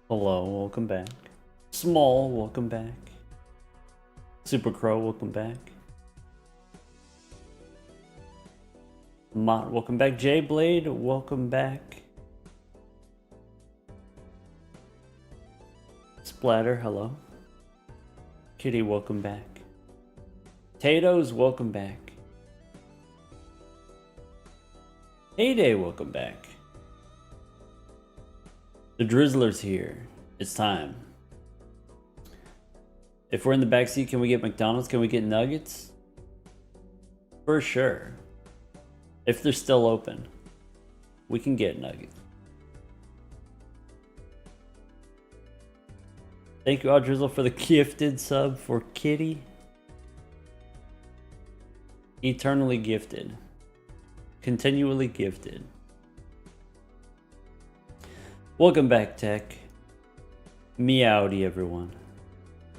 Hello, welcome back. Small, welcome back. Super Crow, welcome back. Mott, welcome back. J Blade, welcome back. Splatter, hello. Kitty, welcome back. Tatoes, welcome back. Heyday, welcome back. The Drizzler's here. It's time. If we're in the backseat, can we get McDonald's? Can we get nuggets? For sure. If they're still open, we can get nuggets. Thank you, Drizzle, for the gifted sub for Kitty. Eternally gifted. Continually gifted. Welcome back, Tech. Meowdy, everyone.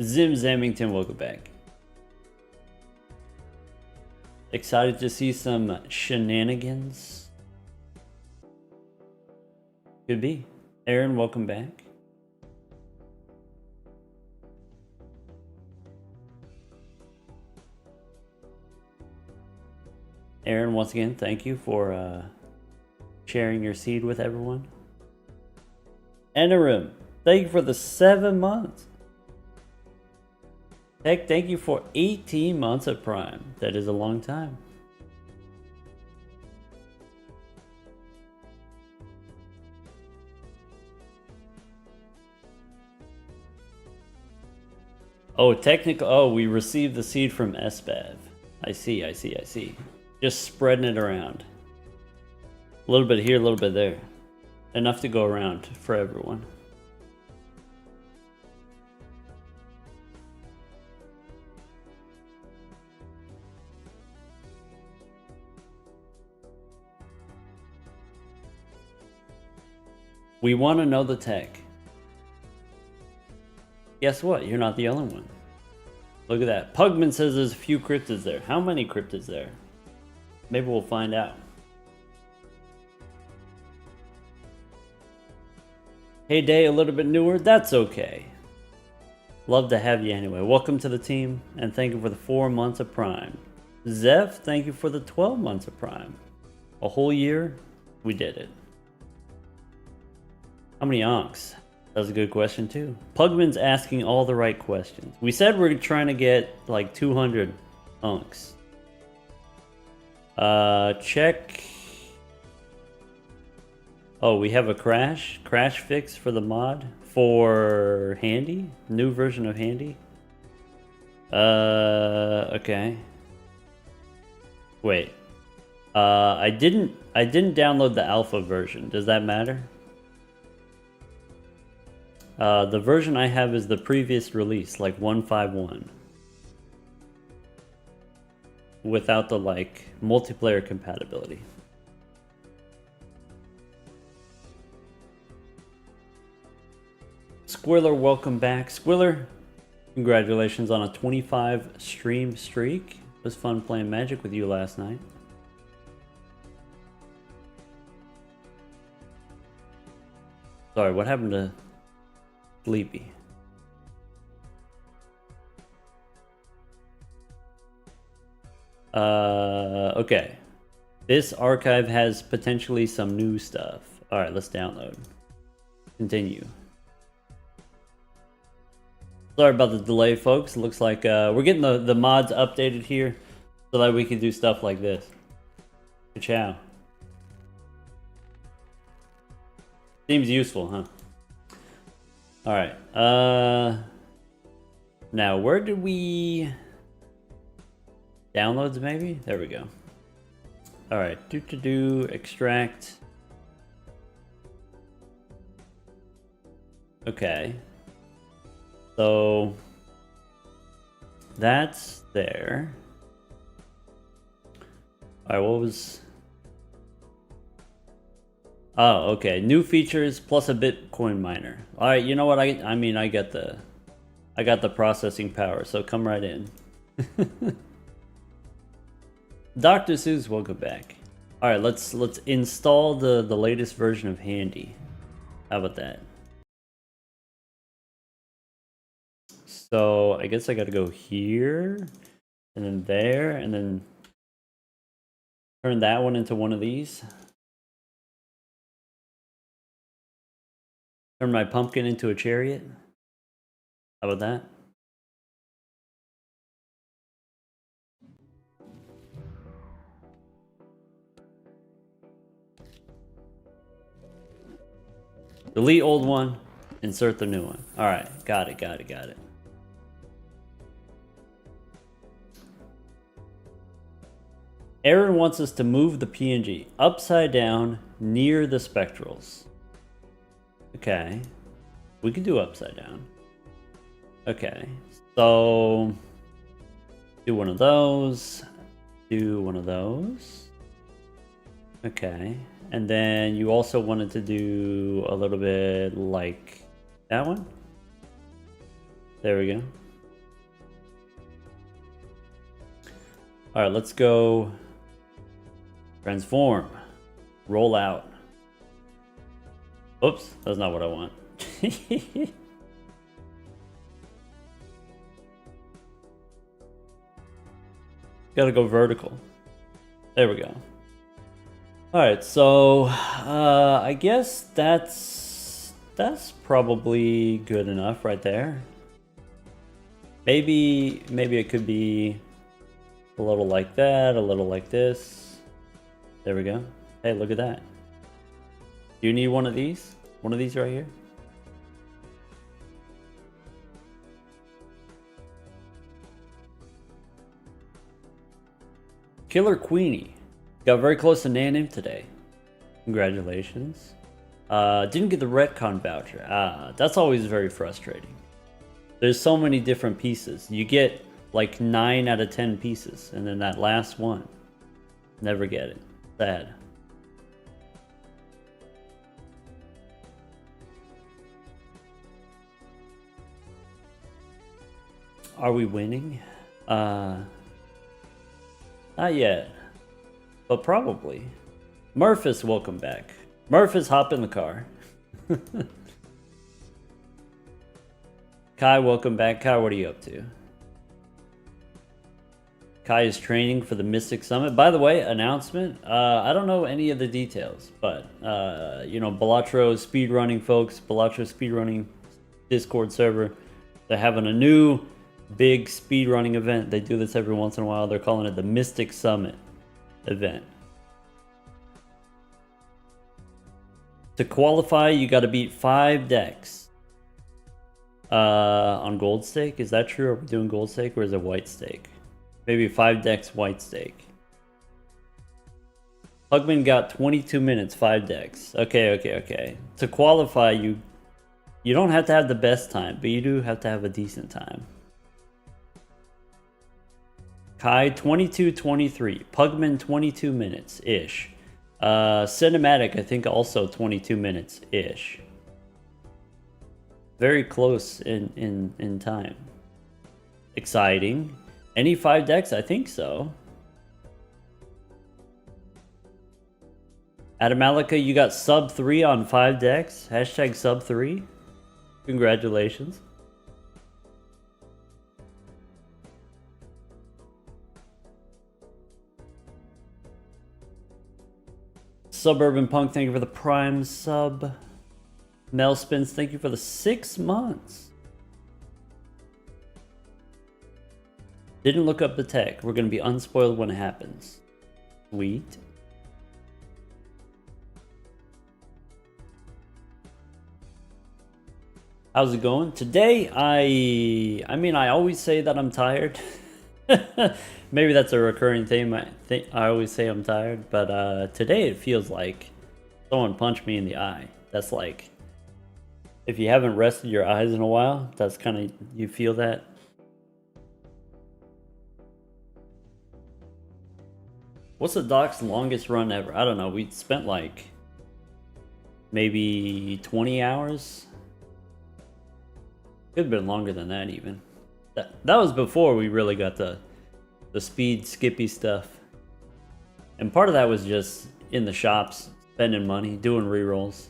Zim Zamington, welcome back. Excited to see some shenanigans? Could be. Aaron, welcome back. Aaron, once again, thank you for sharing your seed with everyone. Enarim, thank you for the 7 months. Heck, thank you for 18 months of Prime. That is a long time. Oh, technical. Oh, we received the seed from SBAV. I see. Just spreading it around. A little bit here, a little bit there. Enough to go around for everyone. We want to know the tech. Guess what? You're not the only one. Look at that. Pugman says there's a few cryptids there. How many cryptids there? Maybe we'll find out. Hey Day, a little bit newer. That's okay. Love to have you anyway. Welcome to the team, and thank you for the 4 months of Prime. Zeph, thank you for the 12 months of Prime. A whole year, we did it. How many onks? That's a good question too. Pugman's asking all the right questions. We said we're trying to get like 200 onks. Check. Oh, we have a crash fix for the mod for Handy, new version of Handy. Okay. Wait. I didn't download the alpha version. Does that matter? The version I have is the previous release, like 151. Without the like multiplayer compatibility. Squiller, welcome back. Squiller, congratulations on a 25 stream streak. It was fun playing Magic with you last night. Sorry, what happened to Sleepy? Okay. This archive has potentially some new stuff. Alright, let's download. Continue. Sorry about the delay, folks. It looks like we're getting the mods updated here so that we can do stuff like this. Ciao. Seems useful, huh? Alright. Now, where did we... Downloads, maybe? There we go. Alright. Extract. Okay. So that's there. Alright, what was... Oh, okay. New features plus a Bitcoin miner. Alright, you know what? I mean, I got the processing power, so come right in. Dr. Seuss, welcome back. Alright, let's install the latest version of Handy. How about that? So I guess I gotta go here, and then there, and then turn that one into one of these. Turn my pumpkin into a chariot. How about that? Delete old one, insert the new one. All right, got it. Aaron wants us to move the PNG upside down near the spectrals. Okay, we can do upside down. Okay, so do one of those, do one of those. Okay, and then you also wanted to do a little bit like that one. There we go. All right, let's go transform, roll out. Oops, that's not what I want. Gotta go vertical. There we go. Alright, so I guess that's probably good enough right there. Maybe it could be a little like that, a little like this. There we go. Hey, look at that. Do you need one of these? One of these right here? Killer Queenie. Got very close to naneinf today. Congratulations. Didn't get the retcon voucher. That's always very frustrating. There's so many different pieces. You get like 9 out of 10 pieces, and then that last one, never get it. Sad. Are we winning? Not yet, but probably. Murphys, welcome back. Murphys, hop in the car. Kai, welcome back. Kai, what are you up to? Kai is training for the Mystic Summit. By the way, announcement. I don't know any of the details, but you know, Balatro speedrunning folks, Balatro speedrunning Discord server, they're having a new big speedrunning event. They do this every once in a while. They're calling it the Mystic Summit event. To qualify, you got to beat 5 decks on gold stake. Is that true? Are we doing gold stake or is it white stake? Maybe 5 decks white stake. Pugman got 22 minutes, 5 decks. Okay. To qualify, you don't have to have the best time, but you do have to have a decent time. Kai 22-23. Pugman 22 minutes-ish. Cinematic, I think also 22 minutes-ish. Very close in time. Exciting. Any 5 decks? I think so. Adamalika, you got sub 3 on 5 decks. Hashtag sub 3. Congratulations. Suburban Punk, thank you for the Prime sub. Mel Spins, thank you for the 6 months. Didn't look up the tech. We're going to be unspoiled when it happens. Sweet. How's it going? Today, I mean, I always say that I'm tired. Maybe that's a recurring theme. I always say I'm tired, but today it feels like someone punched me in the eye. That's like, if you haven't rested your eyes in a while, that's kind of, you feel that. What's the doc's longest run ever? I don't know. We spent like maybe 20 hours. Could have been longer than that even. That was before we really got the speed skippy stuff. And part of that was just in the shops, spending money, doing rerolls.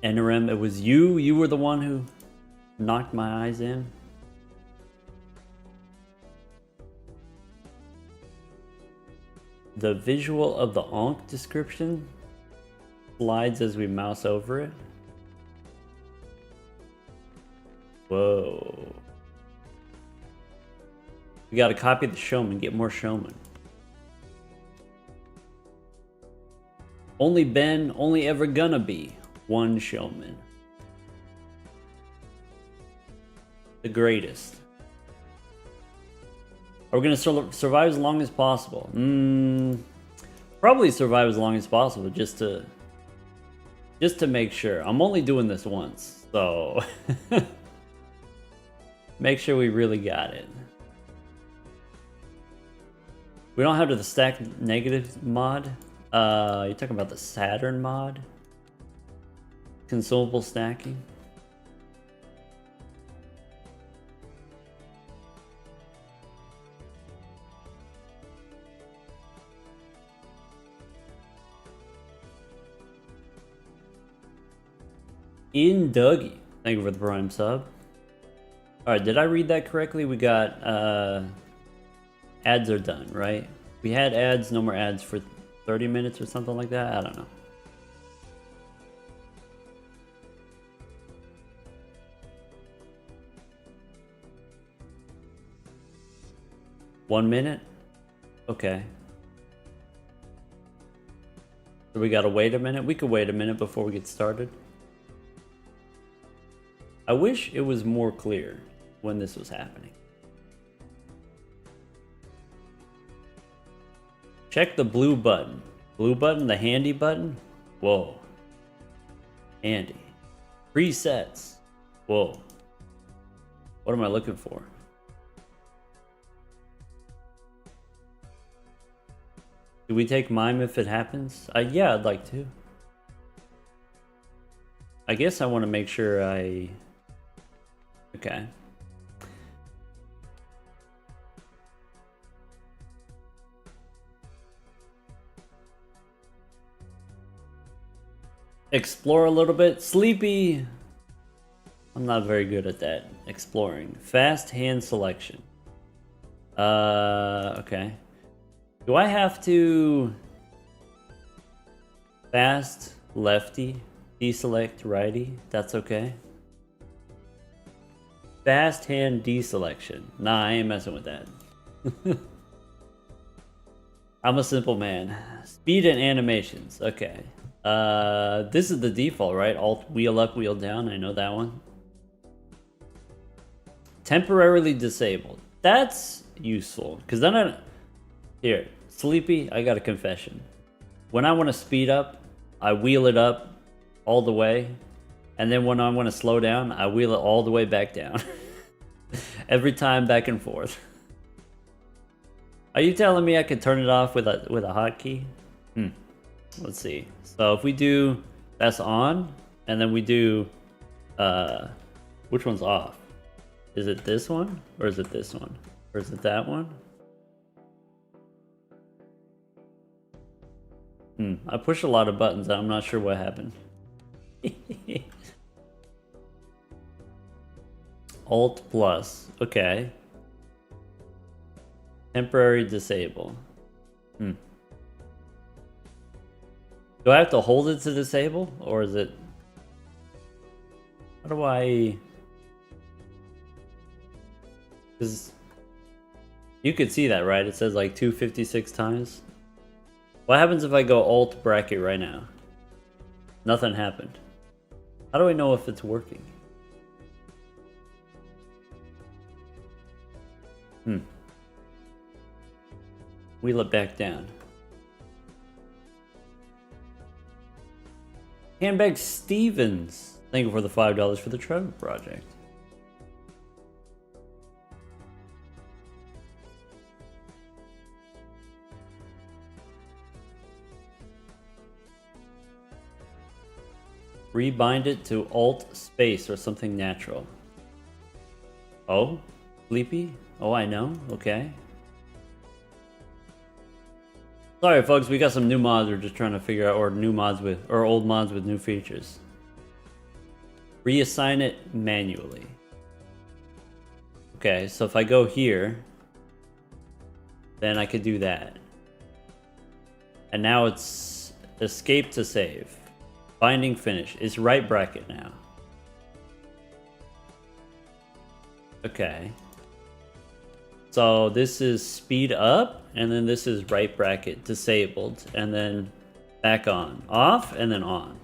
NRM, it was you. You were the one who knocked my eyes in. The visual of the Ankh description slides as we mouse over it. Whoa. We gotta copy the showman, get more showman. Only been, only ever gonna be one showman. The greatest. Are we gonna survive as long as possible? Probably survive as long as possible, just to make sure. I'm only doing this once, so make sure we really got it. We don't have the stack negative mod. You're talking about the Saturn mod? Consumable stacking? In Dougie, thank you for the Prime sub. Alright, did I read that correctly? We got, ads are done, right? We had ads, no more ads for 30 minutes or something like that? I don't know. One minute? Okay. So we gotta wait a minute? We could wait a minute before we get started. I wish it was more clear when this was happening. Check the blue button. Blue button, the handy button? Whoa. Handy. Presets. Whoa. What am I looking for? Do we take mime if it happens? Yeah, I'd like to. I guess I want to make sure I... Okay. Explore a little bit. Sleepy. I'm not very good at that. Exploring. Fast hand selection. Okay. Do I have to fast lefty, deselect righty? That's okay. Fast hand deselection. Nah, I ain't messing with that. I'm a simple man. Speed and animations. Okay. This is the default, right? Alt wheel up, wheel down. I know that one. Temporarily disabled. That's useful. Because then I... Here, Sleepy, I got a confession. When I want to speed up, I wheel it up all the way. And then when I want to slow down, I wheel it all the way back down. Every time back and forth. Are you telling me I could turn it off with a hotkey? Let's see. So if we do that's on, and then we do which one's off? Is it this one? Or is it this one? Or is it that one? I pushed a lot of buttons. I'm not sure what happened. Alt plus. Okay. Temporary disable. Do I have to hold it to disable? Or is it... How do I... Because... You could see that, right? It says like 256 times. What happens if I go alt bracket right now? Nothing happened. How do I know if it's working? Wheel it back down. Handbag Stevens. Thank you for the $5 for the Trevor Project. Rebind it to alt space or something natural. Oh? Sleepy? Oh, I know. Okay. Sorry, folks. We got some new mods. We're just trying to figure out, or new mods with, or old mods with new features. reassign it manually. Okay, so if I go here, then I could do that. And now it's escape to save. Binding finish. It's right bracket now. Okay. So this is speed up, and then this is right bracket disabled, and then back on. Off, and then on.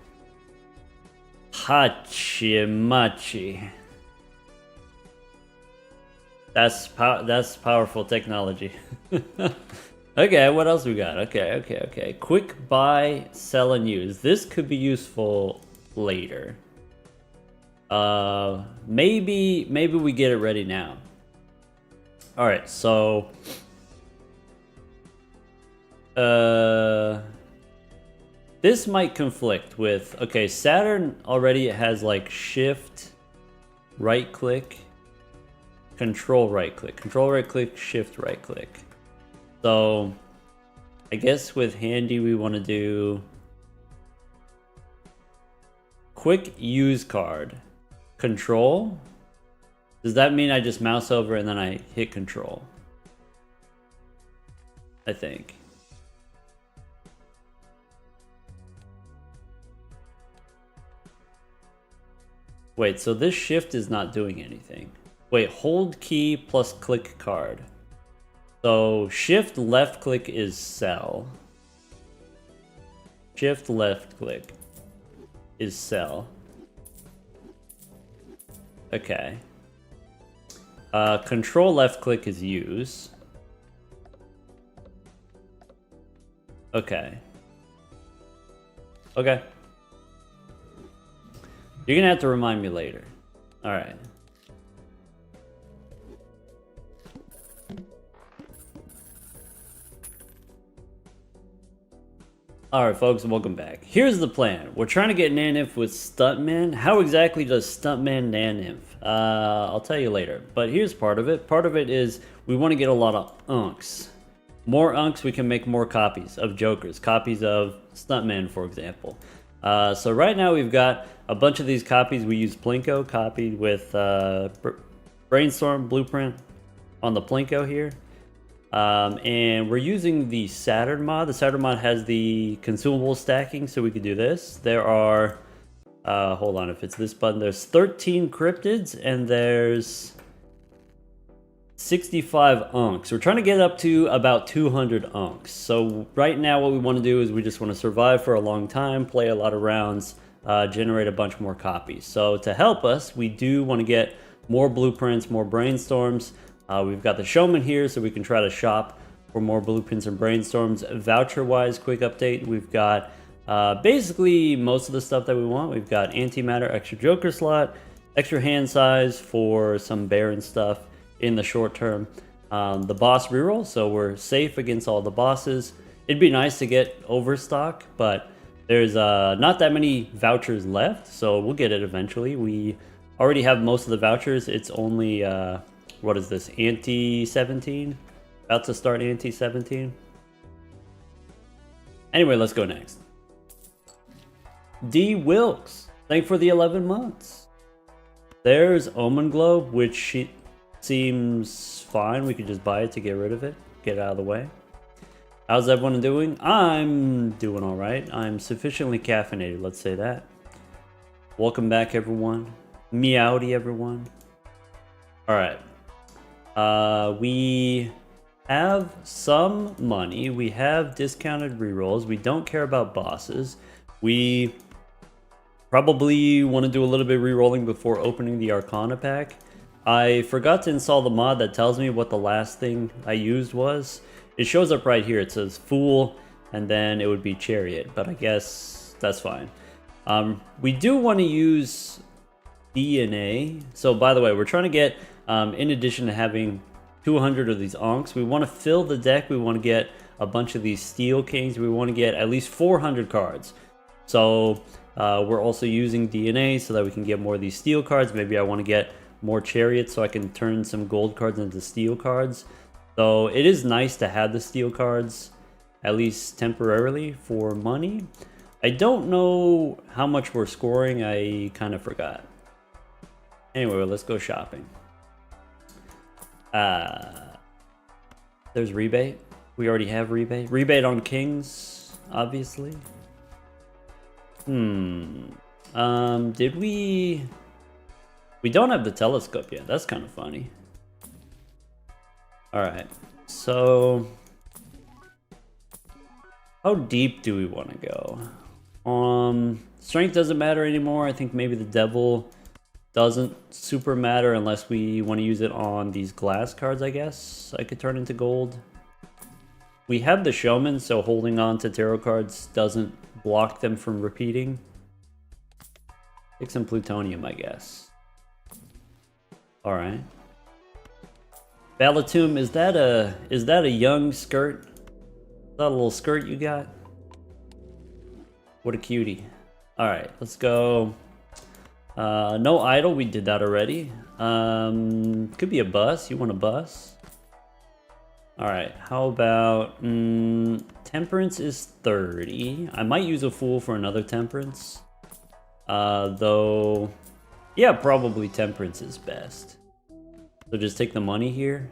Hachimachi. That's powerful technology. Okay, what else we got? Okay. Quick buy, sell, and use. This could be useful later. Maybe we get it ready now. All right, so this might conflict with, okay, Saturn already has like shift, right click, control right click, shift right click. So I guess with handy we want to do quick use card, control. Does that mean I just mouse over and then I hit control? I think. Wait, so this shift is not doing anything. Wait, hold key plus click card. So shift left click is sell. Shift left click is sell. Okay. Control left click is use. Okay. Okay. You're gonna have to remind me later. Alright. Alright folks, welcome back. Here's the plan. We're trying to get naneinf with Stuntman. How exactly does Stuntman naneinf? I'll tell you later. But here's part of it. Part of it is we want to get a lot of unks. More unks, we can make more copies of Jokers. Copies of Stuntman, for example. So right now we've got a bunch of these copies. We use Plinko, copied with Brainstorm Blueprint on the Plinko here. And we're using the Saturn mod. The Saturn mod has the consumable stacking, so we could do this. There are, hold on, if it's this button, there's 13 cryptids and there's 65 unks. We're trying to get up to about 200 unks. So right now what we want to do is we just want to survive for a long time, play a lot of rounds, generate a bunch more copies. So to help us, we do want to get more blueprints, more brainstorms. We've got the showman here, so we can try to shop for more blueprints and brainstorms. Voucher-wise, quick update, we've got basically most of the stuff that we want. We've got antimatter, extra joker slot, extra hand size for some Baron stuff in the short term. The boss reroll, so we're safe against all the bosses. It'd be nice to get overstock, but there's not that many vouchers left, so we'll get it eventually. We already have most of the vouchers. It's only... what is this? Anti-17? About to start Anti-17? Anyway, let's go next. D. Wilkes. Thank you for the 11 months. There's Omen Globe, which seems fine. We could just buy it to get rid of it. Get it out of the way. How's everyone doing? I'm doing alright. I'm sufficiently caffeinated, let's say that. Welcome back, everyone. Meowdy, everyone. Alright. We have some money. We have discounted rerolls. We don't care about bosses. We probably want to do a little bit of rerolling before opening the Arcana pack. I forgot to install the mod that tells me what the last thing I used was. It shows up right here. It says Fool, and then it would be Chariot, but I guess that's fine. We do want to use DNA. So by the way, we're trying to get... in addition to having 200 of these onks, we want to fill the deck. We want to get a bunch of these Steel Kings. We want to get at least 400 cards. So we're also using DNA so that we can get more of these Steel cards. Maybe I want to get more Chariots so I can turn some gold cards into Steel cards. So it is nice to have the Steel cards, at least temporarily, for money. I don't know how much we're scoring. I kind of forgot. Anyway, let's go shopping. There's rebate. We already have rebate. Rebate on kings, obviously. Did we... We don't have the telescope yet. That's kind of funny. Alright, so... How deep do we want to go? Strength doesn't matter anymore. I think maybe the devil doesn't super matter unless we want to use it on these glass cards, I guess. I could turn into gold. We have the showman, so holding on to tarot cards doesn't block them from repeating. Take some plutonium, I guess. Alright. Balatum, is that a young skirt? Is that a little skirt you got? What a cutie. Alright, let's go. No idol, we did that already. Could be a bus. You want a bus? Alright, how about... temperance is 30. I might use a fool for another temperance. Though... Yeah, probably temperance is best. So just take the money here.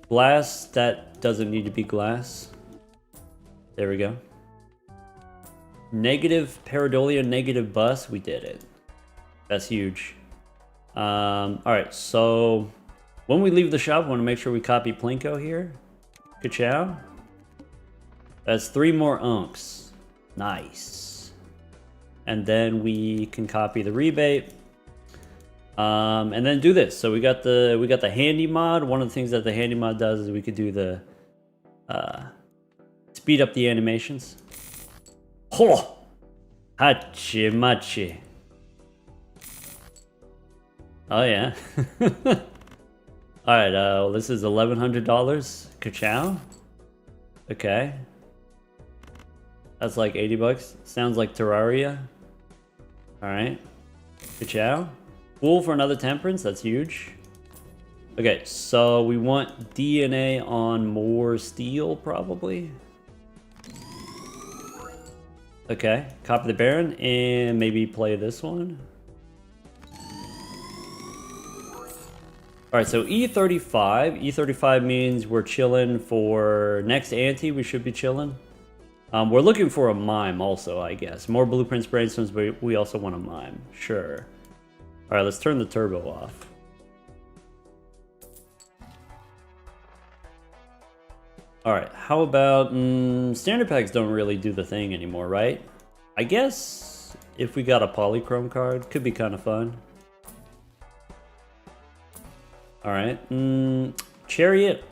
Glass, that doesn't need to be glass. There we go. Negative pareidolia, negative bus, we did it. That's huge. Alright, so when we leave the shop, I want to make sure we copy Plinko here. Ka-chow. That's 3 more unks. Nice. And then we can copy the rebate. And then do this. So we got the handy mod. One of the things that the handy mod does is we could do the speed up the animations. Ho! Hachi machi. Oh yeah. Alright, well, this is $1,100. Ka-chow? Okay. That's like 80 bucks. Sounds like Terraria. Alright. Ka-chow? Fool for another temperance, that's huge. Okay, so we want DNA on more steel, probably. Okay, copy the Baron, and maybe play this one. Alright, so E35. E35 means we're chilling for next ante, we should be chilling. We're looking for a mime also, I guess. More blueprints, brainstorms, but we also want a mime. Sure. Alright, let's turn the turbo off. Alright, how about... standard packs don't really do the thing anymore, right? I guess if we got a polychrome card, could be kind of fun. Alright, Chariot.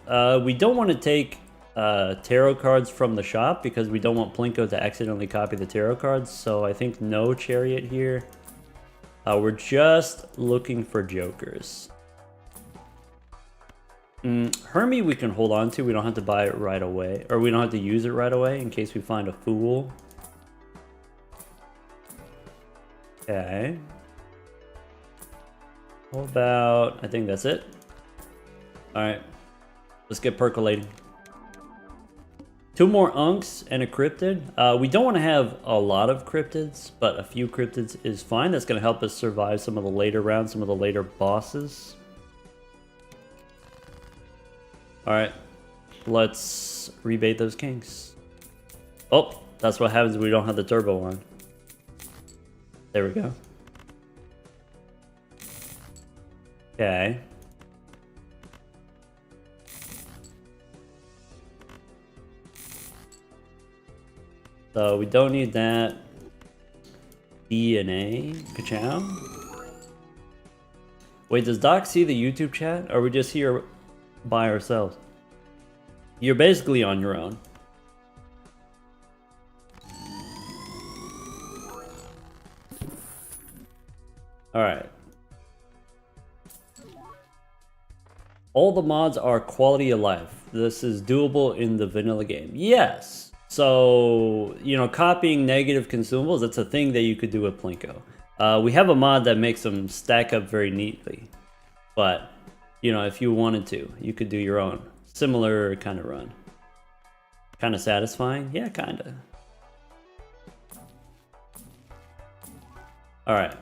We don't want to take tarot cards from the shop because we don't want Plinko to accidentally copy the tarot cards, so I think no Chariot here. We're just looking for jokers. Hermie we can hold on to. We don't have to buy it right away. Or we don't have to use it right away in case we find a fool. Okay. How about... I think that's it. Alright. Let's get percolating. 2 more unks and a cryptid. We don't want to have a lot of cryptids, but a few cryptids is fine. That's going to help us survive some of the later rounds, some of the later bosses. Alright, let's rebate those kings. Oh, that's what happens when we don't have the turbo on. There we go. Okay. So we don't need that. DNA. Ka-chow. Wait, does Doc see the YouTube chat? Or are we just here by ourselves? You're basically on your own. Alright. All the mods are quality of life. This is doable in the vanilla game. Yes! So, you know, copying negative consumables, that's a thing that you could do with Plinko. We have a mod that makes them stack up very neatly. But, you know, if you wanted to, you could do your own. Similar kind of run. Kind of satisfying? Yeah, kind of. Alright.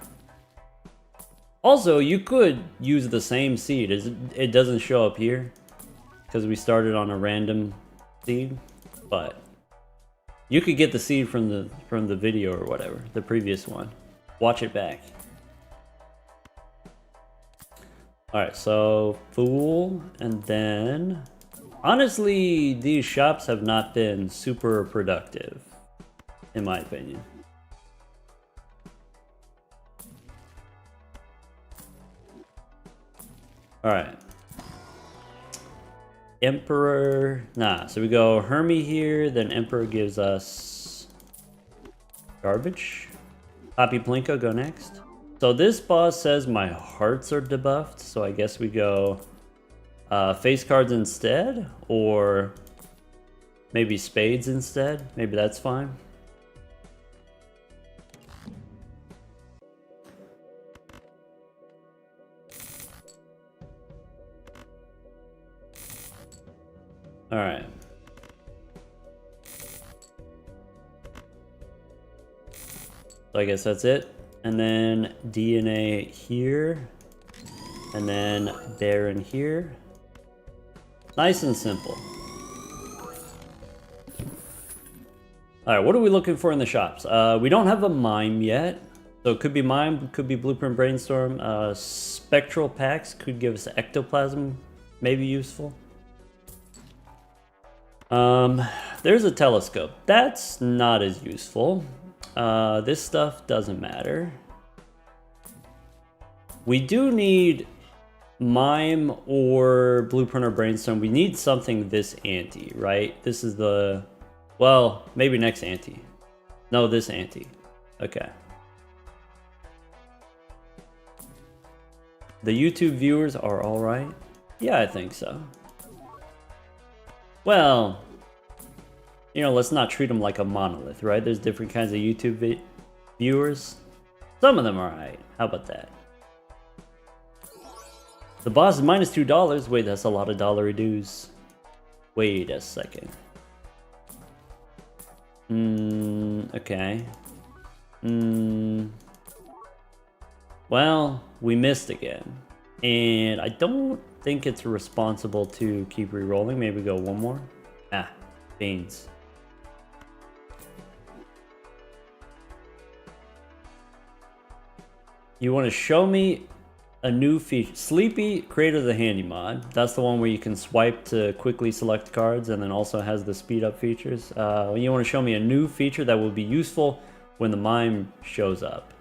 Also, you could use the same seed. It doesn't show up here because we started on a random seed, but you could get the seed from the video or whatever, the previous one. Watch it back. Alright, so Fool, and then honestly, these shops have not been super productive, in my opinion. Alright. Emperor, nah, so we go Hermie here, then Emperor gives us garbage. Poppy Plinko, go next. So this boss says my hearts are debuffed, so I guess we go face cards instead, or maybe spades instead. Maybe that's fine. All right. So I guess that's it. And then DNA here. And then Baron here. Nice and simple. Alright, what are we looking for in the shops? We don't have a mime yet. So it could be mime, could be blueprint brainstorm. Spectral packs could give us ectoplasm, maybe useful. There's a telescope. That's not as useful. This stuff doesn't matter. We do need mime or blueprint or brainstorm. We need something this ante, right? This is the, well, maybe next ante. No, this ante. Okay. The YouTube viewers are all right. Yeah, I think so. Well, you know, let's not treat them like a monolith, right? There's different kinds of YouTube viewers. Some of them are alright. How about that? The boss is minus $2. Wait, that's a lot of dollary dues. Wait a second. Okay. Well, we missed again. And I don't think it's responsible to keep re-rolling. Maybe go one more. Ah, beans. You want to show me a new feature. Sleepy created the handy mod. That's the one where you can swipe to quickly select cards and then also has the speed up features. You want to show me a new feature that will be useful when the mime shows up.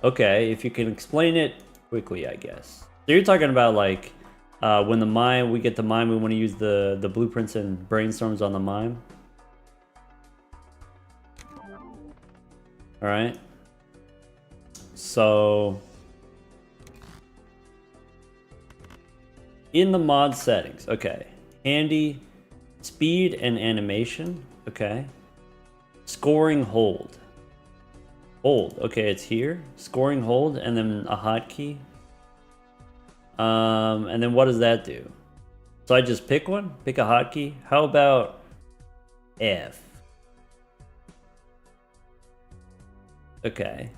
Okay, if you can explain it quickly, I guess. So you're talking about like when the mime, we get the mime, we want to use the blueprints and brainstorms on the mime. All right. So in the mod settings, okay, handy, speed and animation, okay, scoring hold, okay, it's here, scoring hold, and then a hotkey, and then what does that do? So I just pick one, pick a hotkey. How about F? Okay.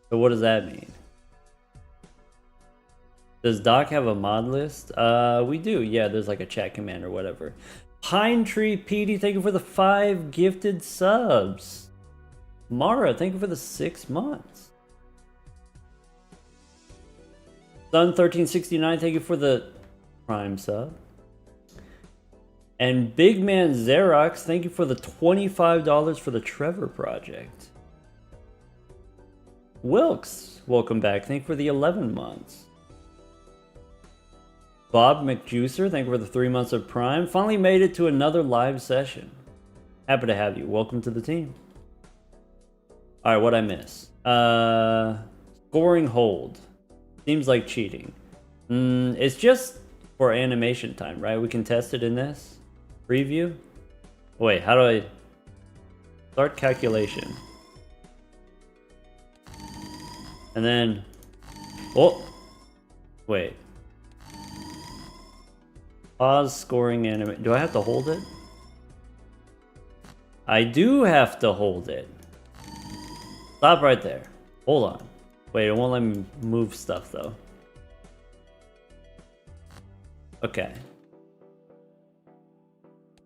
So what does that mean? Does Doc have a mod list? We do. Yeah, there's like a chat command or whatever. Pine Tree PD, thank you for the 5 gifted subs. Mara, thank you for the 6 months. Sun1369, thank you for the Prime sub. And Big Man Xerox, thank you for the $25 for the Trevor Project. Wilkes, welcome back. Thank you for the 11 months. Bob McJuicer, thank you for the 3 months of Prime. Finally made it to another live session. Happy to have you. Welcome to the team. Alright, what'd I miss? Scoring hold. Seems like cheating. It's just for animation time, right? We can test it in this. Preview. Wait, how do I... Start calculation. And then... Oh! Wait. Pause scoring animation. Do I have to hold it? I do have to hold it. Stop right there. Hold on. Wait, it won't let me move stuff though. Okay.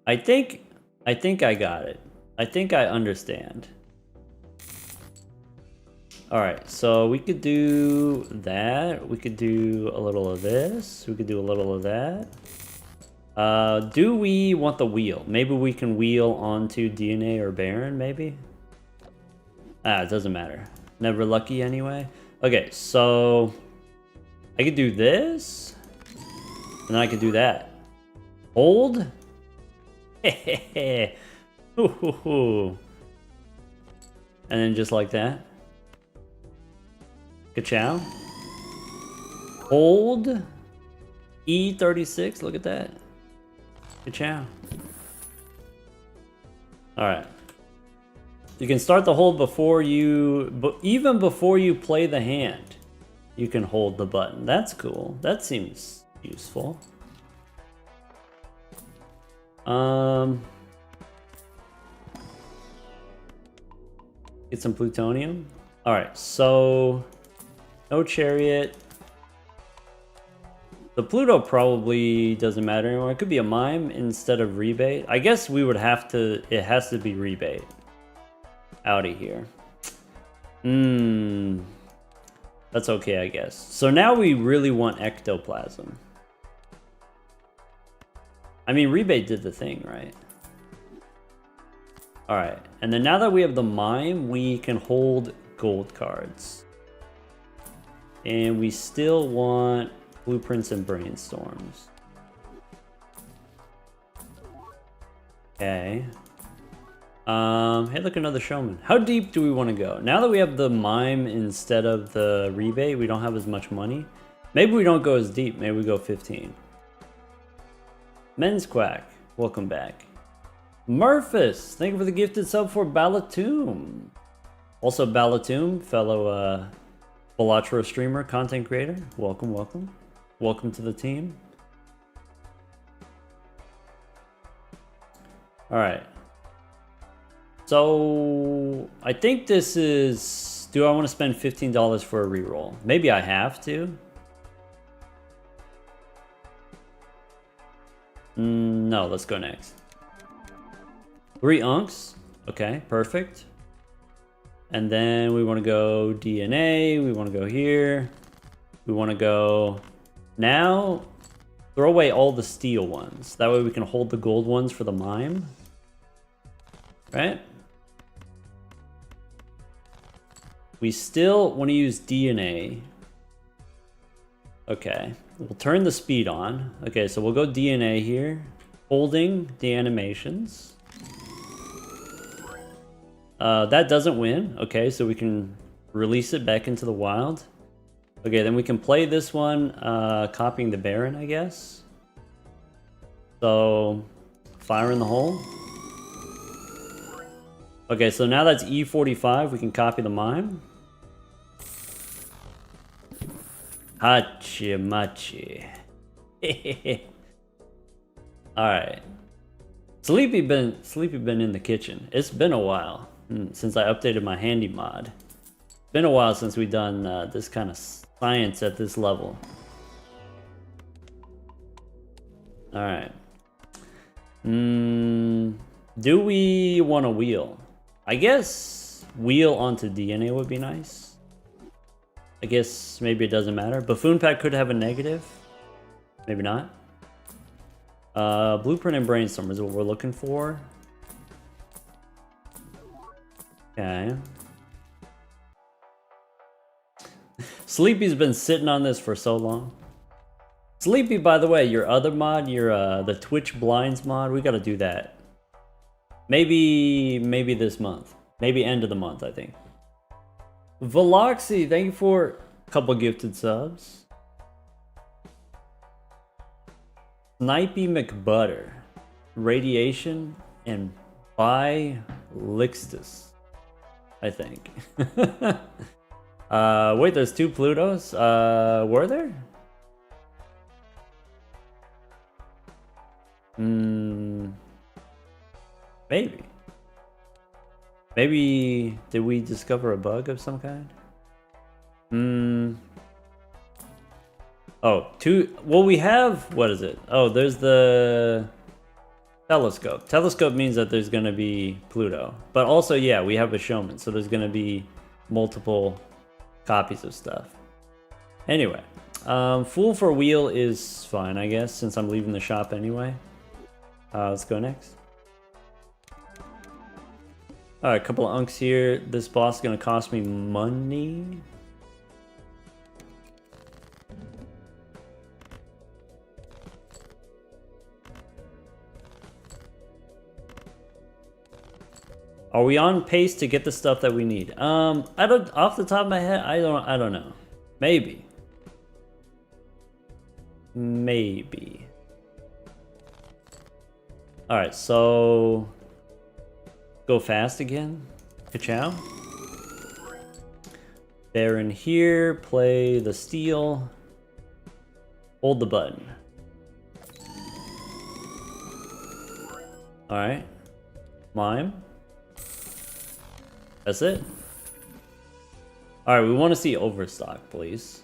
I think I got it. I think I understand. Alright, so we could do that. We could do a little of this. We could do a little of that. Do we want the wheel? Maybe we can wheel onto DNA or Baron, maybe? Ah, it doesn't matter. Never lucky anyway. Okay, so I could do this. And then I could do that. Hold. And then just like that. Ka-chow. Hold. E36, look at that. Ka-chow. Alright. You can start the hold before you, but even before you play the hand, you can hold the button. That's cool. That seems useful. Get some plutonium. All right, so no chariot. The Pluto probably doesn't matter anymore. It could be a mime instead of rebate. I guess we would have to, it has to be rebate. Out of here. That's okay, I guess. So now we really want ectoplasm. I mean, rebate did the thing, right? Alright, and then now that we have the mime, we can hold gold cards. And we still want blueprints and brainstorms. Okay. Hey, look, another showman. How deep do we want to go? Now that we have the mime instead of the rebate, we don't have as much money. Maybe we don't go as deep. Maybe we go 15. Men's Quack, welcome back. Murphus, thank you for the gifted sub for Balatoom. Also Balatoom, fellow Balatro streamer, content creator. Welcome, welcome. Welcome to the team. All right. So I think this is, do I want to spend $15 for a reroll? Maybe I have to. No, let's go next. 3 unks. Okay, perfect. And then we want to go DNA. We want to go here. We want to go now. Throw away all the steel ones. That way we can hold the gold ones for the mime. Right? We still want to use DNA. Okay, we'll turn the speed on. Okay, so we'll go DNA here. Holding the animations. That doesn't win. Okay, so we can release it back into the wild. Okay, then we can play this one, copying the Baron, I guess. So, fire in the hole. Okay, so now that's E45, we can copy the mime. Hachi machi. Alright. Sleepy been in the kitchen. It's been a while since I updated my handy mod. It's been a while since we've done this kind of science at this level. Alright. Do we want a wheel? I guess wheel onto DNA would be nice. I guess maybe it doesn't matter. Buffoon Pack could have a negative. Maybe not. Blueprint and Brainstorm is what we're looking for. Okay. Sleepy's been sitting on this for so long. Sleepy, by the way, your other mod, your the Twitch Blinds mod, we gotta do that. Maybe this month. Maybe end of the month, I think. Veloxy, thank you for a couple gifted subs. Snipey McButter, Radiation, and Lixtus, I think. Wait, there's 2 Plutos? Were there? Maybe. Maybe, did we discover a bug of some kind? Hmm. Oh, two. Well, we have. What is it? Oh, there's the telescope. Telescope means that there's going to be Pluto. But also, yeah, we have a showman. So there's going to be multiple copies of stuff. Anyway, Fool for Wheel is fine, I guess, since I'm leaving the shop anyway. Let's go next. Alright, a couple of unks here. This boss is going to cost me money. Are we on pace to get the stuff that we need? I don't, off the top of my head, I don't know. Maybe. Maybe. Alright, so go fast again. Ka-chow. Baron here, play the steel. Hold the button. Alright. Mime. That's it. Alright, we want to see Overstock, please.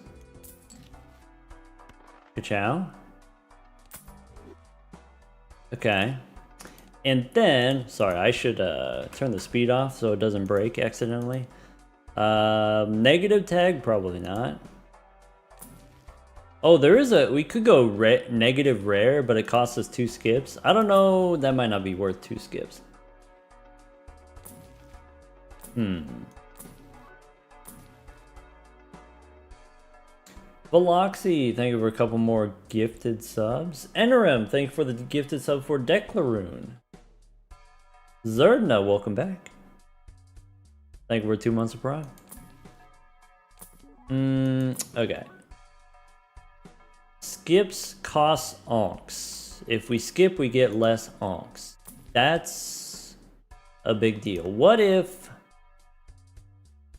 Ka-chow. Okay. And then, sorry, I should turn the speed off so it doesn't break accidentally. Negative tag, probably not. Oh, there is a, we could go negative rare, but it costs us 2 skips. I don't know, that might not be worth 2 skips. Veloxy, thank you for a couple more gifted subs. Enerem, thank you for the gifted sub for Declaroon. Zerdna, welcome back. Thank you for 2 months of Prime. Okay. Skips cost onks. If we skip, we get less onks. That's a big deal. What if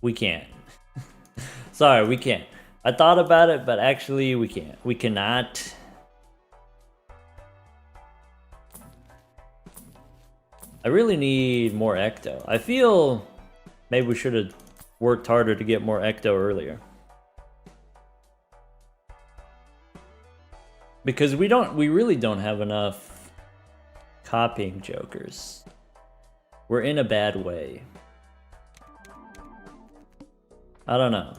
we can't? Sorry, we can't. I thought about it, but actually we can't. We cannot. I really need more Ecto. I feel maybe we should have worked harder to get more Ecto earlier. Because we really don't have enough copying jokers. We're in a bad way. I don't know.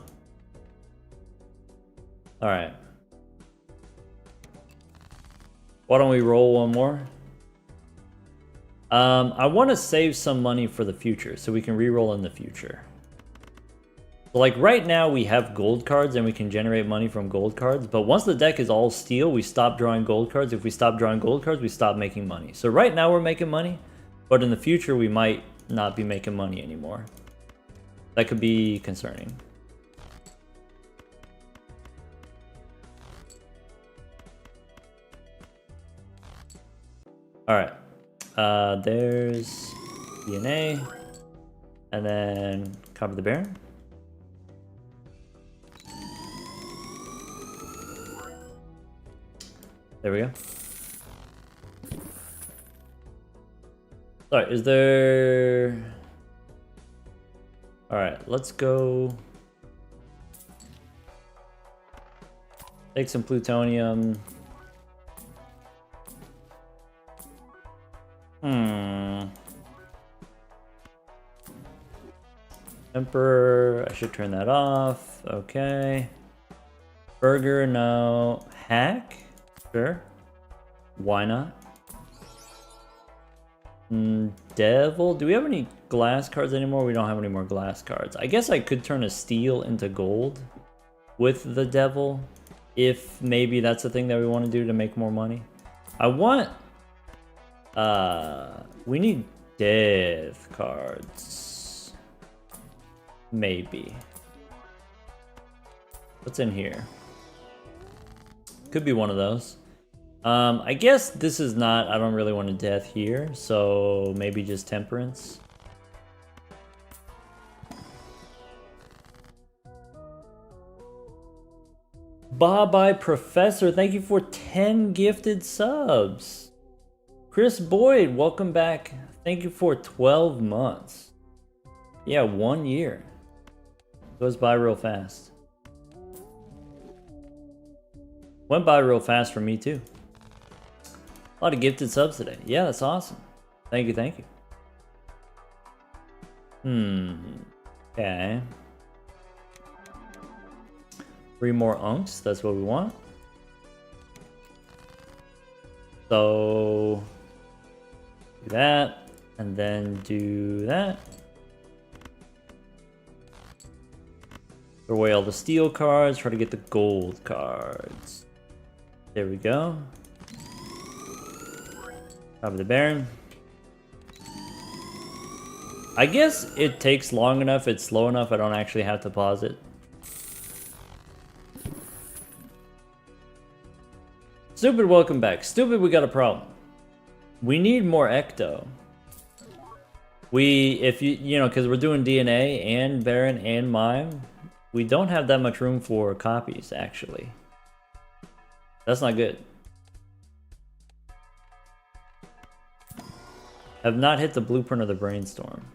Alright. Why don't we roll one more? I want to save some money for the future so we can reroll in the future. So like right now we have gold cards and we can generate money from gold cards, but once the deck is all steel, we stop drawing gold cards. If we stop drawing gold cards, we stop making money. So right now we're making money, but in the future we might not be making money anymore. That could be concerning. Alright. There's DNA. And then copy the Baron. There we go. Alright, is there... Alright, let's go... Take some plutonium. Emperor, I should turn that off. Okay. Burger, no. Hack? Sure. Why not? Devil? Do we have any glass cards anymore? We don't have any more glass cards. I guess I could turn a steel into gold with the devil. If maybe that's the thing that we want to do to make more money. I want... we need death cards. Maybe. What's in here? Could be one of those. I guess this is not, I don't really want a death here, so maybe just temperance. Bye-bye, Professor. Thank you for 10 gifted subs. Chris Boyd, welcome back. Thank you for 12 months. Yeah, 1 year. Goes by real fast. Went by real fast for me too. A lot of gifted subs today. Yeah, that's awesome. Thank you, thank you. Okay. 3 more unks, that's what we want. So do that, and then do that. Throw away all the steel cards, try to get the gold cards. There we go. Copy the Baron. I guess it takes long enough, it's slow enough, I don't actually have to pause it. Stupid, welcome back. Stupid, we got a problem. We need more Ecto. If you know, because we're doing DNA and Baron and Mime, we don't have that much room for copies, actually. That's not good. Have not hit the blueprint of the brainstorm.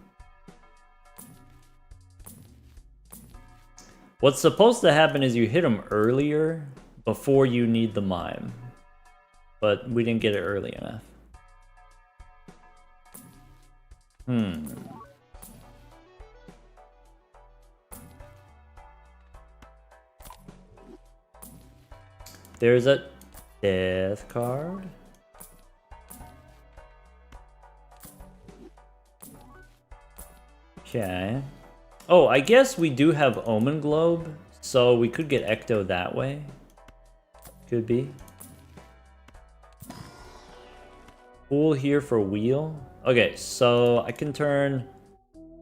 What's supposed to happen is you hit them earlier before you need the Mime. But we didn't get it early enough. There's a death card. Okay. Oh, I guess we do have Omen Globe, so we could get Ecto that way. Could be. Pool here for wheel. Okay, so I can turn...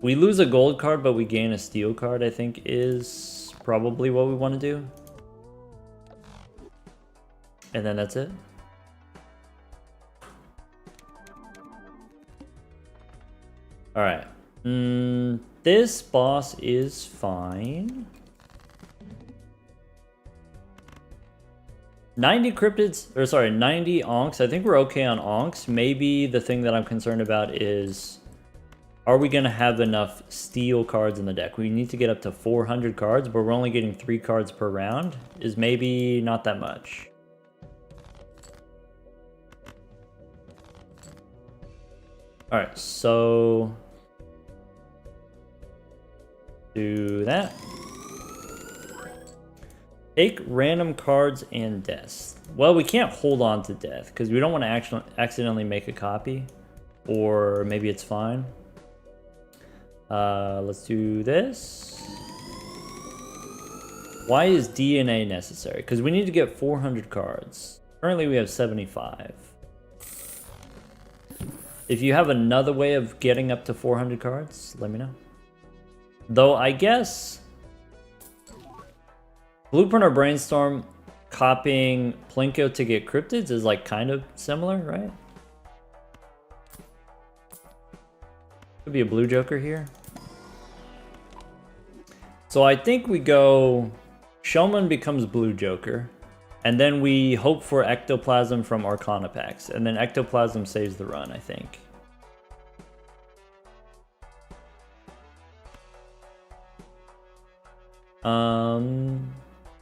We lose a gold card, but we gain a steel card, I think is probably what we want to do. And then that's it. Alright. This boss is fine. 90 cryptids, or sorry, 90 onks. I think we're okay on onks. Maybe the thing that I'm concerned about is, are we gonna have enough steel cards in the deck? We need to get up to 400 cards, but we're only getting 3 cards per round. Is maybe not that much. Alright, so... do that. Take random cards and deaths. Well, we can't hold on to death because we don't want to accidentally make a copy, or maybe it's fine. Let's do this. Why is DNA necessary? Because we need to get 400 cards. Currently we have 75. If you have another way of getting up to 400 cards, let me know. Though I guess Blueprint or Brainstorm copying Plinko to get cryptids is like kind of similar, right? Could be a blue joker here. So I think we go Showman becomes blue joker, and then we hope for Ectoplasm from Arcana packs, and then Ectoplasm saves the run, I think.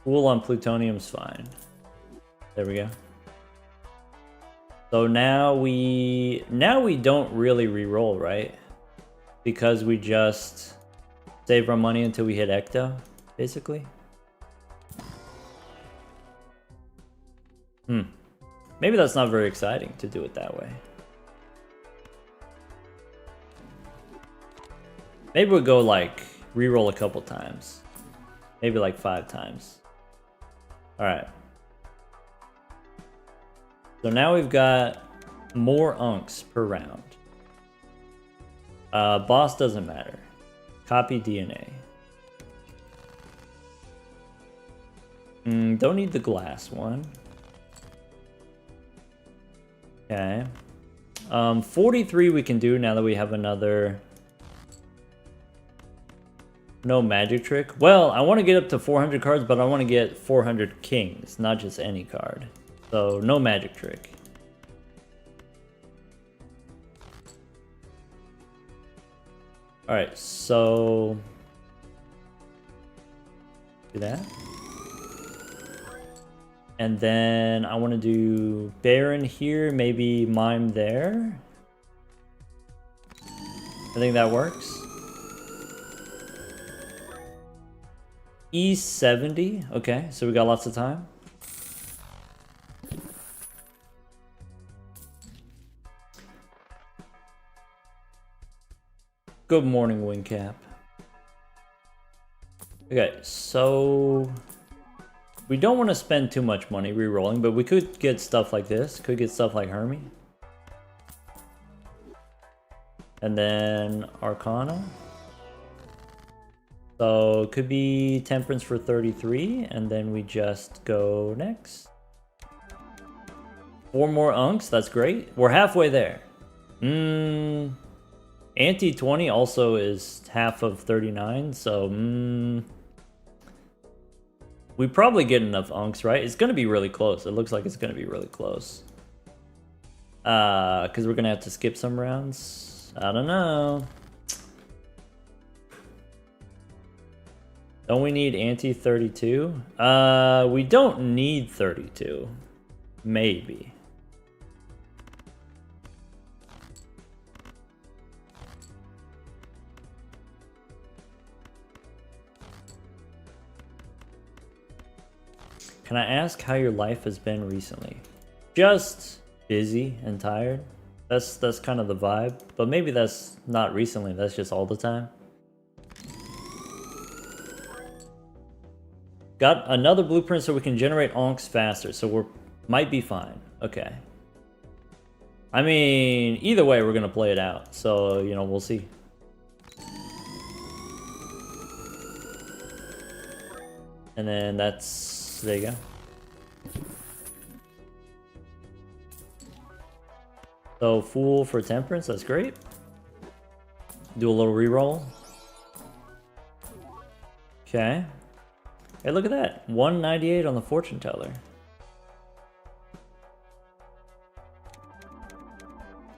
Pool on plutonium's fine. There we go. So now we don't really re-roll, right? Because we just save our money until we hit Ecto, basically. Maybe that's not very exciting to do it that way. Maybe we'll go like re-roll a couple times. Maybe like 5 times. Alright. So now we've got more unks per round. Boss doesn't matter. Copy DNA. Don't need the glass one. Okay. 43 we can do now that we have another... No magic trick. Well, I want to get up to 400 cards, but I want to get 400 kings, not just any card. So, no magic trick. Alright, so... do that. And then I want to do Baron here, maybe Mime there. I think that works. E70, okay, so we got lots of time. Good morning, Wingcap. Okay, so we don't want to spend too much money re-rolling, but we could get stuff like this. Could get stuff like Hermie. And then Arcana. So it could be Temperance for 33, and then we just go next. 4 more unks, that's great. We're halfway there. Anti-20 also is half of 39, so we probably get enough unks, right? It's gonna be really close. It looks like it's gonna be really close. Because we're gonna have to skip some rounds. I don't know. Don't we need anti-32? We don't need 32. Maybe. Can I ask how your life has been recently? Just busy and tired. That's kind of the vibe. But maybe that's not recently, that's just all the time. Got another blueprint so we can generate onks faster, so we might be fine. Okay. I mean, either way, we're gonna play it out, so, you know, we'll see. And then that's, there you go. So, Fool for Temperance, that's great. Do a little reroll. Okay. Hey, look at that. 198 on the Fortune Teller.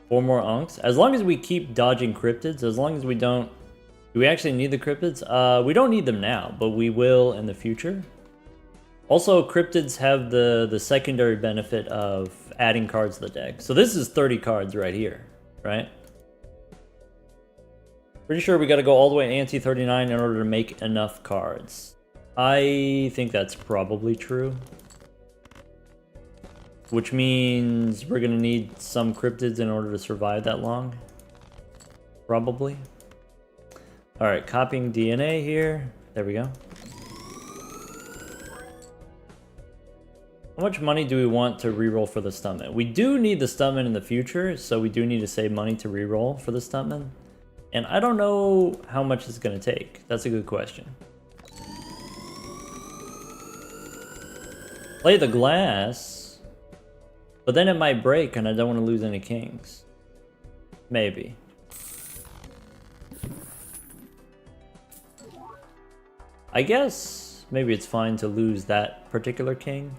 4 more unks. As long as we keep dodging cryptids, as long as we don't... Do we actually need the cryptids? We don't need them now, but we will in the future. Also, cryptids have the secondary benefit of adding cards to the deck. So this is 30 cards right here, right? Pretty sure we gotta go all the way to anti-39 in order to make enough cards. I think that's probably true. Which means we're gonna need some cryptids in order to survive that long. Probably. Alright, copying DNA here. There we go. How much money do we want to reroll for the Stuntman? We do need the Stuntman in the future, so we do need to save money to reroll for the Stuntman. And I don't know how much it's gonna take. That's a good question. Play the glass, but then it might break and I don't want to lose any kings. Maybe. I guess maybe it's fine to lose that particular king.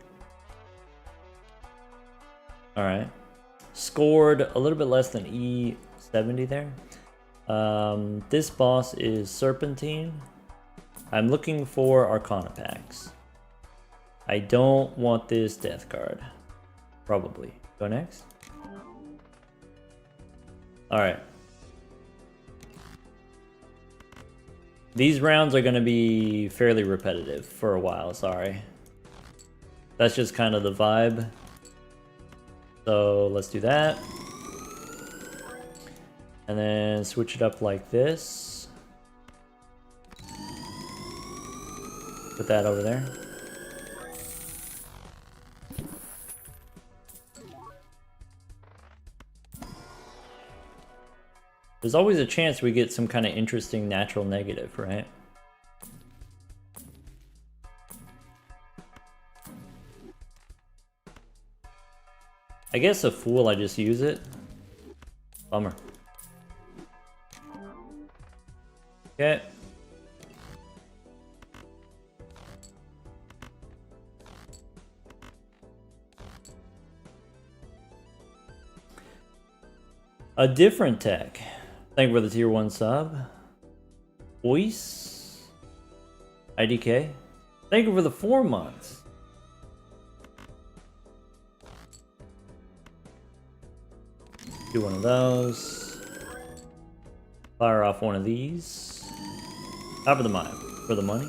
Alright. Scored a little bit less than E70 there. This boss is Serpentine. I'm looking for Arcana packs. I don't want this death card. Probably. Go next. Alright. These rounds are going to be fairly repetitive for a while, sorry. That's just kind of the vibe. So let's do that. And then switch it up like this. Put that over there. There's always a chance we get some kind of interesting natural negative, right? I guess a Fool, I just use it. Bummer. Okay. A different tech. Thank you for the tier 1 sub. Voice. IDK. Thank you for the 4 months. Do one of those. Fire off one of these. Top of the mine for the money.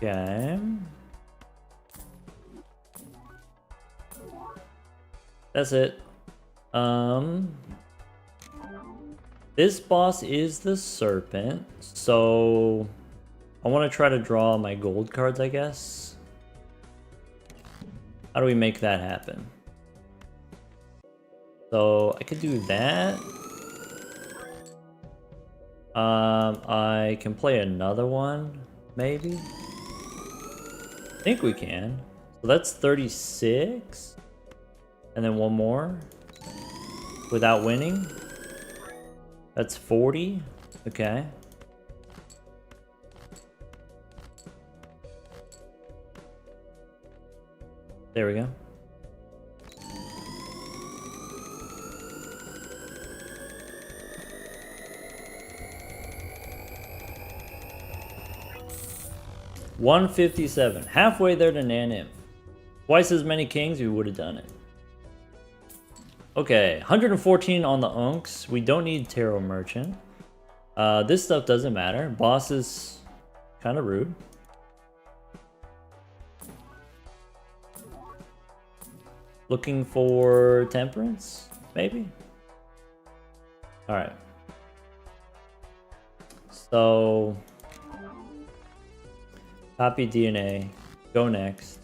Okay. That's it. This boss is the serpent, so I want to try to draw my gold cards, I guess. How do we make that happen? So I could do that. I can play another one, maybe. I think we can. So that's 36. And then one more. Without winning. That's 40. Okay. There we go. $157. Halfway there to naneinf. Twice as many kings, we would have done it. Okay, 114 on the unks. We don't need Tarot Merchant. This stuff doesn't matter. Boss is kind of rude. Looking for Temperance, maybe? Alright. So, copy DNA. Go next.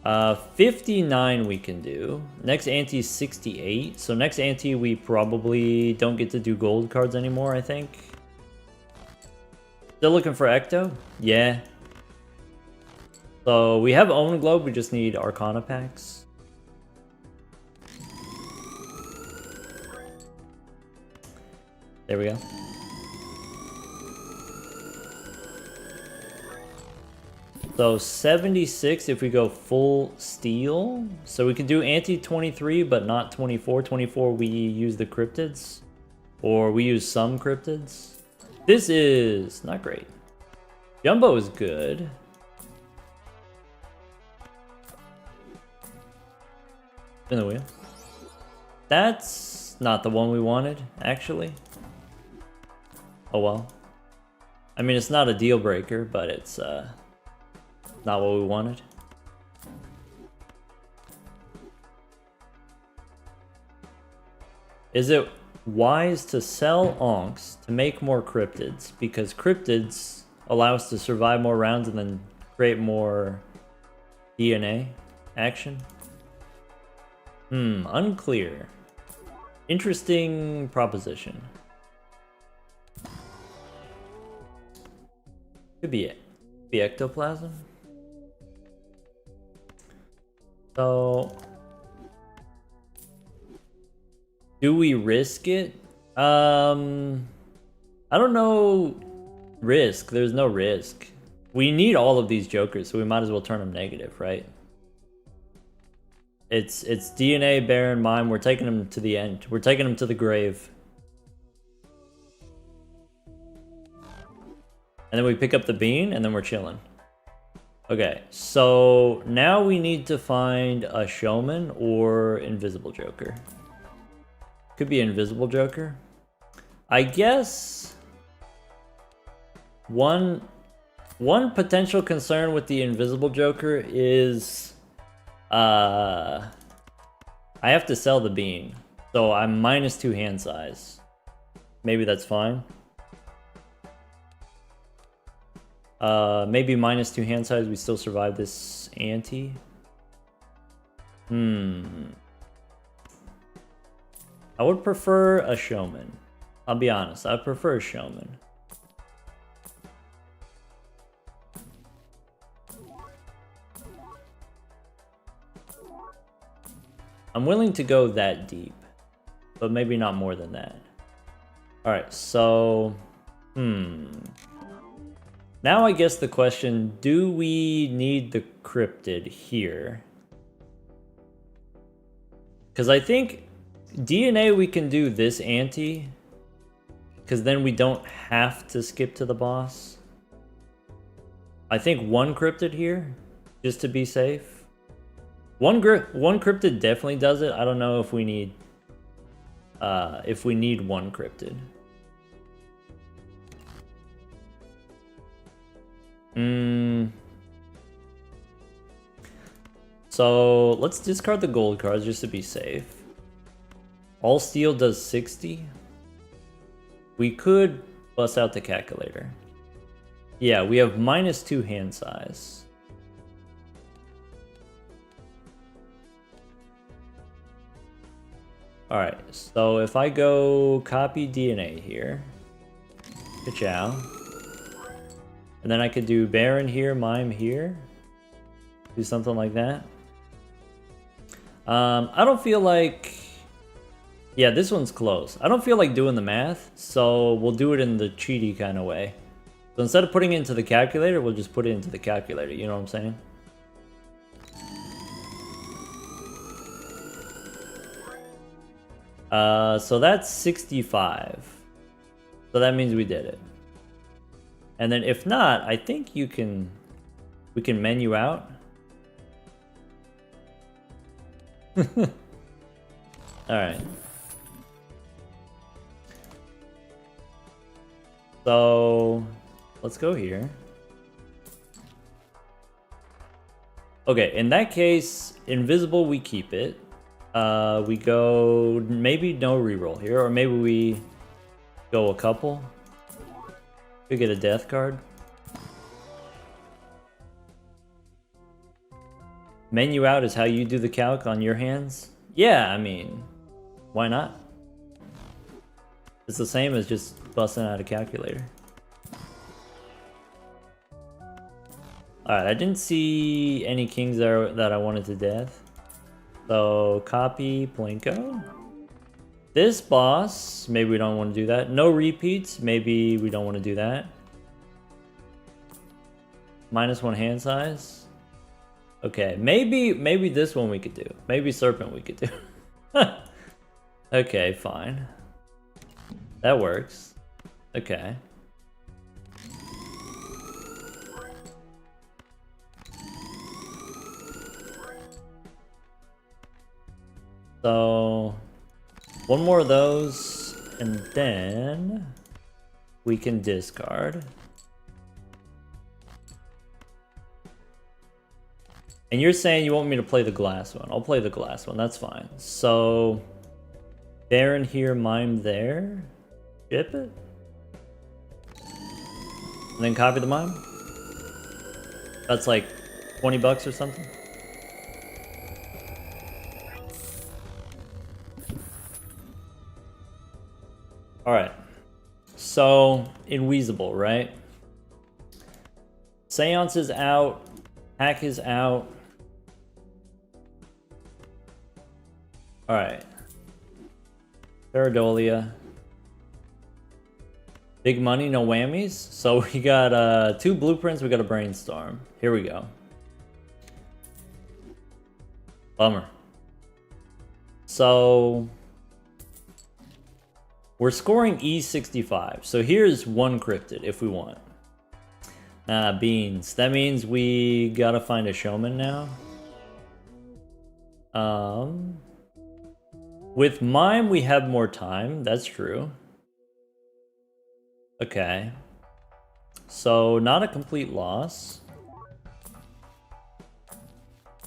59 we can do. Next ante is 68. So next ante we probably don't get to do gold cards anymore, I think. Still looking for Ecto? Yeah. So we have Own Globe, we just need Arcana packs. There we go. So 76 if we go full steel. So we can do ante 23 but not 24. 24 we use the cryptids. Or we use some cryptids. This is not great. Jumbo is good. Spin the wheel. That's not the one we wanted, actually. Oh well. I mean, it's not a deal breaker, but it's not what we wanted. Is it wise to sell onks to make more cryptids? Because cryptids allow us to survive more rounds and then create more DNA action? Unclear. Interesting proposition. Could be it. Be ectoplasm. So, do we risk it? I don't know. Risk. There's no risk. We need all of these jokers, so we might as well turn them negative, right? It's DNA, bear in mind. We're taking them to the end. We're taking them to the grave. And then we pick up the bean, and then we're chilling. Okay, so now we need to find a showman or invisible joker. Could be invisible joker. I guess one potential concern with the invisible joker is I have to sell the bean. So I'm -2 hand size. Maybe that's fine. Maybe -2 hand size, we still survive this ante. I would prefer a showman. I'll be honest, I prefer a showman. I'm willing to go that deep, but maybe not more than that. Alright, so... Now I guess the question, do we need the cryptid here? Because I think DNA we can do this ante. because then we don't have to skip to the boss. I think one cryptid here, just to be safe. One cryptid definitely does it. I don't know if we need one cryptid. So let's discard the gold cards just to be safe. All steel does 60. We could bust out the calculator. Yeah, we have -2 hand size. Alright, so if I go copy DNA here, ka-chow, and then I could do Baron here, Mime here, do something like that. I don't feel like... Yeah, this one's close. I don't feel like doing the math, so we'll do it in the cheaty kind of way. So instead of putting it into the calculator, we'll just put it into the calculator, you know what I'm saying? So that's 65. So that means we did it. And then if not, I think we can menu out. Alright. So let's go here. Okay, in that case, invisible, we keep it. We go maybe no reroll here, or maybe we go a couple. We get a death card. Menu out is how you do the calc on your hands. Yeah, I mean, why not? It's the same as just busting out a calculator. Alright, I didn't see any kings there that I wanted to death. So, copy Plinko. This boss, maybe we don't want to do that. No repeats, maybe we don't want to do that. -1 hand size. Okay, maybe this one we could do. Maybe Serpent we could do. Okay, fine. That works. Okay. So, one more of those, and then we can discard. And you're saying you want me to play the glass one. I'll play the glass one, that's fine. So, Baron here, Mime there. Ship it. And then copy the Mime. That's like 20 bucks or something. Alright. So, Inweezable, right? Seance is out. Hack is out. Alright. Paradolia. Big money, no whammies. So we got 2 blueprints, we got a brainstorm. Here we go. Bummer. So we're scoring E65. So here's one cryptid if we want. Beans. That means we gotta find a showman now. With Mime, we have more time. That's true. Okay. So, not a complete loss.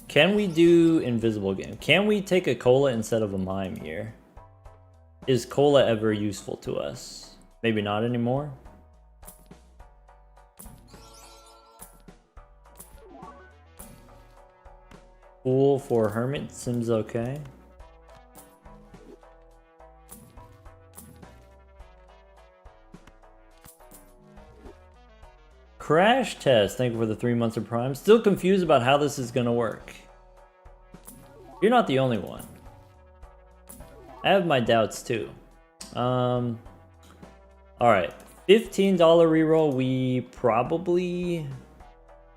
Can we do Invisible again? Can we take a Cola instead of a Mime here? Is Cola ever useful to us? Maybe not anymore. Fool for Hermit seems okay. Crash Test, thank you for the 3 months of Prime. Still confused about how this is gonna work. You're not the only one. I have my doubts too. Alright, $15 reroll, we probably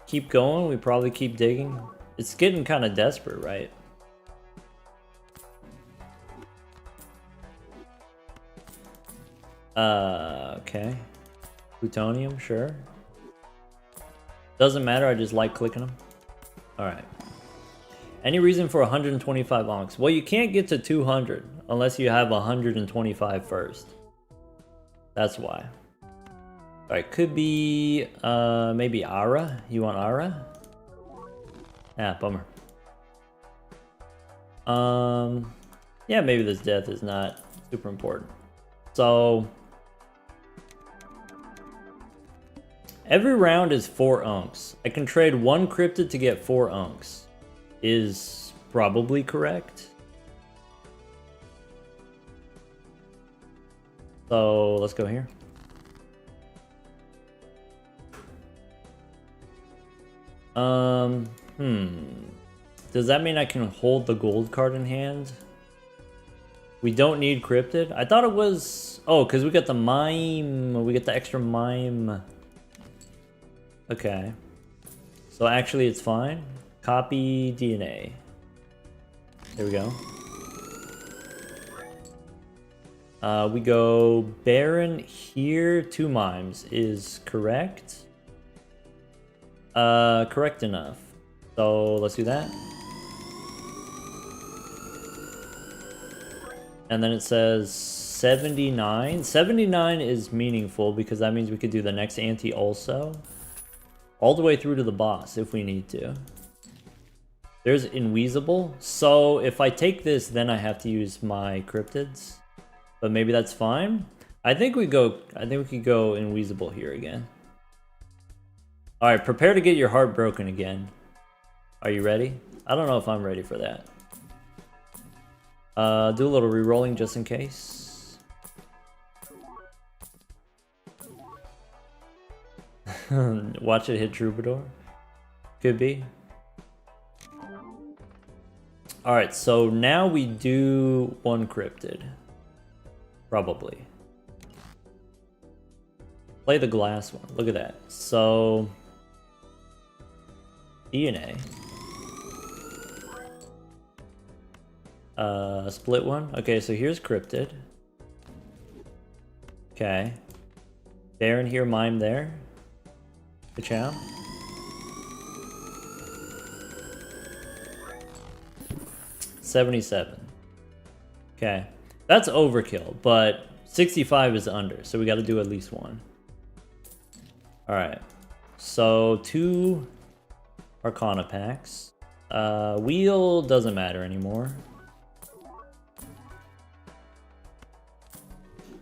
keep going, we probably keep digging. It's getting kind of desperate, right? Okay. Plutonium, sure. Doesn't matter, I just like clicking them. Alright. Any reason for 125 onks? Well, you can't get to 200 unless you have 125 first. That's why. Alright, could be maybe Ara. You want Ara? Ah, bummer. Yeah, maybe this death is not super important. So every round is 4 unks. I can trade 1 cryptid to get 4 unks. Is probably correct. So let's go here. Does that mean I can hold the gold card in hand? We don't need cryptid? I thought it was... Oh, because we got the mime. We get the extra mime. Okay. So actually it's fine. Copy DNA. There we go. We go Baron here. 2 mimes is correct. Correct enough. So let's do that. And then it says 79. 79 is meaningful because that means we could do the next ante also. All the way through to the boss if we need to. There's Inweasable. So if I take this, then I have to use my cryptids. But maybe that's fine. I think we could go Inweasable here again. Alright, prepare to get your heart broken again. Are you ready? I don't know if I'm ready for that. Do a little re-rolling just in case. Watch it hit Troubadour. Could be. Alright, so now we do 1 cryptid. Probably. Play the glass one. Look at that. So... DNA. Split one. Okay, so here's cryptid. Okay. Baron here, mime there. Ka-chow. $77. Okay. That's overkill, but 65 is under, so we gotta do at least 1. Alright. So 2 Arcana packs. Wheel doesn't matter anymore.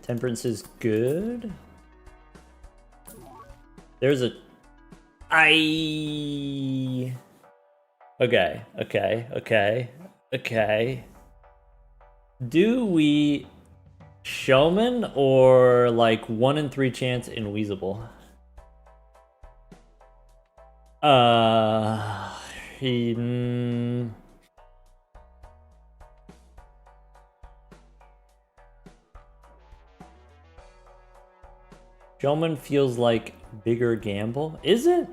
Temperance is good. There's a... Okay. Do we Showman or like 1 in 3 chance Inweasable? Showman feels like bigger gamble. Is it?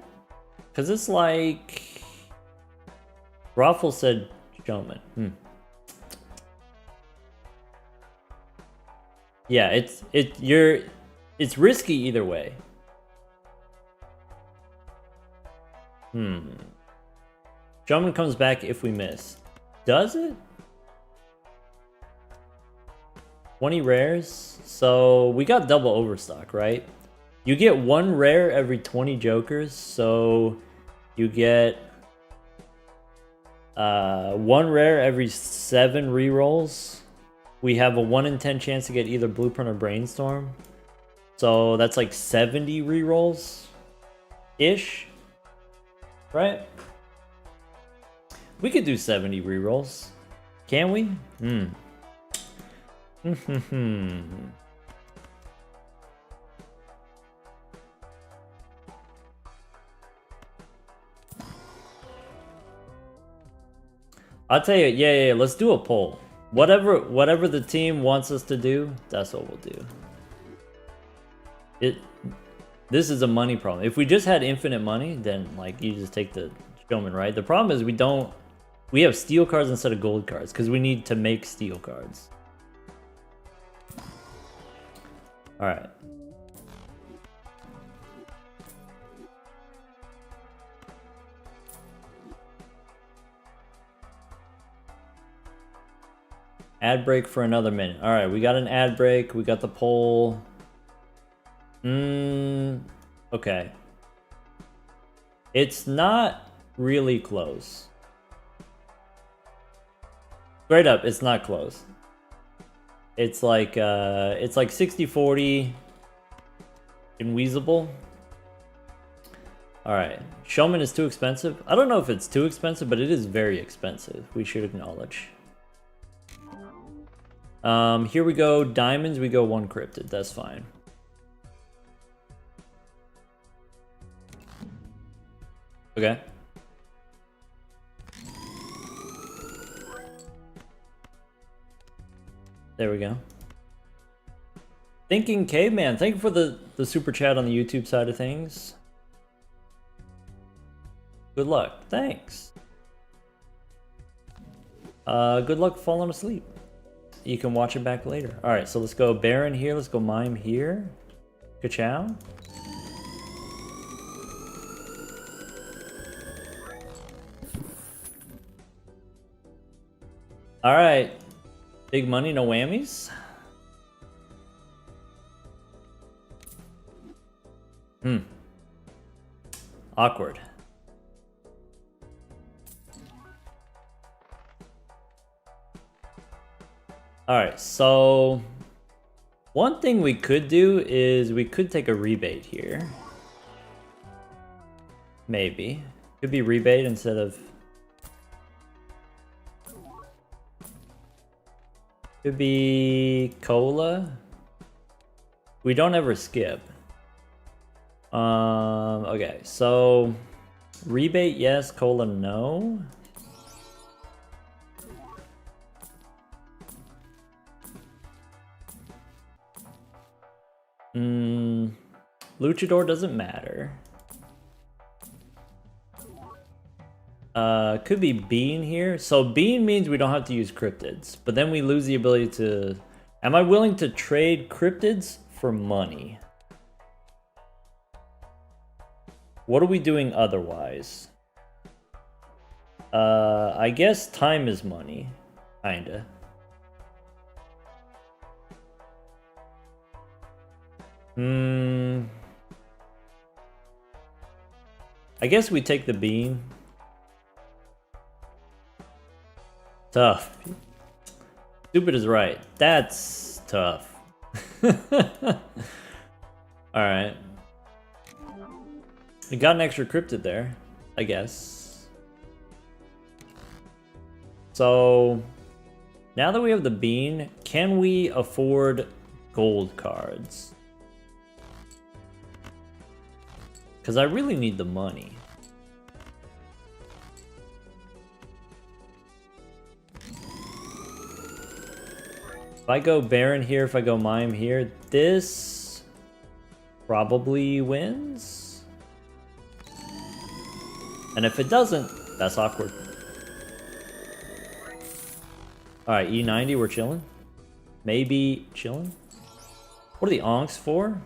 Because it's like... Raffle said Showman. Yeah, it's risky either way. Showman comes back if we miss. Does it? 20 rares? So we got double overstock, right? You get 1 rare every 20 jokers, so you get 1 rare every 7 rerolls. We have a 1 in 10 chance to get either Blueprint or Brainstorm. So that's like 70 rerolls-ish. Right? We could do 70 rerolls. Can we? I'll tell you, yeah, let's do a poll. Whatever the team wants us to do, that's what we'll do. This is a money problem. If we just had infinite money, then like you just take the Showman, right? The problem is we have steel cards instead of gold cards because we need to make steel cards. All right. Ad break for another minute. All right, we got an ad break. We got the poll. Okay. It's not really close. Straight up, it's not close. It's like 60-40 in Weasable. All right, Showman is too expensive. I don't know if it's too expensive, but it is very expensive. We should acknowledge. Here we go. Diamonds, we go 1 cryptid. That's fine. Okay. There we go. Thinking Caveman, thank you for the super chat on the YouTube side of things. Good luck. Thanks. Good luck falling asleep. You can watch it back later. All right, so let's go Baron here. Let's go Mime here. Ka-chow. All right. Big money, no whammies. Awkward. All right, so one thing we could do is we could take a rebate here. Maybe. Could be rebate instead of... Could be cola. We don't ever skip. Okay, so rebate yes, cola no. Luchador doesn't matter. Could be Bean here. So Bean means we don't have to use cryptids, but then we lose the ability to... Am I willing to trade cryptids for money? What are we doing otherwise? I guess time is money. Kinda. I guess we take the Bean. Tough. Stupid is right. That's tough. Alright. We got an extra cryptid there, I guess. So, now that we have the Bean, can we afford gold cards? Because I really need the money. If I go Baron here, if I go Mime here, this probably wins. And if it doesn't, that's awkward. Alright, E90, we're chilling. Maybe chilling. What are the onks for?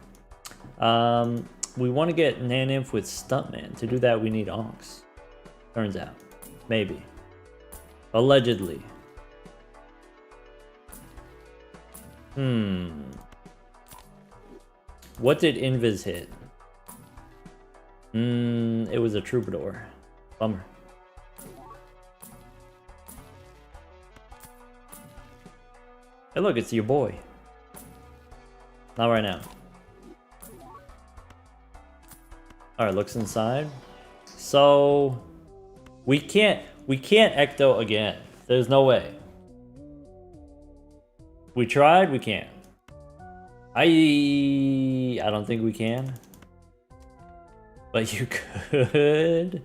We want to get naneinf with Stuntman. To do that, we need onks. Turns out. Maybe. Allegedly. What did Invis hit? It was a Troubadour. Bummer. Hey look, it's your boy. Not right now. Alright, looks inside. So we can't Ecto again. There's no way. We tried, we can't. I don't think we can. But you could.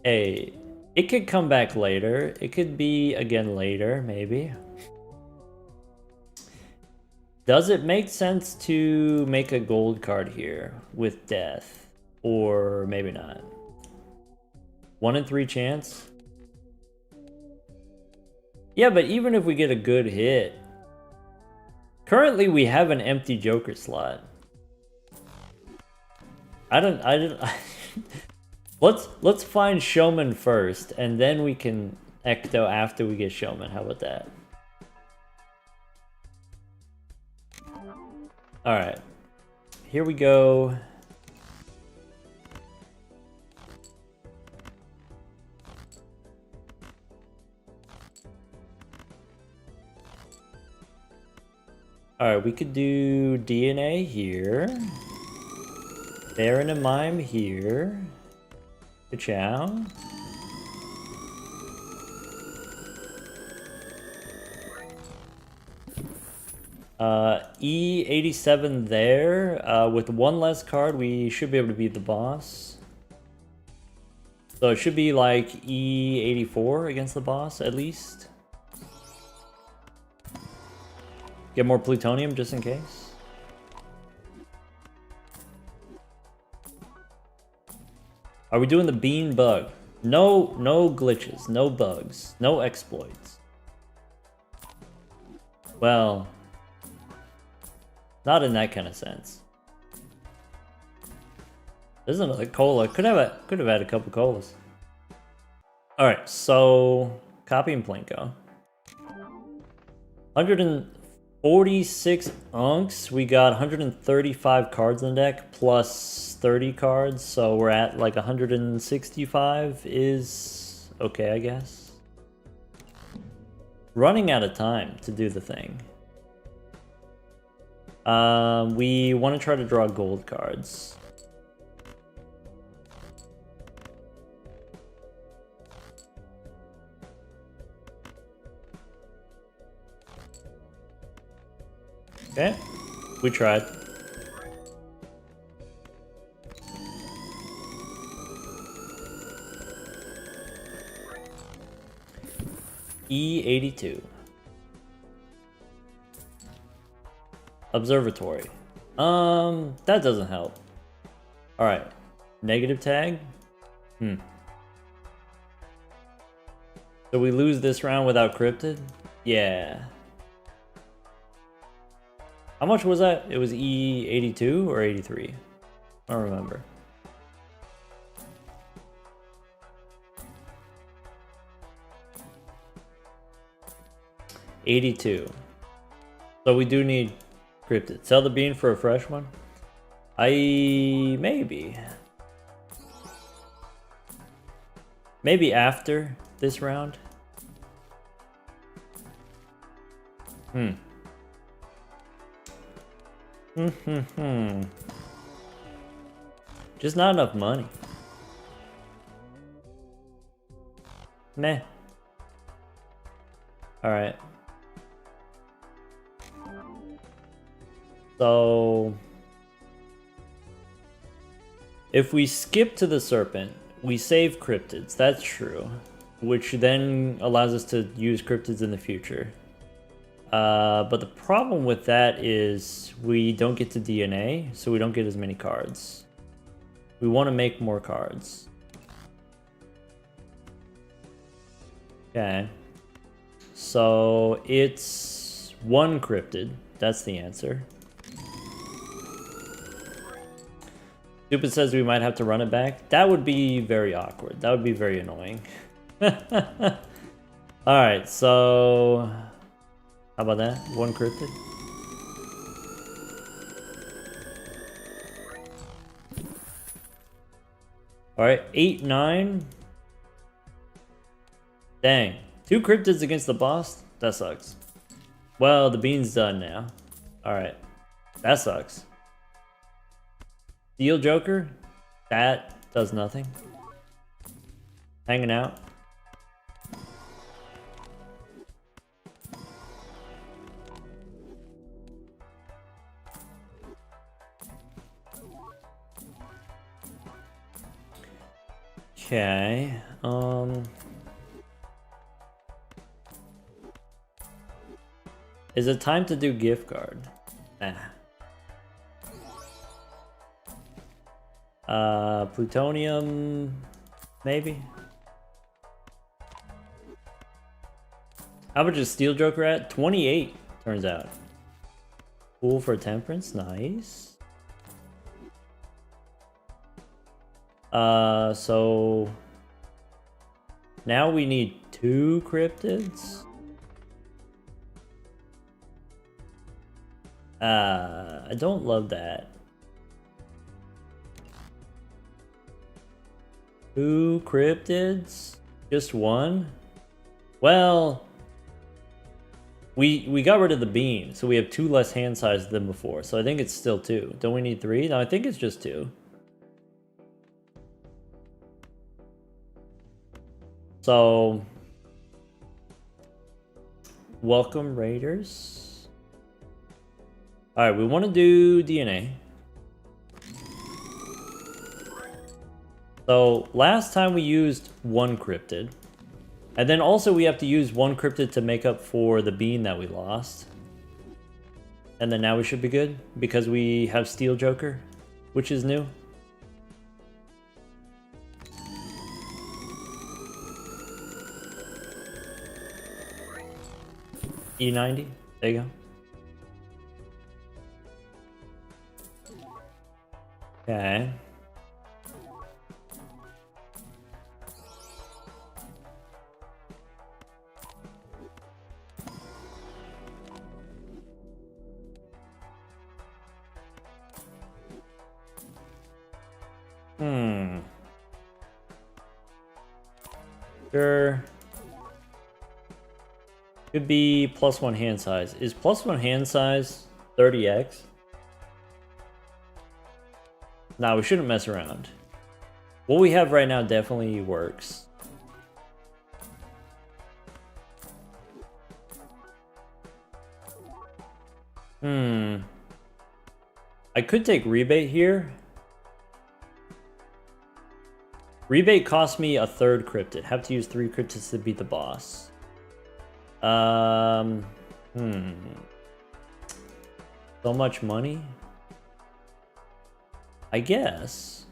Hey, it could come back later. It could be again later, maybe. Does it make sense to make a gold card here with death? Or maybe not. 1 in 3 chance? Yeah, but even if we get a good hit, Currently, we have an empty Joker slot. I don't. Let's find Showman first, and then we can Ecto after we get Showman. How about that? All right, here we go. All right, we could do DNA here. There and a mime here. Ka-chow. E87 there. With one less card, we should be able to beat the boss. So it should be like E84 against the boss, at least. Get more plutonium just in case. Are we doing the bean bug? No glitches, no bugs, no exploits. Well, not in that kind of sense. There's another cola. Could have had a couple colas. All right, so copy and Plinko. 146 unks. We got 135 cards in the deck plus 30 cards, so we're at like 165 is okay, I guess. Running out of time to do the thing. We want to try to draw gold cards. Okay, we tried. E82. Observatory. That doesn't help. Alright. Negative tag? So we lose this round without cryptid? Yeah. How much was that? It was E82 or 83? I don't remember. $82. So we do need cryptid. Sell the bean for a fresh one? Maybe after this round? Just not enough money. Meh. Alright. So if we skip to the serpent, we save cryptids, that's true. Which then allows us to use cryptids in the future. But the problem with that is we don't get to DNA, so we don't get as many cards. We want to make more cards. Okay. So it's one cryptid. That's the answer. Stupid says we might have to run it back. That would be very awkward. That would be very annoying. Alright, so how about that? One cryptid. Alright, 8-9. Dang. 2 cryptids against the boss? That sucks. Well, the bean's done now. Alright. That sucks. Steel Joker? That does nothing. Hanging out. Okay, is it time to do gift card? Plutonium, maybe? How much is Steel Joker at? 28, turns out. Pool for temperance, nice. So now we need 2 cryptids. I don't love that. 2 cryptids? Just 1? Well, we got rid of the bean, so we have 2 less hand size than before. So I think it's still 2. Don't we need 3? No, I think it's just 2. So, welcome Raiders. Alright, we want to do DNA. So, last time we used 1 cryptid. And then also we have to use 1 cryptid to make up for the bean that we lost. And then now we should be good, because we have Steel Joker, which is new. E90, there you go. Okay. Sure. Could be +1 hand size. Is +1 hand size 30x? Nah, we shouldn't mess around. What we have right now definitely works. I could take rebate here. Rebate cost me a 3rd cryptid. Have to use 3 cryptids to beat the boss. So much money? I guess.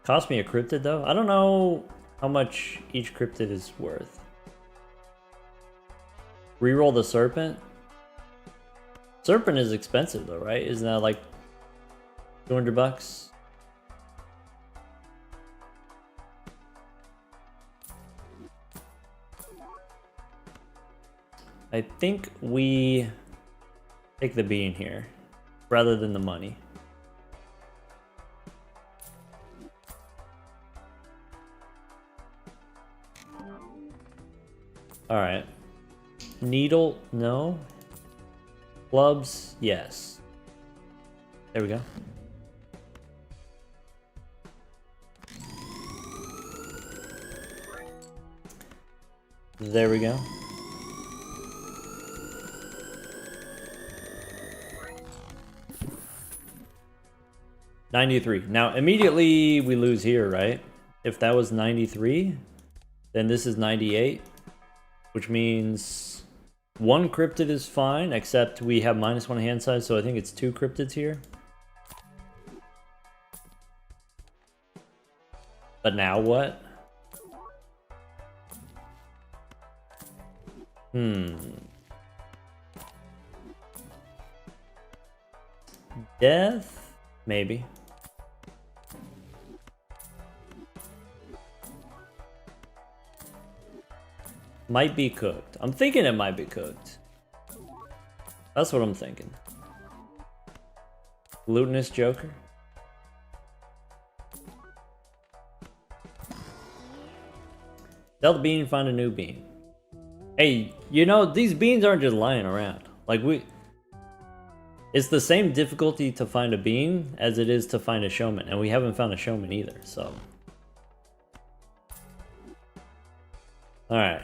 Cost me a cryptid though? I don't know how much each cryptid is worth. Reroll the serpent? Serpent is expensive though, right? Isn't that like 200 bucks? I think we take the bean here rather than the money. All right. Needle, no. Clubs, yes. There we go. There we go. $93. Now, immediately we lose here, right? If that was 93, then this is 98, which means 1 cryptid is fine, except we have -1 hand size, so I think it's 2 cryptids here. But now what? Death? Maybe. Might be cooked. I'm thinking it might be cooked. That's what I'm thinking. Glutinous Joker. Sell the bean, find a new bean. Hey, you know, these beans aren't just lying around. Like, it's the same difficulty to find a bean as it is to find a showman, and we haven't found a showman either, so. Alright.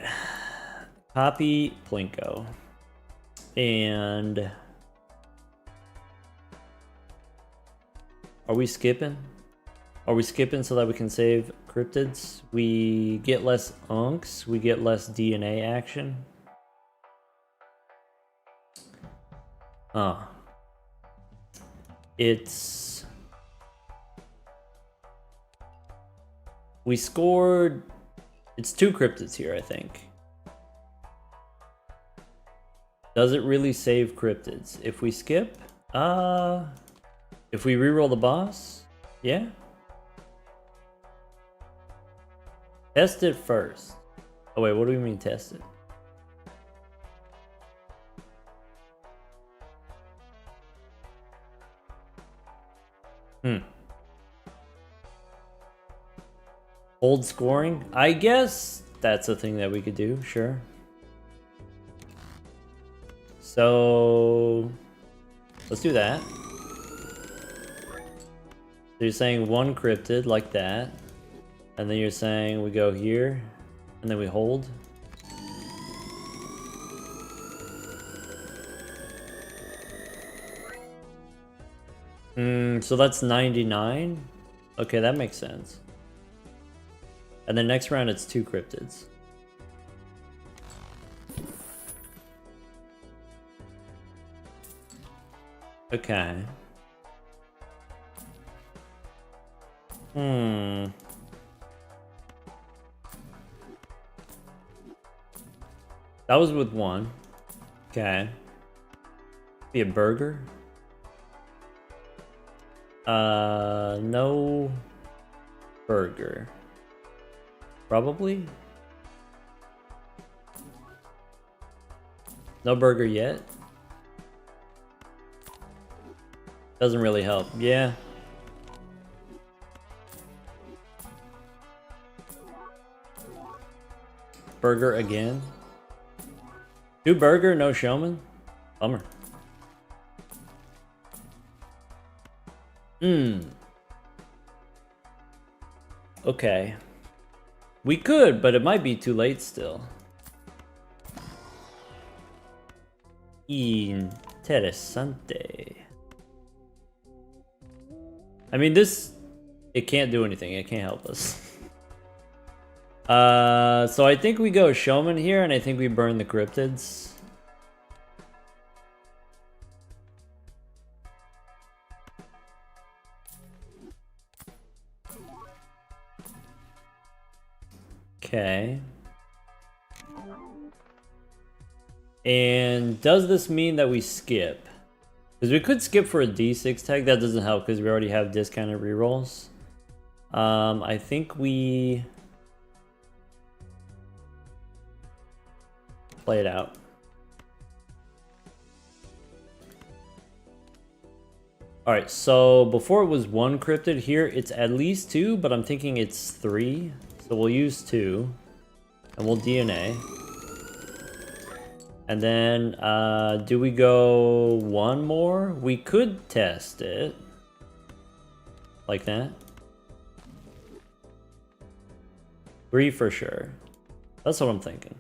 Copy Plinko. And are we skipping? Are we skipping so that we can save cryptids? We get less unks, we get less DNA action. It's... We scored... It's 2 cryptids here, I think. Does it really save cryptids? If we skip, If we reroll the boss, yeah. Test it first. Oh wait, what do we mean test it? Hold scoring? I guess that's a thing that we could do, sure. So let's do that. So you're saying one cryptid like that, and then you're saying we go here, and then we hold. So that's 99? Okay, that makes sense. And then next round it's 2 cryptids. Okay. That was with 1. Okay. Be a burger? No burger. Probably? No burger yet? Doesn't really help. Yeah. Burger again? 2 burger, no showman? Bummer. Okay. We could, but it might be too late still. Interesante. I mean, this... It can't do anything. It can't help us. So I think we go showman here, and I think we burn the cryptids. Okay. And does this mean that we skip? Because we could skip for a D6 tag. That doesn't help because we already have discounted rerolls. I think we play it out. Alright, so before it was 1 cryptid, here it's at least 2, but I'm thinking it's 3. So we'll use 2, and we'll DNA. And then, do we go 1 more? We could test it. Like that. 3 for sure. That's what I'm thinking.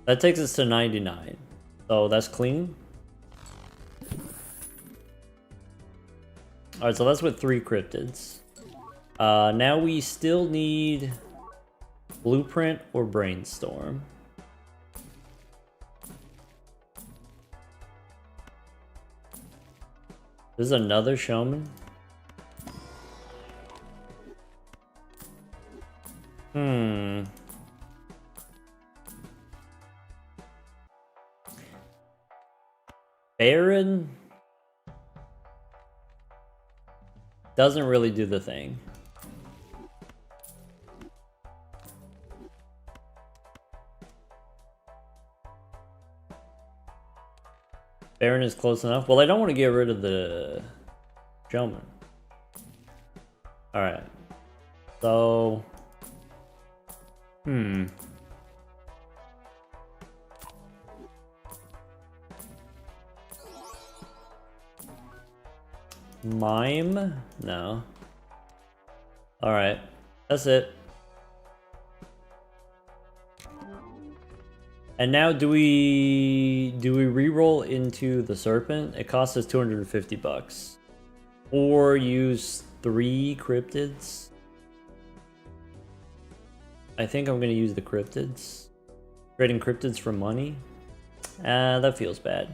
That takes us to 99. So that's clean. Alright, so that's with 3 cryptids. Now we still need Blueprint or Brainstorm. This is another showman. Baron doesn't really do the thing. Baron is close enough. Well, I don't want to get rid of the showman. Alright. So... Mime? No. Alright. That's it. And now do we re-roll into the serpent? It costs us 250 bucks. Or use 3 cryptids. I think I'm gonna use the cryptids. Trading cryptids for money? That feels bad.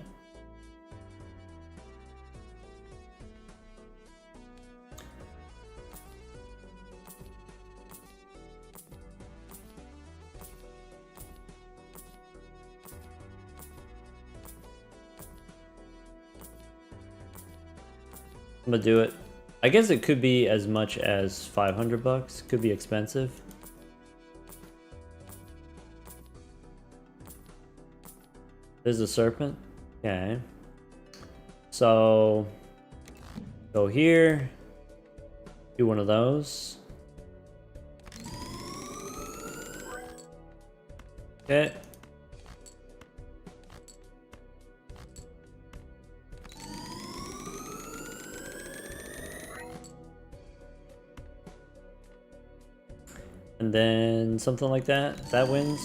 I'm gonna do it. I guess it could be as much as 500 bucks. Could be expensive. There's a serpent. Okay. So go here. Do one of those. Okay. And then something like that. That wins.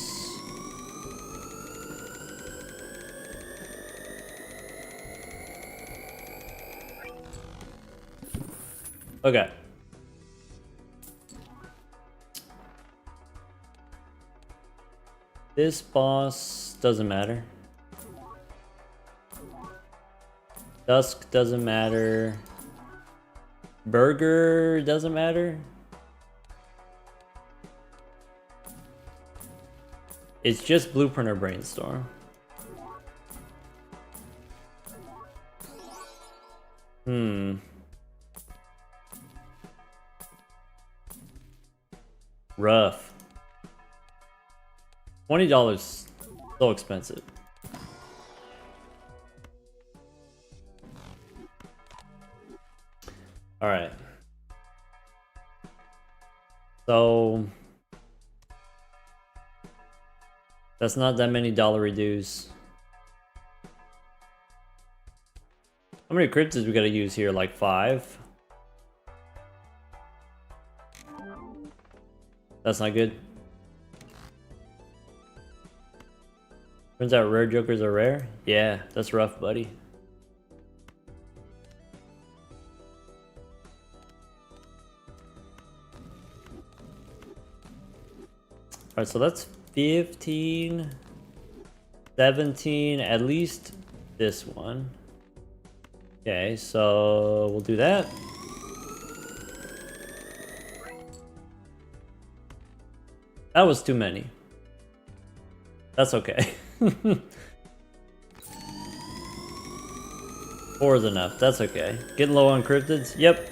Okay. This boss doesn't matter. Dusk doesn't matter. Burger doesn't matter. It's just Blueprint or Brainstorm. Rough. $20, so expensive. All right. So that's not that many dollar dues. How many cryptids we gotta use here? Like 5? That's not good. Turns out rare jokers are rare? Yeah, that's rough, buddy. Alright, so that's 15, 17, at least this one. Okay, so we'll do that. That was too many. That's okay. 4 is enough. That's okay. Getting low on cryptids? Yep.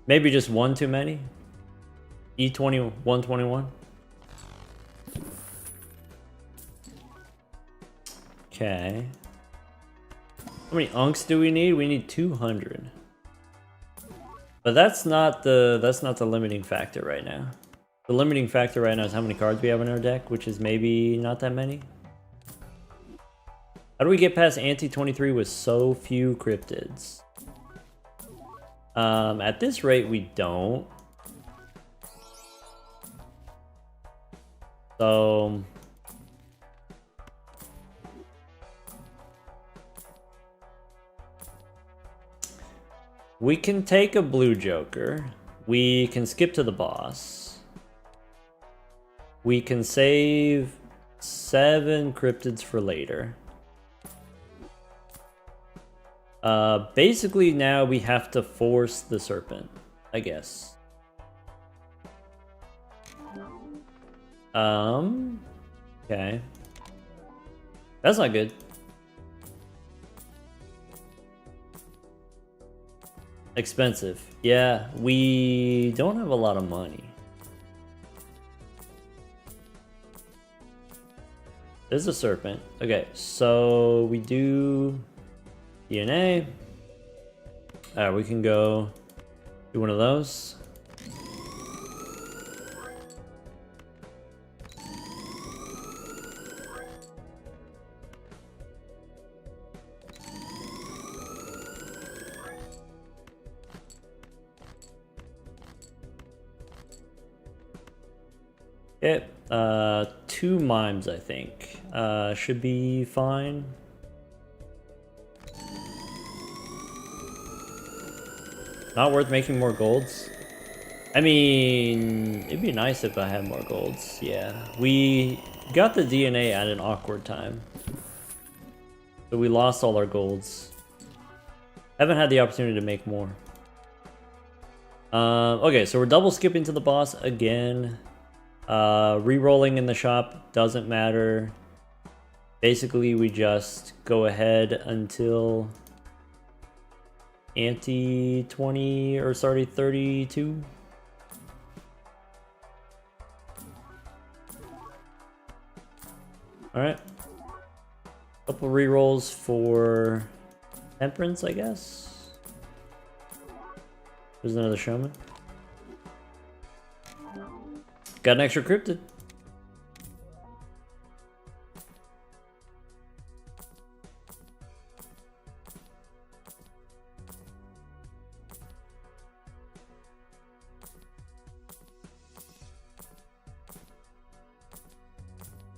Maybe just 1 too many? E20, 121. Okay. How many unks do we need? We need 200. But that's not the limiting factor right now. The limiting factor right now is how many cards we have in our deck, which is maybe not that many. How do we get past Ante 23 with so few cryptids? At this rate, we don't. So we can take a blue joker. We can skip to the boss. We can save 7 cryptids for later. Basically now we have to force the serpent, I guess. Okay. That's not good. Expensive. Yeah, we don't have a lot of money. There's a serpent. Okay, so we do DNA. Alright, we can go do one of those. Okay, 2 mimes, I think. Should be fine. Not worth making more golds. I mean, it'd be nice if I had more golds. Yeah, we got the DNA at an awkward time. So we lost all our golds. Haven't had the opportunity to make more. Okay, so we're double skipping to the boss again. Re-rolling in the shop doesn't matter. Basically, we just go ahead until Anti 20, or sorry, 32. Alright. Couple rerolls for Temperance, I guess. There's another Showman. Got an extra cryptid.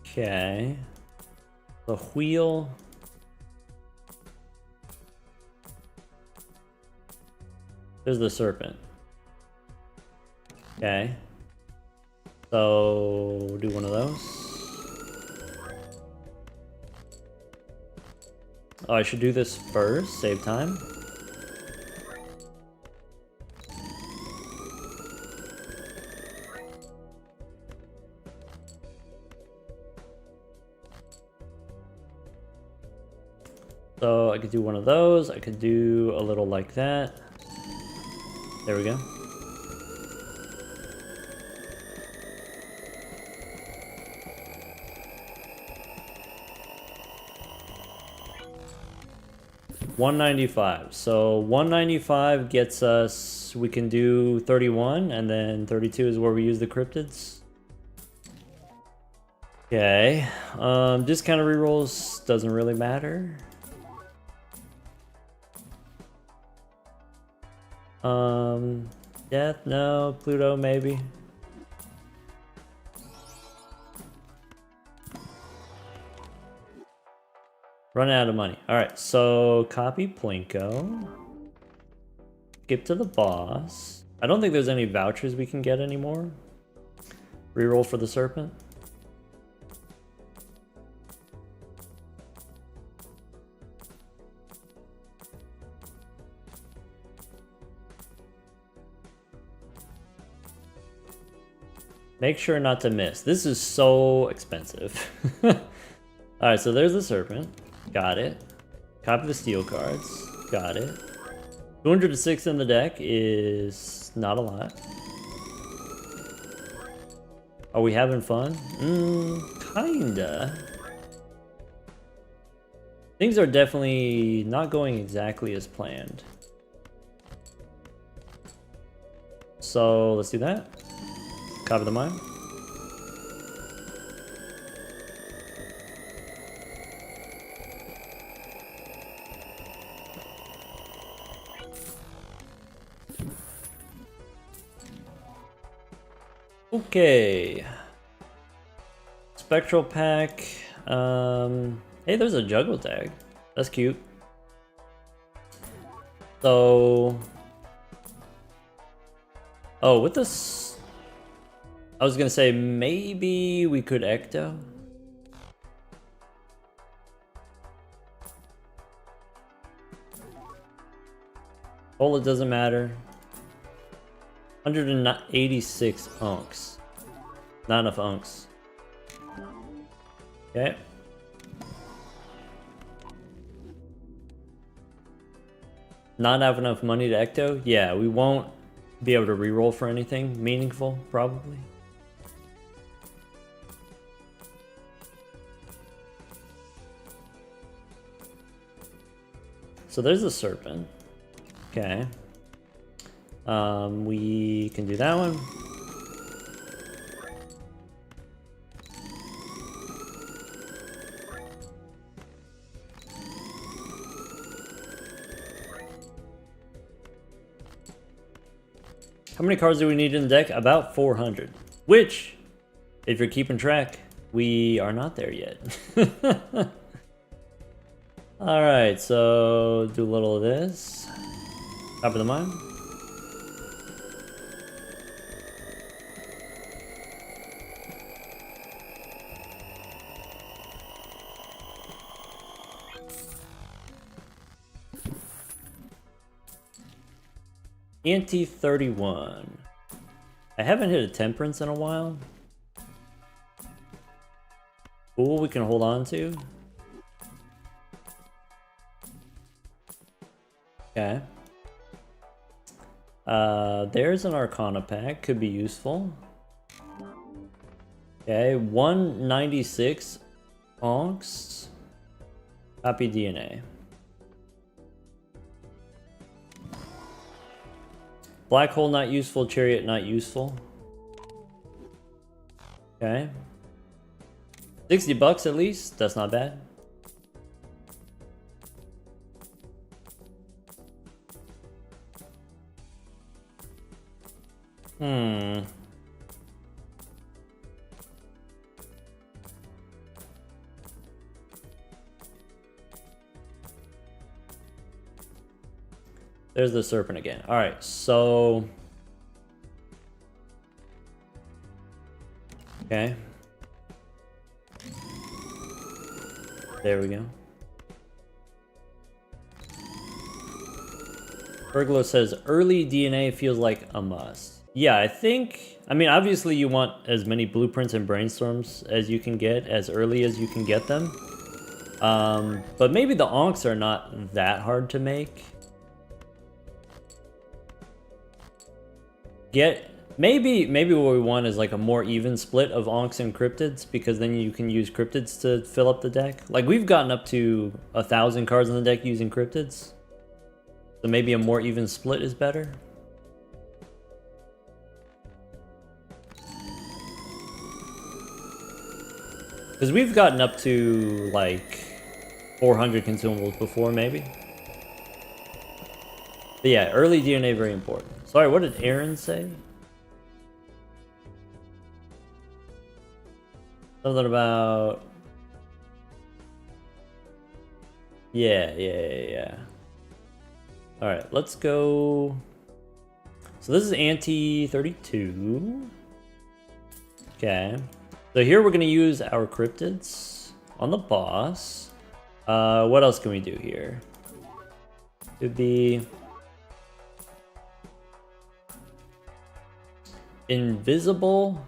Okay. The wheel. There's the serpent. Okay. So do one of those. Oh, I should do this first, save time. So I could do one of those. I could do a little like that. There we go. $195. So 195 gets us, we can do 31, and then 32 is where we use the cryptids. Okay. Discount rerolls doesn't really matter. Death, no. Pluto, maybe. Run out of money. Alright, so copy Plinko. Skip to the boss. I don't think there's any vouchers we can get anymore. Reroll for the serpent. Make sure not to miss. This is so expensive. Alright, so there's the serpent. Got it. Copy the steel cards. Got it. 206 in the deck is not a lot. Are we having fun? Kinda. Things are definitely not going exactly as planned. So let's do that. Copy the mine. Okay. Spectral pack. Hey, there's a juggle tag. That's cute. So, oh, with this, I was gonna say maybe we could Ecto. Well, it doesn't matter. 186 unks. Not enough unks. Okay. Not have enough money to Ecto? Yeah, we won't be able to reroll for anything meaningful, probably. So there's the serpent. Okay. We can do that one. How many cards do we need in the deck? About 400. Which, if you're keeping track, we are not there yet. Alright, so do a little of this. Top of the mine. Ante 31. I haven't hit a Temperance in a while. Cool, we can hold on to. Okay. There's an Arcana pack. Could be useful. Okay, 196 Onks. Copy DNA. Black hole not useful, chariot not useful. Okay. 60 bucks at least, that's not bad. There's the serpent again. All right, so okay. There we go. Burglar says early DNA feels like a must. Yeah, I mean, obviously you want as many blueprints and brainstorms as you can get as early as you can get them. But maybe the onks are not that hard to make. Maybe what we want is like a more even split of onks and cryptids, because then you can use cryptids to fill up the deck. Like we've gotten up to 1,000 cards in the deck using cryptids. So maybe a more even split is better. Because we've gotten up to like 400 consumables before, maybe. But yeah, early DNA very important. Sorry, what did Aaron say? Something about... Yeah. Alright, let's go... So this is anti-32. Okay. So here we're going to use our cryptids on the boss. What else can we do here? Could be... invisible.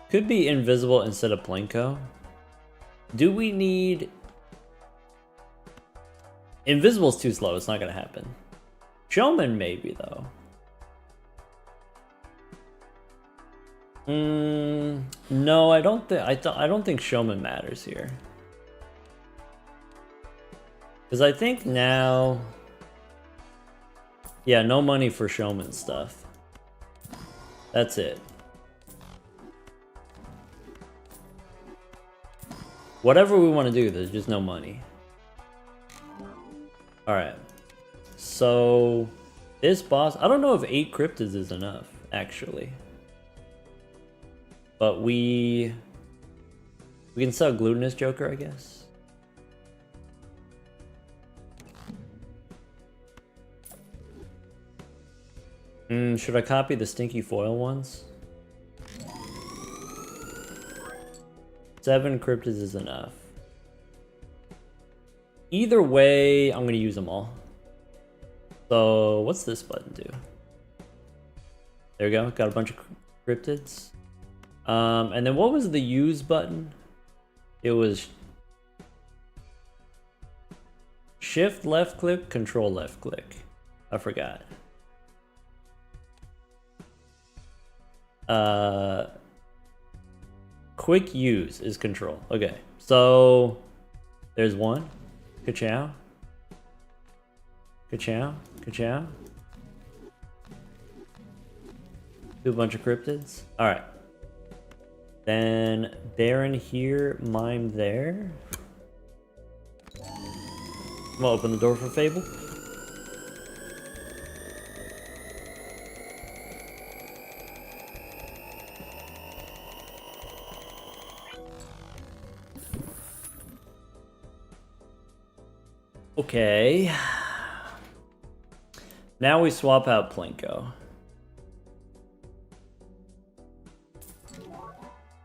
Could be invisible instead of Plinko. Do we need... Invisible's too slow, it's not gonna happen. Showman maybe though. No, I don't think Showman matters here. Because I think now... Yeah, no money for Showman stuff. That's it. Whatever we want to do, there's just no money. Alright. So, this boss... I don't know if 8 cryptids is enough, actually. But we can sell Glutinous Joker, I guess. Should I copy the stinky foil ones? 7 cryptids is enough. Either way, I'm gonna use them all. So what's this button do? There we go, got a bunch of cryptids. And then what was the use button? It was shift left click, control left click. I forgot. Quick use is control. Okay, so there's one. Ka-chow. Ka-chow. Ka-chow. Do a bunch of cryptids. Alright. Then Baron here, mime there. I'm gonna open the door for Fable. Okay. Now we swap out Plinko.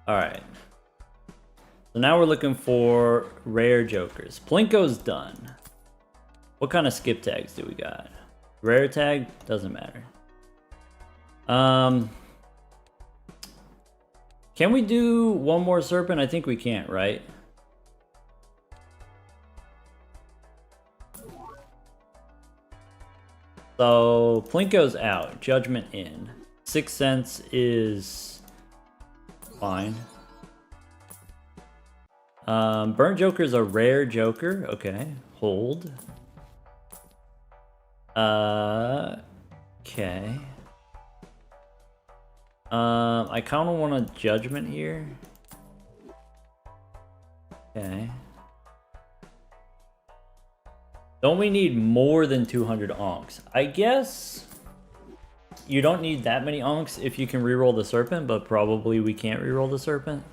Alright. So now we're looking for rare jokers. Plinko's done. What kind of skip tags do we got? Rare tag? Doesn't matter. Can we do one more serpent? I think we can't, right? So Plinko's out, Judgment in. 6 cents is fine. Burnt Joker's a rare Joker. Okay, hold. Okay. I kind of want a Judgment here. Okay. Don't we need more than 200 onks? I guess you don't need that many onks if you can reroll the Serpent, but probably we can't reroll the Serpent.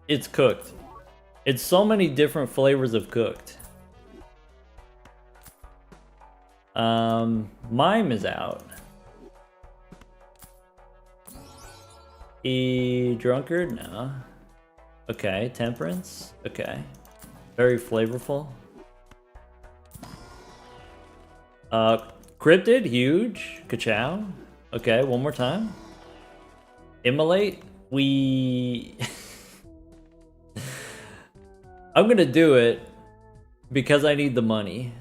It's cooked. It's so many different flavors of cooked. Mime is out. Drunkard? No. Okay, Temperance? Okay. Very flavorful. Cryptid? Huge. Ka-chow? Okay, one more time. Immolate? We... I'm gonna do it because I need the money.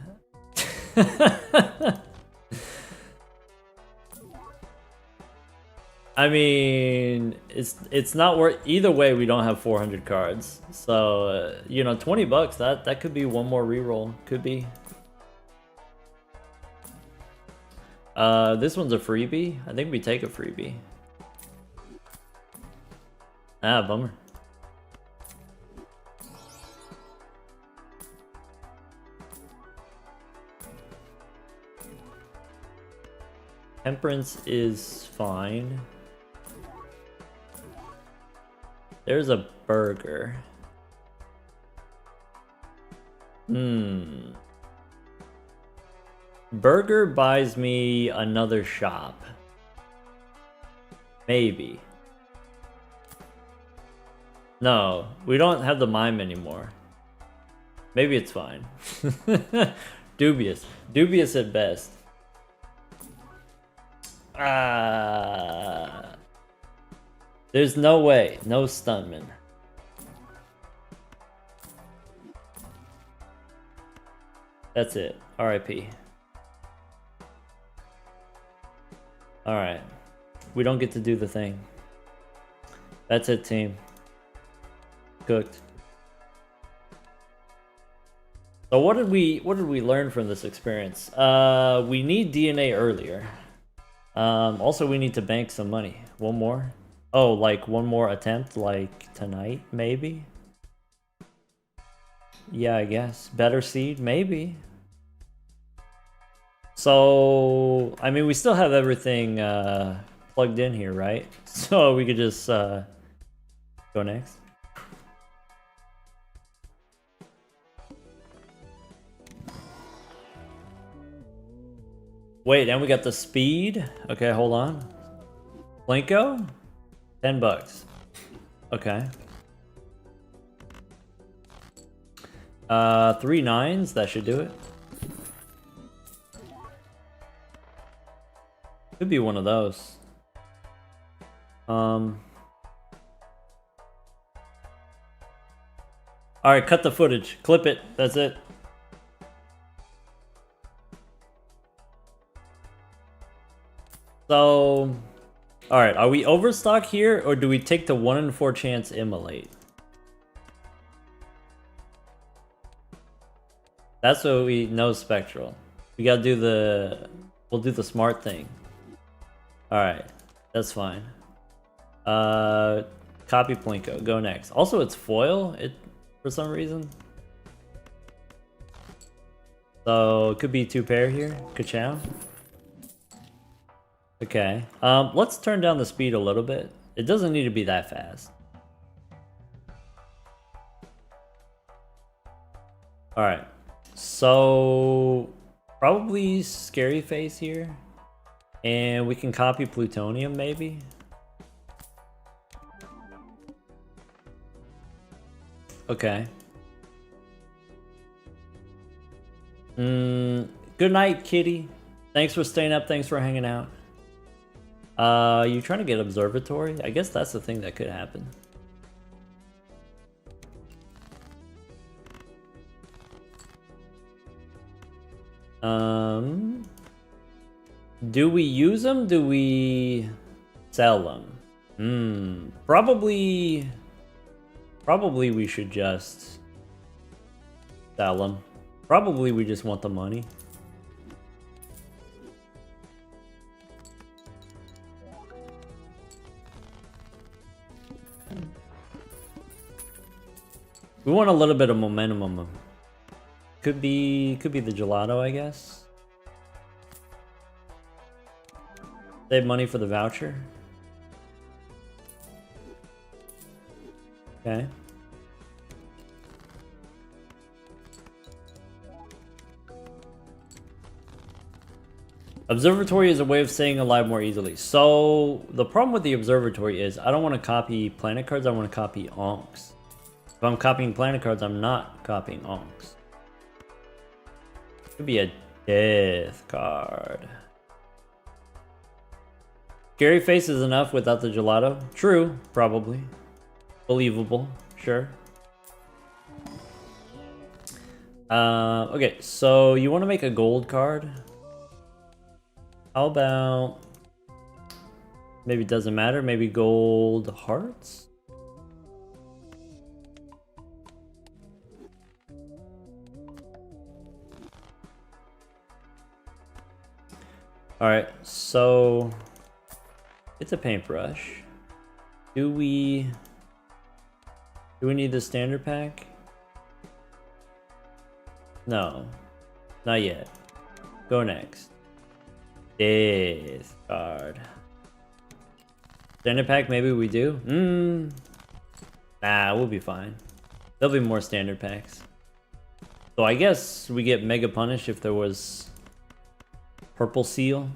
I mean, it's not worth either way. We don't have 400 cards, so you know, 20 bucks. That could be one more reroll. Could be. This one's a freebie. I think we take a freebie. Ah, bummer. Temperance is fine. There's a burger. Burger buys me another shop. Maybe. No, we don't have the mime anymore. Maybe it's fine. Dubious. Dubious at best. There's no way. No Stuntman. That's it. RIP. Alright. We don't get to do the thing. That's it, team. Cooked. So what did we learn from this experience? We need DNA earlier. Also, we need to bank some money. One more? Oh, like one more attempt, like tonight, maybe? Yeah, I guess. Better seed, maybe. So, I mean, we still have everything plugged in here, right? So we could just go next. Wait, and we got the speed. Okay, hold on. Plinko? 10 bucks. Okay. 3 9s, that should do it. Could be one of those. Alright, cut the footage. Clip it. That's it. So, alright, are we overstock here, or do we take the 1 in 4 chance immolate? That's what we know, Spectral. We gotta do the... We'll do the smart thing. Alright, that's fine. Copy Plinko, go next. Also, it's foil, for some reason. So, it could be 2 pair here. Ka-chow. Okay, let's turn down the speed a little bit. It doesn't need to be that fast. Alright, so probably Scary Face here. And we can copy Plutonium, maybe? Okay. Good night, kitty. Thanks for staying up, thanks for hanging out. You trying to get Observatory? I guess that's the thing that could happen. Do we use them? Do we sell them? Probably we should just sell them. Probably we just want the money. We want a little bit of momentum. Could be the gelato, I guess. Save money for the voucher. Okay. Observatory is a way of staying alive more easily. So the problem with the observatory is I don't want to copy planet cards, I want to copy onks. If I'm copying planet cards, I'm not copying onks. Could be a death card. Scary face is enough without the gelato. True, probably. Believable, sure. Okay, so you want to make a gold card. How about... maybe it doesn't matter, maybe gold hearts? Alright, so... it's a paintbrush. Do we need the standard pack? No. Not yet. Go next. Death card. Standard pack, maybe we do? Nah, we'll be fine. There'll be more standard packs. So I guess we get Mega Punish if there was Purple Seal.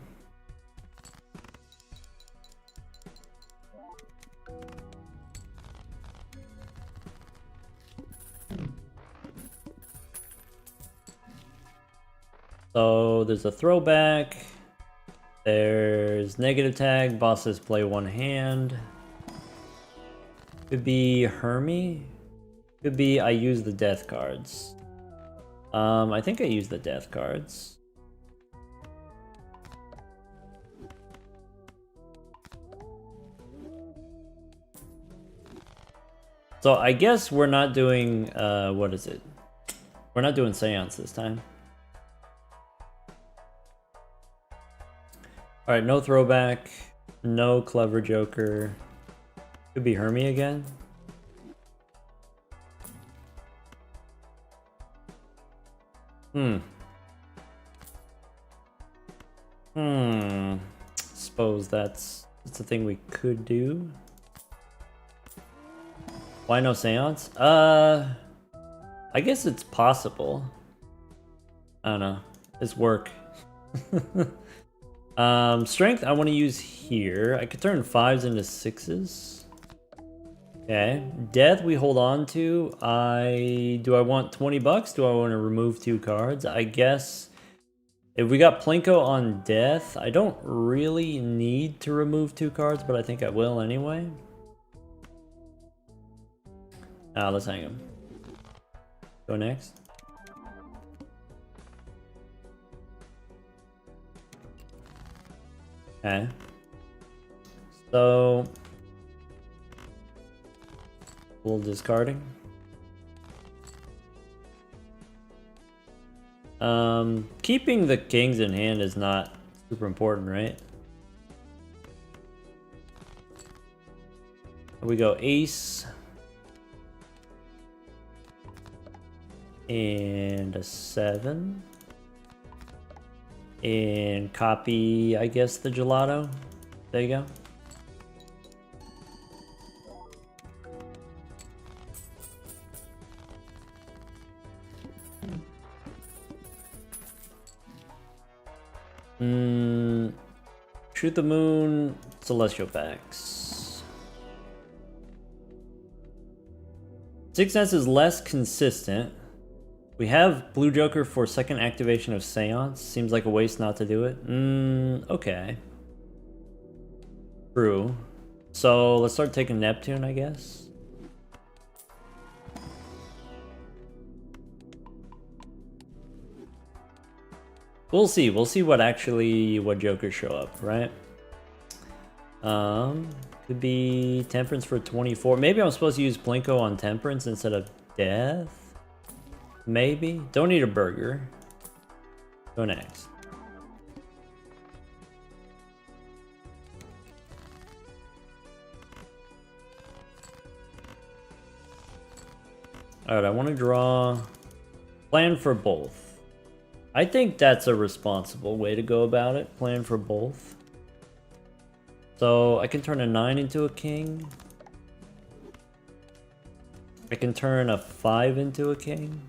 So there's a throwback. There's negative tag. Bosses play one hand. Could be Hermie. Could be I use the death cards. I think I use the death cards. So I guess we're not doing what is it? We're not doing Seance this time. Alright, no throwback, no clever joker. Could be Hermie again. Suppose that's a thing we could do. Why no Seance? I guess it's possible. I don't know. It's work. Strength I want to use here. I could turn 5s into 6s. Okay. Death we hold on to. Do I want 20 bucks? Do I want to remove 2 cards? I guess if we got Plinko on death, I don't really need to remove 2 cards, but I think I will anyway. Let's hang him. Go next. Okay. So, a little discarding. Keeping the kings in hand is not super important, right? We go ace. And a 7. And copy, I guess, the gelato. There you go. Shoot the moon, celestial packs. 6 Sense is less consistent. We have Blue Joker for second activation of Seance. Seems like a waste not to do it. Okay. True. So let's start taking Neptune, I guess. We'll see. We'll see what jokers show up, right? Could be Temperance for 24. Maybe I'm supposed to use Plinko on Temperance instead of Death. Maybe. Don't need a burger. Go next. Alright, I want to draw... Plan for both. I think that's a responsible way to go about it. Plan for both. So I can turn a 9 into a king. I can turn a 5 into a king.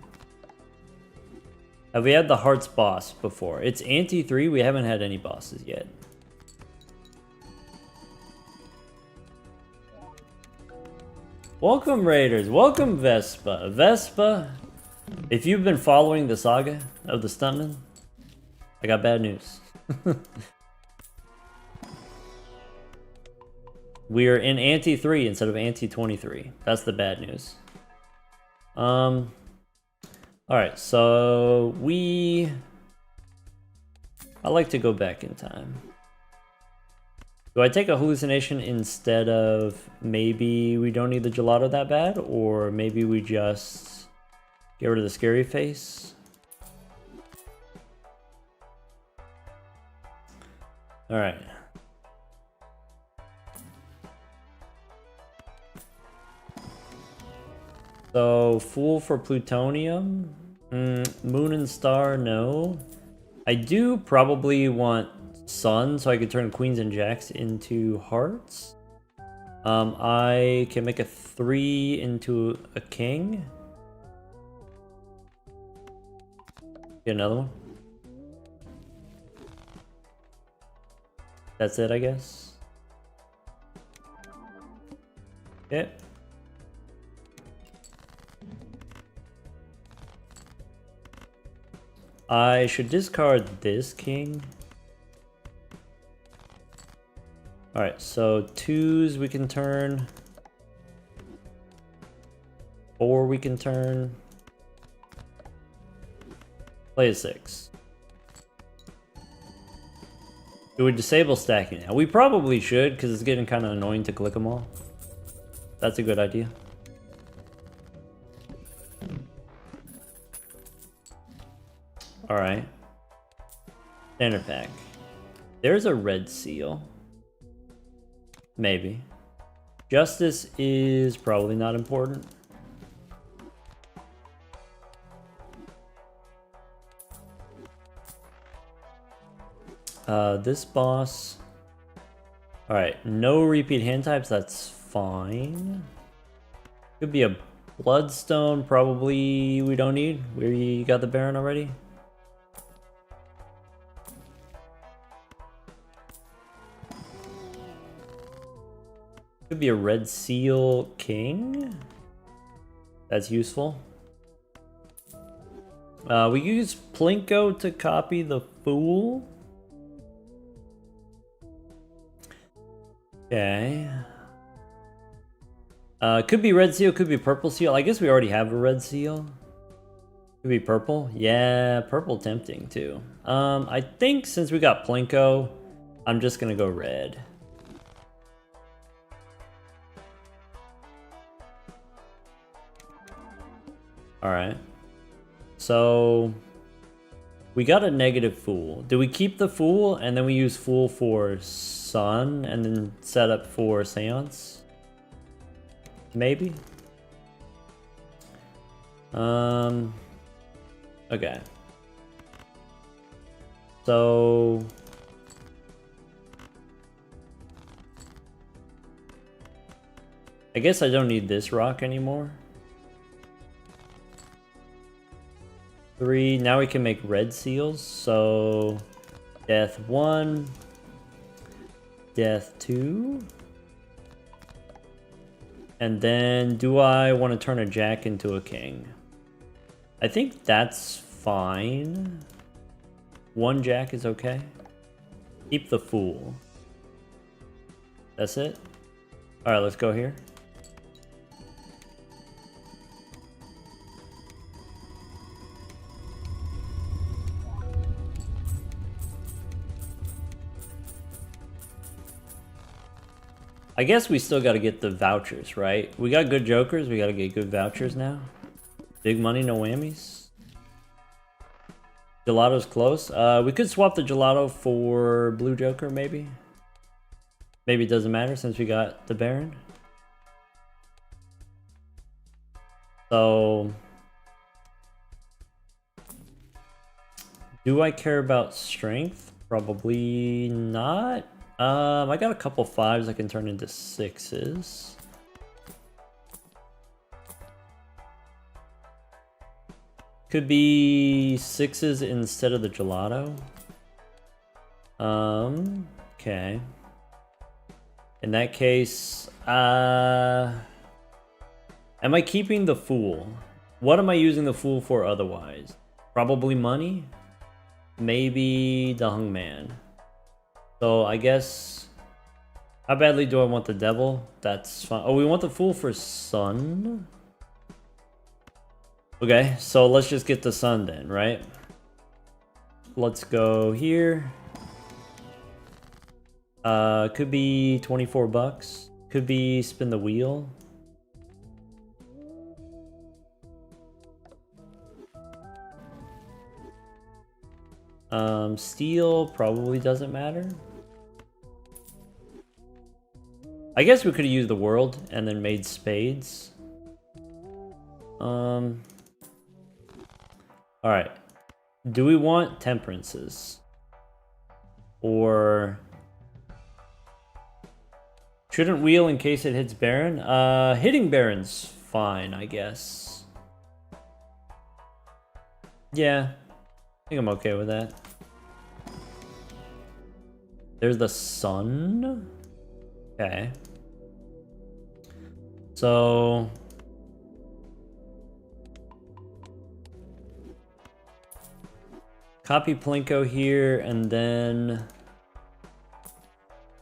Have we had the Hearts boss before? It's anti-3. We haven't had any bosses yet. Welcome, Raiders. Welcome, Vespa. Vespa, if you've been following the saga of the Stuntman, I got bad news. We're in anti-3 instead of anti-23. That's the bad news. Alright, so I like to go back in time. Do I take a hallucination instead of maybe we don't need the gelato that bad? Or maybe we just get rid of the scary face? Alright. So, Fool for Plutonium. Moon and Star, no. I do probably want Sun, so I could turn Queens and Jacks into Hearts. I can make a 3 into a King. Get another one. That's it, I guess. Okay. I should discard this king. Alright, so 2s we can turn. 4 we can turn. Play a 6. Do we disable stacking now? We probably should, because it's getting kind of annoying to click them all. That's a good idea. Alright. Standard pack. There's a red seal. Maybe. Justice is probably not important. This boss. Alright, no repeat hand types, that's fine. Could be a Bloodstone, probably we don't need. We got the Baron already. Could be a Red Seal King. That's useful. We use Plinko to copy the Fool. Okay. Could be Red Seal, could be Purple Seal. I guess we already have a Red Seal. Could be Purple. Yeah, Purple tempting too. I think since we got Plinko, I'm just gonna go Red. Alright. So we got a negative Fool. Do we keep the Fool and then we use Fool for Sun and then set up for Seance? Maybe? Okay. So I guess I don't need this rock anymore. 3. Now we can make red seals. So Death 1, Death 2. And then do I want to turn a Jack into a King? I think that's fine. 1 Jack is okay. Keep the Fool. That's it? Alright, let's go here. I guess we still got to get the vouchers, right? We got good jokers. We got to get good vouchers now. Big money, no whammies. Gelato's close. We could swap the gelato for blue joker, maybe. Maybe it doesn't matter since we got the Baron. So, do I care about strength? Probably not. I got a couple 5s I can turn into 6s. Could be 6s instead of the gelato. Okay. In that case, am I keeping the Fool? What am I using the Fool for otherwise? Probably money? Maybe the Hungman. So I guess... How badly do I want the Devil? That's fine. Oh, we want the Fool for Sun? Okay, so let's just get the Sun then, right? Let's go here. Could be 24 bucks. Could be spin the wheel. Steel probably doesn't matter. I guess we could have used the world and then made spades. Alright. Do we want temperances? Or... Shouldn't wheel in case it hits Baron? Hitting Baron's fine, I guess. Yeah. I think I'm okay with that. There's the Sun. Okay. So... Copy Plinko here, and then...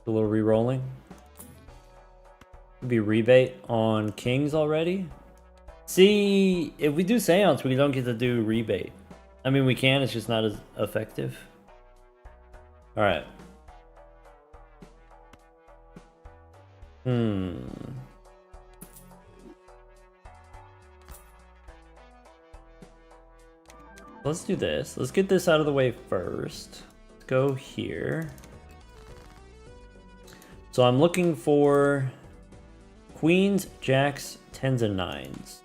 A little re-rolling. Could be rebate on Kings already. See, if we do Seance, we don't get to do rebate. I mean, we can, it's just not as effective. Alright. Let's do this. Let's get this out of the way first. Let's go here. So I'm looking for Queens, Jacks, 10s, and 9s.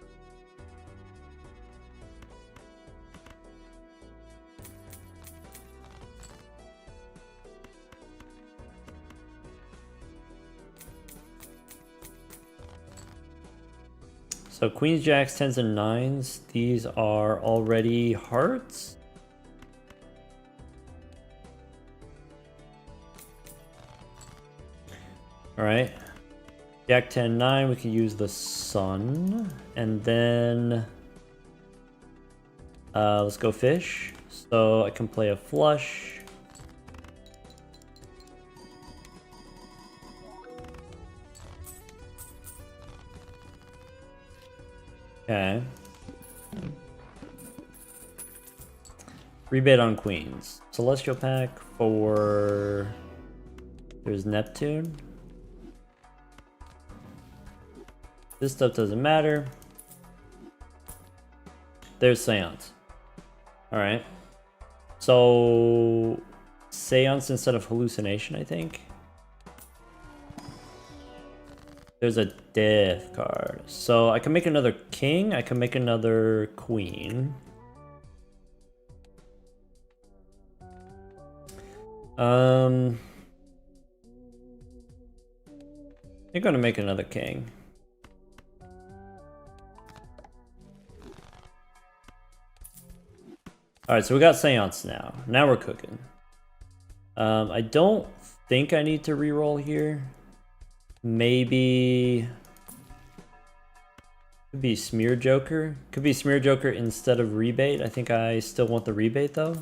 So Queens, Jacks, 10s, and 9s. These are already hearts. All right. Jack 10, 9, we can use the Sun. And then let's go fish. So I can play a flush. Okay. Rebate on Queens. Celestial pack for... There's Neptune. This stuff doesn't matter. There's Seance. Alright. So... Seance instead of Hallucination, I think. There's a Death card. So I can make another King. I can make another Queen. I'm gonna make another King. Alright, so we got Seance now. Now we're cooking. I don't think I need to reroll here. Maybe... Could be Smear Joker. Could be Smear Joker instead of Rebate. I think I still want the Rebate though.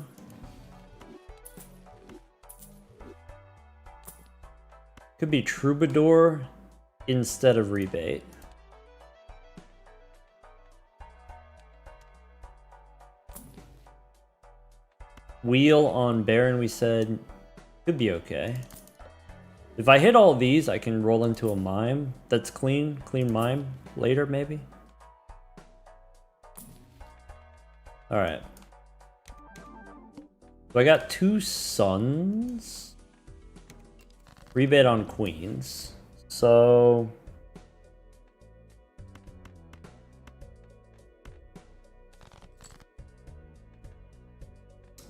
Could be Troubadour instead of Rebate. Wheel on Baron, we said, could be okay. If I hit all these, I can roll into a mime that's clean mime later maybe. All right. So I got 2 suns. Rebate on queens. So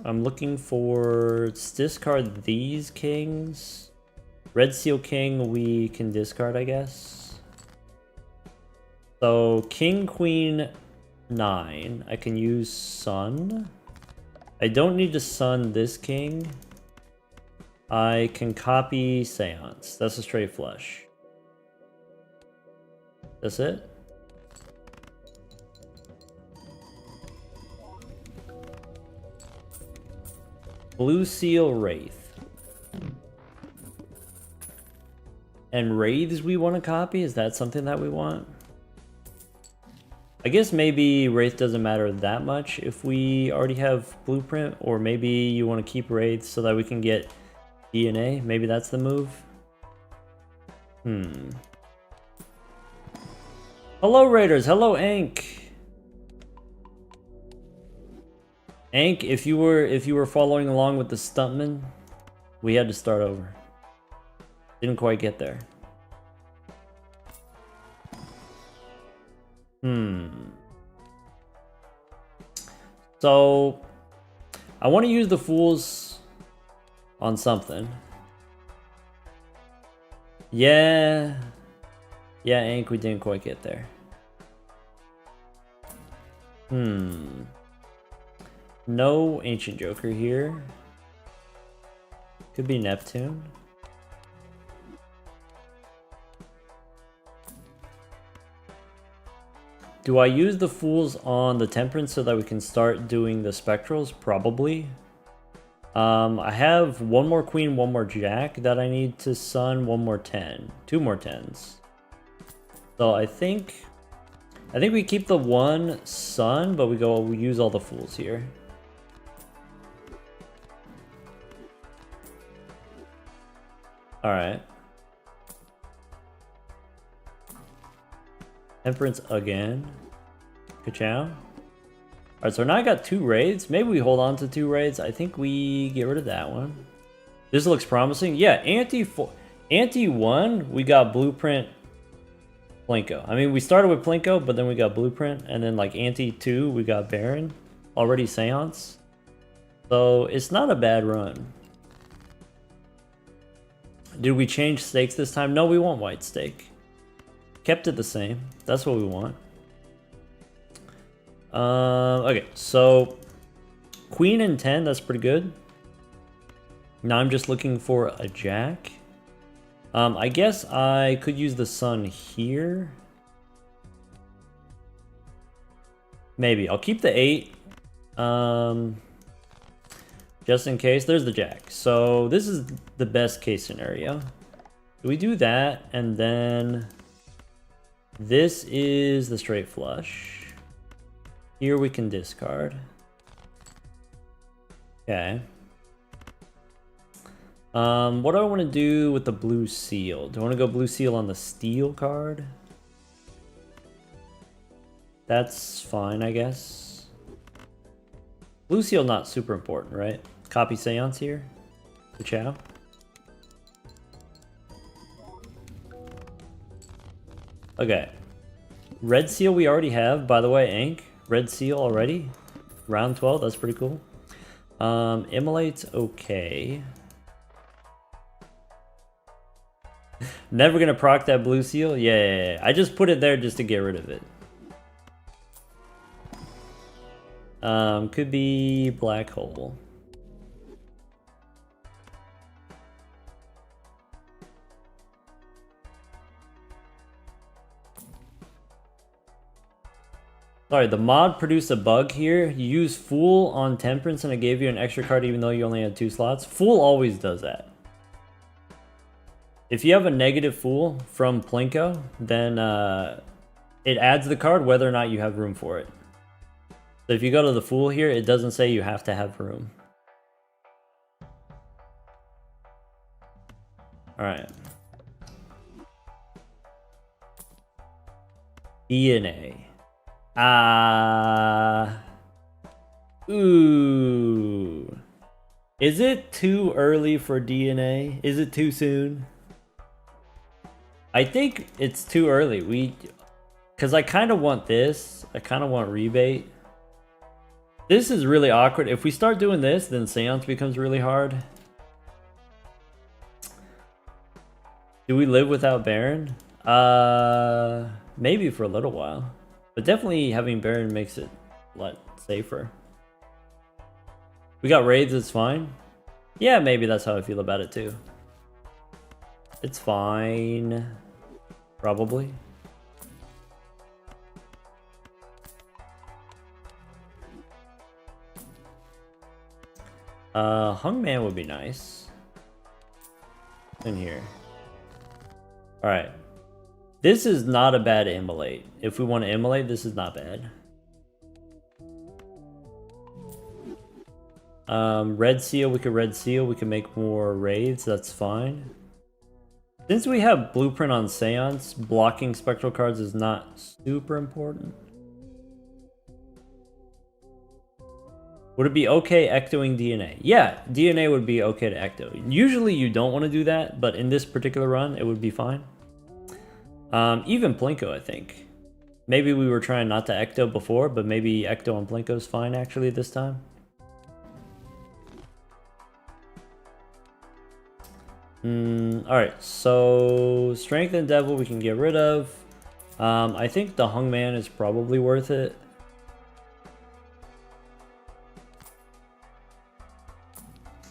I'm looking for, let's discard these kings. Red Seal King we can discard, I guess. So King, Queen, 9. I can use Sun. I don't need to Sun this king. I can copy Seance. That's a straight flush. That's it? Blue Seal Wraith. And Wraiths we want to copy? Is that something that we want? I guess maybe Wraith doesn't matter that much if we already have Blueprint, or maybe you want to keep Wraith so that we can get DNA. Maybe that's the move. Hello Raiders, hello Ank. Ank, if you were following along with the Stuntman, we had to start over. Didn't quite get there. So I want to use the Fools on something. Yeah, Ank, we didn't quite get there. No Ancient Joker here. Could be Neptune. Do I use the Fools on the Temperance so that we can start doing the Spectrals? Probably. I have 1 more Queen, 1 more Jack that I need to Sun, 1 more 10. 2 more 10s. So I think we keep the 1 Sun, but we use all the Fools here. Alright. Temperance again. Ka-chow. Alright, so now I got 2 raids. Maybe we hold on to 2 raids. I think we get rid of that one. This looks promising. Yeah, Ante-1, we got Blueprint, Plinko. I mean, we started with Plinko, but then we got Blueprint. And then like Ante-2, we got Baron. Already Seance. So it's not a bad run. Did we change stakes this time? No, we want white stake. Kept it the same. That's what we want. Okay, so Queen and 10, that's pretty good. Now I'm just looking for a Jack. I guess I could use the Sun here. Maybe. I'll keep the 8. Just in case. There's the Jack. So this is the best case scenario. Do we do that? And then this is the straight flush. Here we can discard. Okay. What do I want to do with the blue seal? Do I want to go blue seal on the steel card? That's fine, I guess. Blue seal not super important, right? Copy Seance here. Ka-chow. Okay. Red seal we already have, by the way, Ank. Red seal already. Round 12, that's pretty cool. Immolate's okay. Never gonna proc that blue seal? Yeah. I just put it there just to get rid of it. Could be black hole. Sorry, the mod produced a bug here. You use Fool on Temperance and it gave you an extra card even though you only had 2 slots. Fool always does that. If you have a negative Fool from Plinko, then it adds the card whether or not you have room for it. So if you go to the Fool here, it doesn't say you have to have room. Alright. DNA. Ooh. Is it too early for DNA? Is it too soon? I think it's too early. Because I kind of want this. I kind of want rebate. This is really awkward. If we start doing this, then Seance becomes really hard. Do we live without Baron? Maybe for a little while. But definitely having Baron makes it a lot safer. We got raids, it's fine. Yeah, maybe that's how I feel about it too. It's fine. Probably. Hungman would be nice. In here. Alright. This is not a bad immolate. If we want to immolate, this is not bad. Red seal, we could red seal. We can make more raids, that's fine. Since we have blueprint on Seance, blocking spectral cards is not super important. Would it be okay ectoing DNA? Yeah, DNA would be okay to ecto. Usually you don't want to do that, but in this particular run, it would be fine. Even Plinko, I think. Maybe we were trying not to ecto before, but maybe ecto on Plinko is fine actually this time. Alright, so Strength and Devil we can get rid of. I think the Hungman is probably worth it.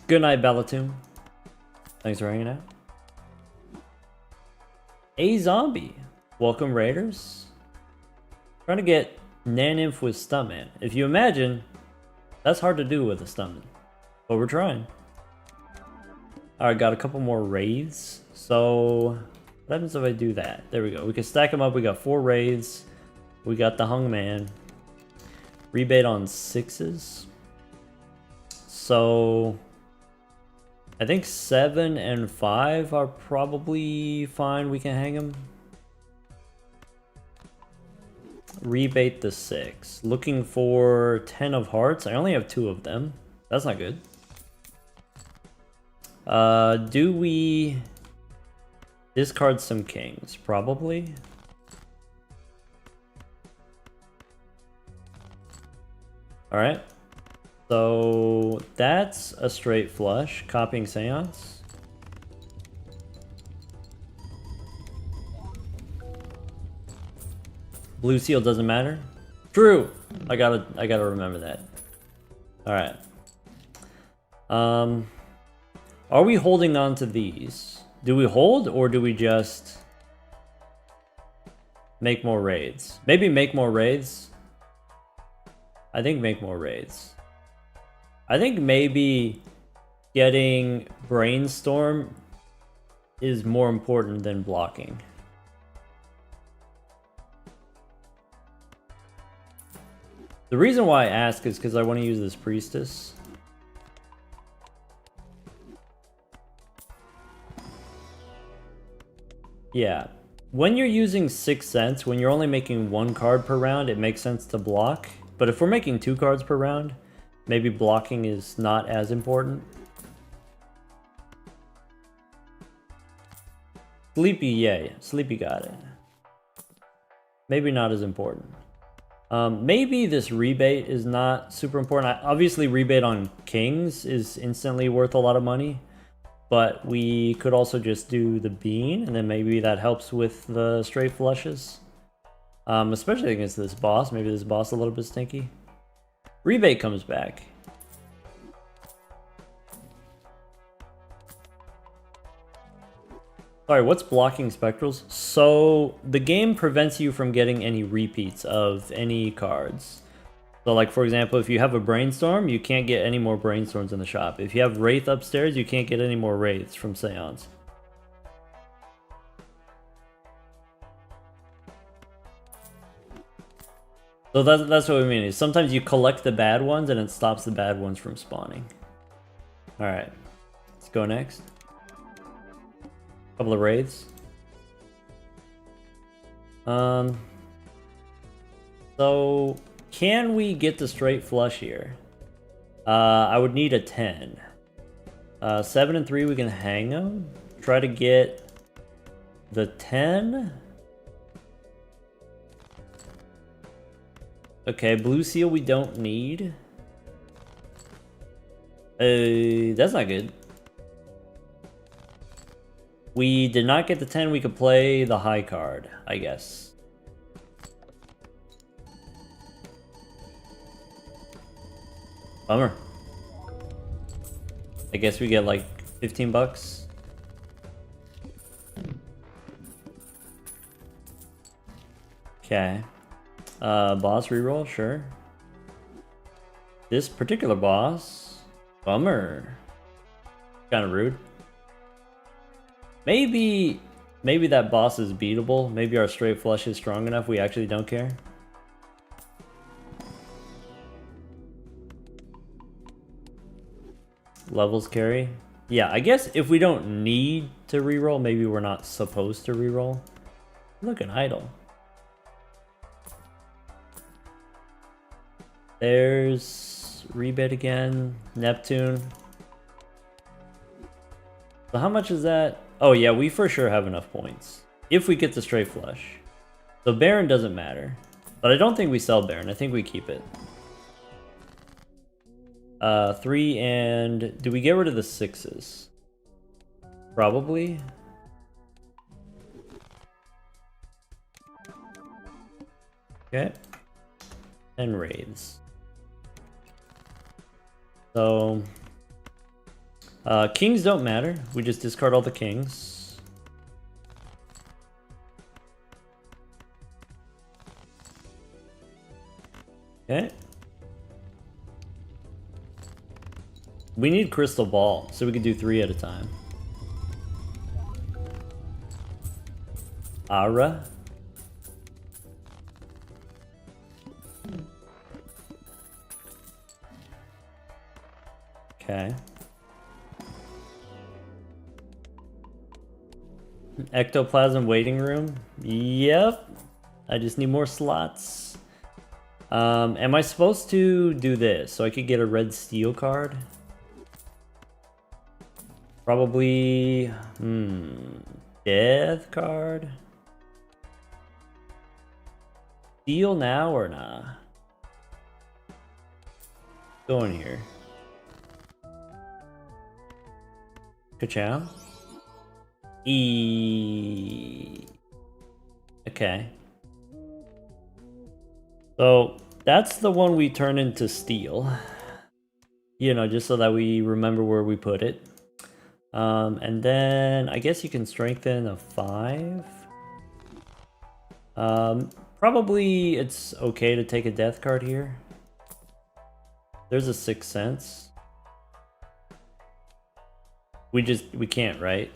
Good night, Balatum. Thanks for hanging out. A zombie. Welcome, Raiders. Trying to get naneinf with Stuntman. If you imagine, that's hard to do with a Stuntman. But we're trying. Alright, got a couple more raids. So, what happens if I do that? There we go. We can stack them up. We got 4 raids. We got the Hungman. Rebate on 6s. So, I think 7 and 5 are probably fine. We can hang them. Rebate the 6. Looking for 10 of hearts. I only have 2 of them. That's not good. Do we discard some kings? Probably. Alright. So that's a straight flush. Copying Seance. Blue seal doesn't matter. True. I gotta remember that. Alright. Are we holding on to these? Do we hold or do we just make more raids? Maybe make more raids. I think make more raids. I think maybe getting Brainstorm is more important than blocking. The reason why I ask is because I want to use this Priestess. Yeah. When you're using 6 cents, when you're only making 1 card per round, it makes sense to block. But if we're making 2 cards per round, maybe blocking is not as important. Sleepy, yeah. Sleepy got it. Maybe not as important. Maybe this rebate is not super important. Obviously, rebate on kings is instantly worth a lot of money. But we could also just do the bean, and then maybe that helps with the straight flushes. Especially against this boss. Maybe this boss a little bit stinky. Rebate comes back. Sorry, what's blocking spectrals? So the game prevents you from getting any repeats of any cards. So like, for example, if you have a Brainstorm, you can't get any more Brainstorms in the shop. If you have Wraith upstairs, you can't get any more Wraiths from Seance. So that's what we mean. Is sometimes you collect the bad ones and it stops the bad ones from spawning. Alright, let's go next. Couple of raids. So can we get the straight flush here? I would need a 10. 7 and 3 we can hang them. Try to get the 10. Okay, blue seal we don't need. That's not good. We did not get the 10. We could play the high card, I guess. Bummer. I guess we get like 15 bucks. Okay. Boss reroll, sure. This particular boss, bummer. Kind of rude. Maybe that boss is beatable. Maybe our straight flush is strong enough we actually don't care. Levels carry. Yeah, I guess if we don't need to reroll, maybe we're not supposed to reroll. Look, an idol. There's rebate again. Neptune. So how much is that? Oh yeah, we for sure have enough points. If we get the straight flush. So Baron doesn't matter. But I don't think we sell Baron. I think we keep it. 3 and... Do we get rid of the 6s? Probably. Okay. And raids. So... kings don't matter. We just discard all the kings. Okay. We need crystal ball, so we can do 3 at a time. Ara. Okay. Ectoplasm waiting room. Yep. I just need more slots. Am I supposed to do this so I could get a red steel card? Probably, death card? Steel now or nah? Go in here. Ka-chow? Okay. So, that's the one we turn into steel. You know, just so that we remember where we put it. And then I guess you can strengthen a 5. Probably it's okay to take a death card here. There's a 6th sense. We can't, right?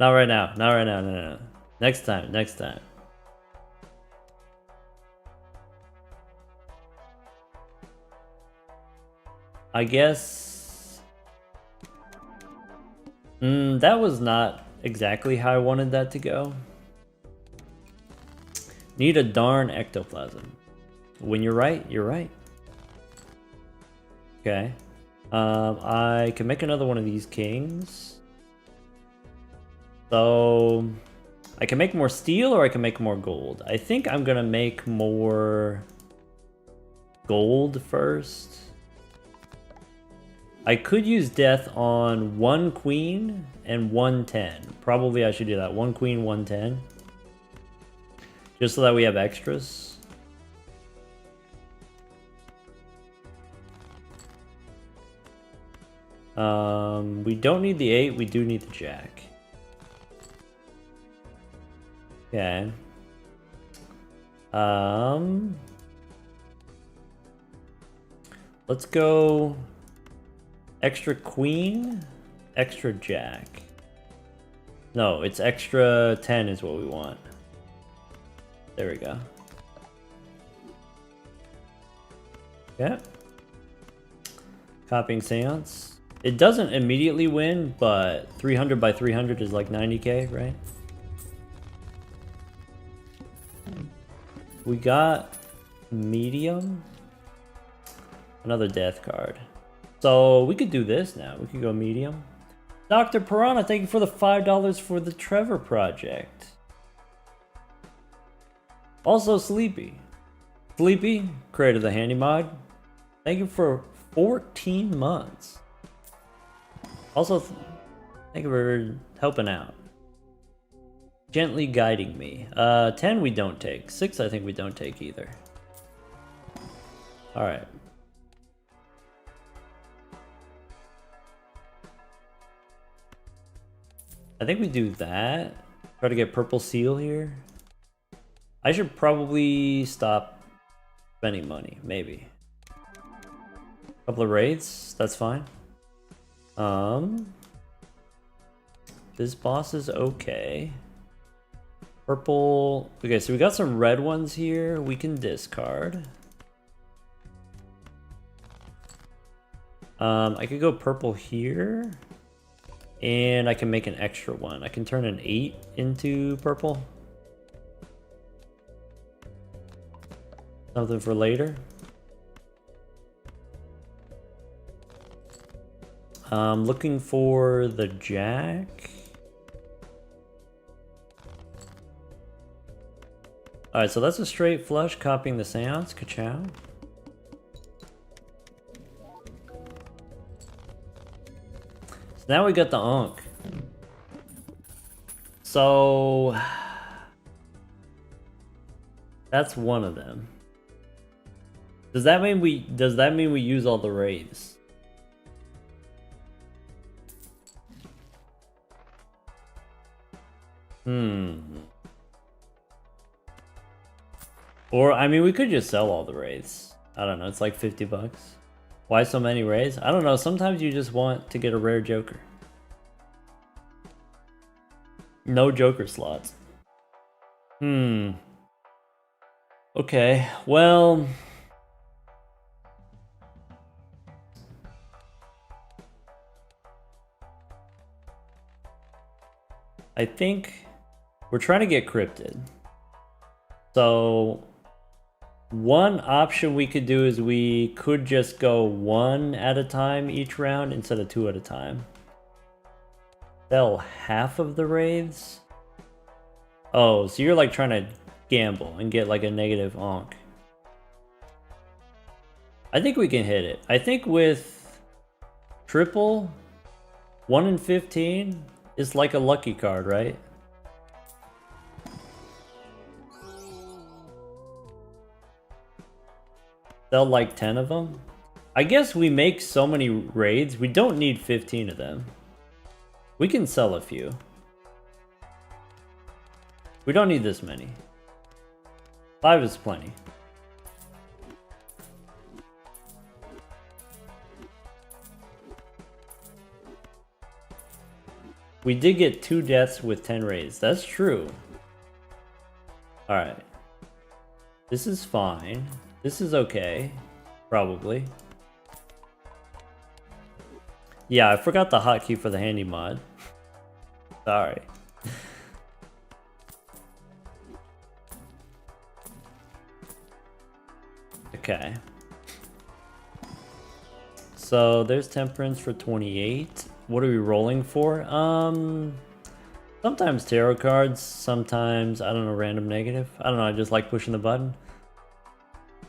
Not right now. Not right now. No. Next time. Next time. I guess... that was not exactly how I wanted that to go. Need a darn ectoplasm. When you're right, you're right. Okay. I can make another one of these kings. So... I can make more steel or I can make more gold. I think I'm gonna make more... gold first. I could use death on 1 queen and 1 10. Probably I should do that. 1 queen, 1 10. Just so that we have extras. We don't need the 8, we do need the jack. Okay. Let's go extra queen, extra jack. No, it's extra 10 is what we want. There we go. Yeah. Copying seance. It doesn't immediately win, but 300 by 300 is like 90k, right? We got medium. Another death card. So we could do this now. We could go medium. Dr. Piranha, thank you for the $5 for the Trevor project. Also Sleepy. Sleepy created the handy mod. Thank you for 14 months. Also, thank you for helping out. Gently guiding me. 10 we don't take. 6 I think we don't take either. Alright. I think we do that. Try to get purple seal here. I should probably stop spending money, maybe. Couple of raids, that's fine. This boss is okay. Purple. Okay, so we got some red ones here. We can discard. I could go purple here. And I can make an extra one. I can turn an 8 into purple. Something for later. Looking for the jack. Alright, so that's a straight flush, copying the seance. Ka-chow. So now we got the Ankh. So that's one of them. Does that mean we use all the raids? Or, I mean, we could just sell all the raids. I don't know, it's like 50 bucks. Why so many raids? I don't know, sometimes you just want to get a rare Joker. No Joker slots. Okay, well... I think we're trying to get cryptid. So one option we could do is we could just go 1 at a time each round instead of 2 at a time. Sell half of the raids. Oh, so you're like trying to gamble and get like a negative Ankh. I think we can hit it. I think with triple 1 in 15 is like a lucky card, right? Sell like 10 of them. I guess we make so many raids, we don't need 15 of them. We can sell a few. We don't need this many. 5 is plenty. We did get 2 deaths with 10 raids. That's true. Alright. This is fine. This is okay. Probably. Yeah, I forgot the hotkey for the handy mod. Sorry. Okay. So there's temperance for 28. What are we rolling for? Sometimes tarot cards, sometimes, I don't know, random negative. I don't know, I just like pushing the button.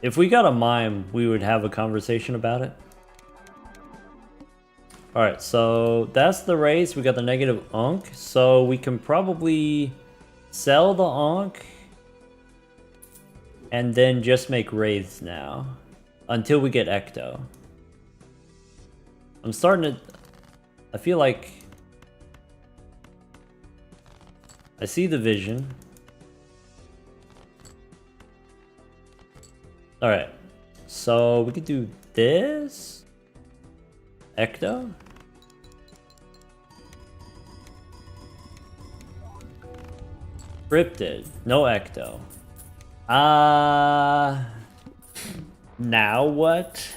If we got a mime, we would have a conversation about it. Alright, so that's the race. We got the negative Ankh. So we can probably sell the Ankh and then just make wraiths now until we get Ecto. I'm starting to... I feel like I see the vision. Alright, so we could do this. Ecto. Cryptid, no Ecto. Now what?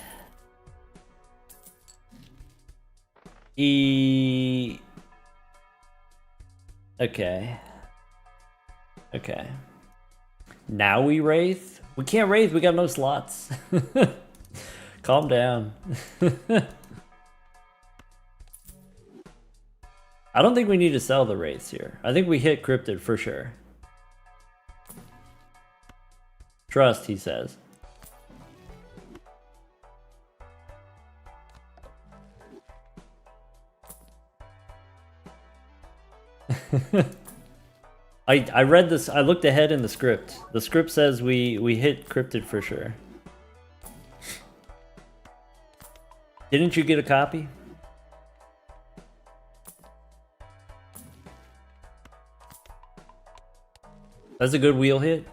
Okay. Okay. Now we Wraith? We can't Wraith, we got no slots. Calm down. I don't think we need to sell the Wraiths here. I think we hit Cryptid for sure. Trust, he says. I read this, I looked ahead in the script. The script says we hit Cryptid for sure. Didn't you get a copy? That's a good wheel hit.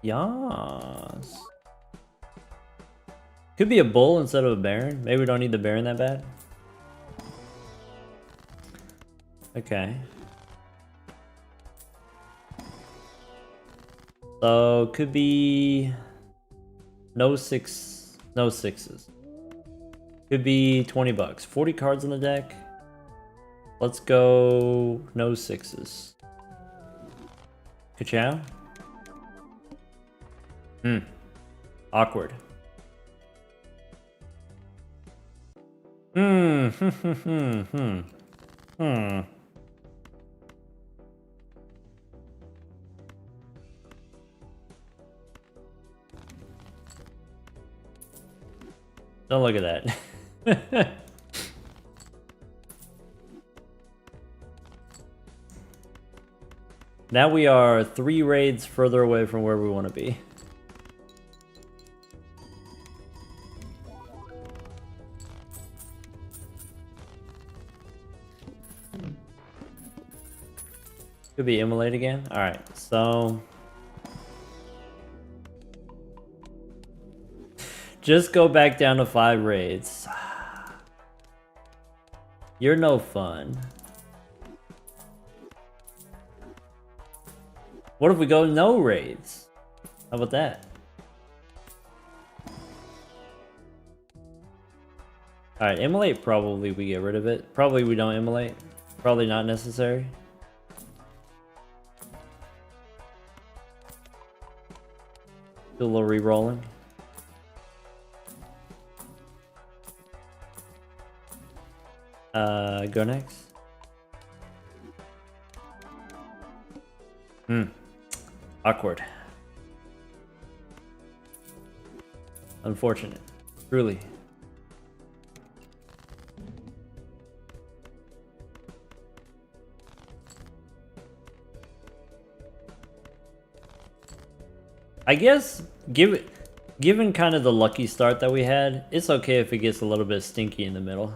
Yas. Could be a bull instead of a baron. Maybe we don't need the baron that bad. Okay. So could be no sixes. Could be 20 bucks. 40 cards in the deck. Let's go no sixes. Ka-chow? Awkward. Don't look at that. Now we are 3 raids further away from where we want to be. Could be immolate again. Alright, so just go back down to 5 raids. You're no fun. What if we go no raids? How about that? Alright, immolate, probably we get rid of it. Probably we don't immolate. Probably not necessary. Do a little re-rolling. Go next. Awkward. Unfortunate. Truly. I guess, given kind of the lucky start that we had, it's okay if it gets a little bit stinky in the middle.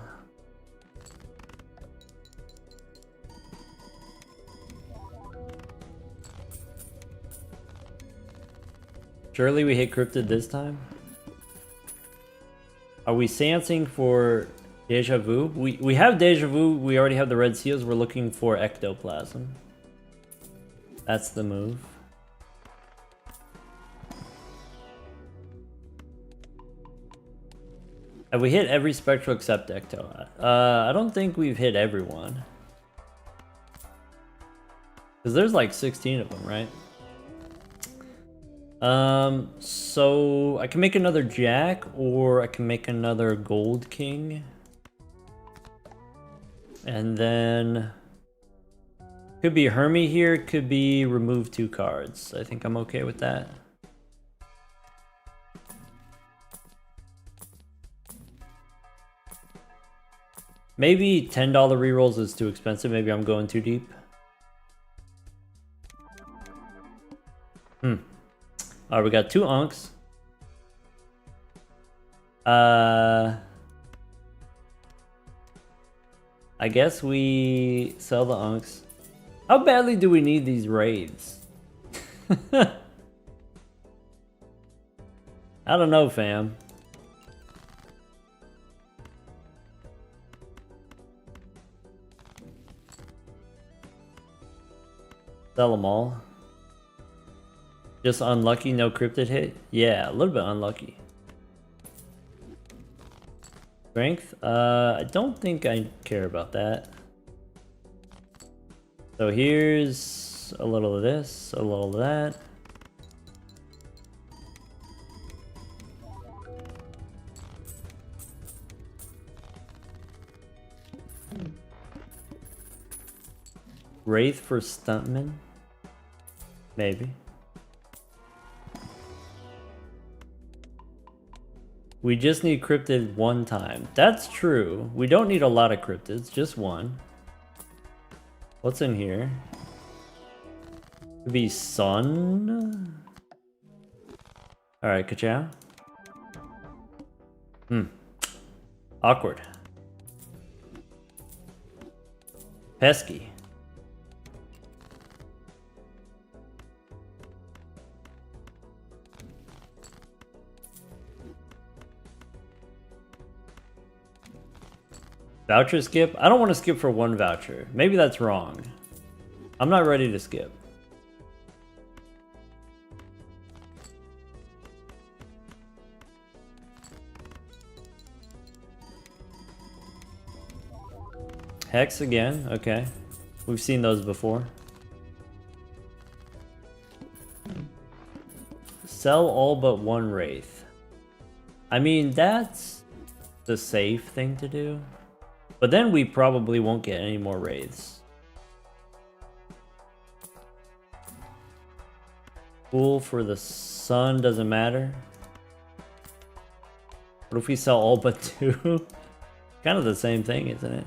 Surely we hit Cryptid this time? Are we seancing for Deja Vu? We have Deja Vu, we already have the red seals, we're looking for Ectoplasm. That's the move. Have we hit every Spectral except Ecto? I don't think we've hit everyone. Because there's like 16 of them, right? So I can make another Jack, or I can make another Gold King. And then could be Hermie here, could be remove 2 cards. I think I'm okay with that. Maybe $10 rerolls is too expensive. Maybe I'm going too deep. Alright, we got 2 unks. I guess we sell the unks. How badly do we need these raids? I don't know, fam. Sell them all. Just unlucky, no cryptid hit? Yeah, a little bit unlucky. Strength? I don't think I care about that. So here's a little of this, a little of that. Wraith for Stuntman? Maybe. We just need cryptid one time. That's true. We don't need a lot of cryptids, just one. What's in here? Could be sun? Alright, ka-chow. Awkward. Pesky. Voucher skip? I don't want to skip for one voucher. Maybe that's wrong. I'm not ready to skip. Hex again, okay. We've seen those before. Sell all but one Wraith. I mean, that's the safe thing to do. But then we probably won't get any more Wraiths. Cool for the sun doesn't matter. What if we sell all but two? Kind of the same thing, isn't it?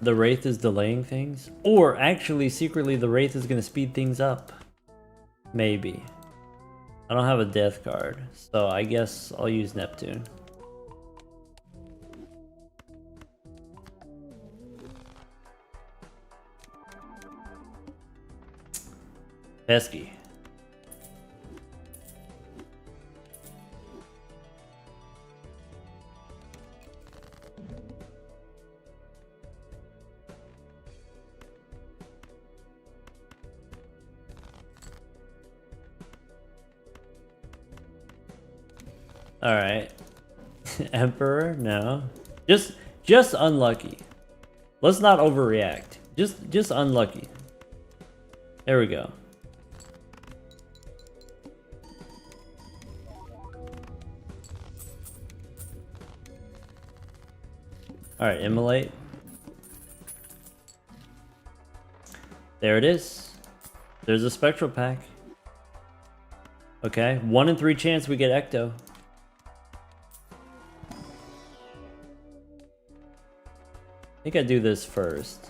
The Wraith is delaying things? Or actually, secretly, the Wraith is going to speed things up. Maybe. I don't have a death card, so I guess I'll use Neptune. Pesky. All right. Emperor, no. Just unlucky. Let's not overreact. Just unlucky. There we go. All right, immolate. There it is. There's a spectral pack. Okay, 1 in 3 chance we get Ecto. I think I do this first.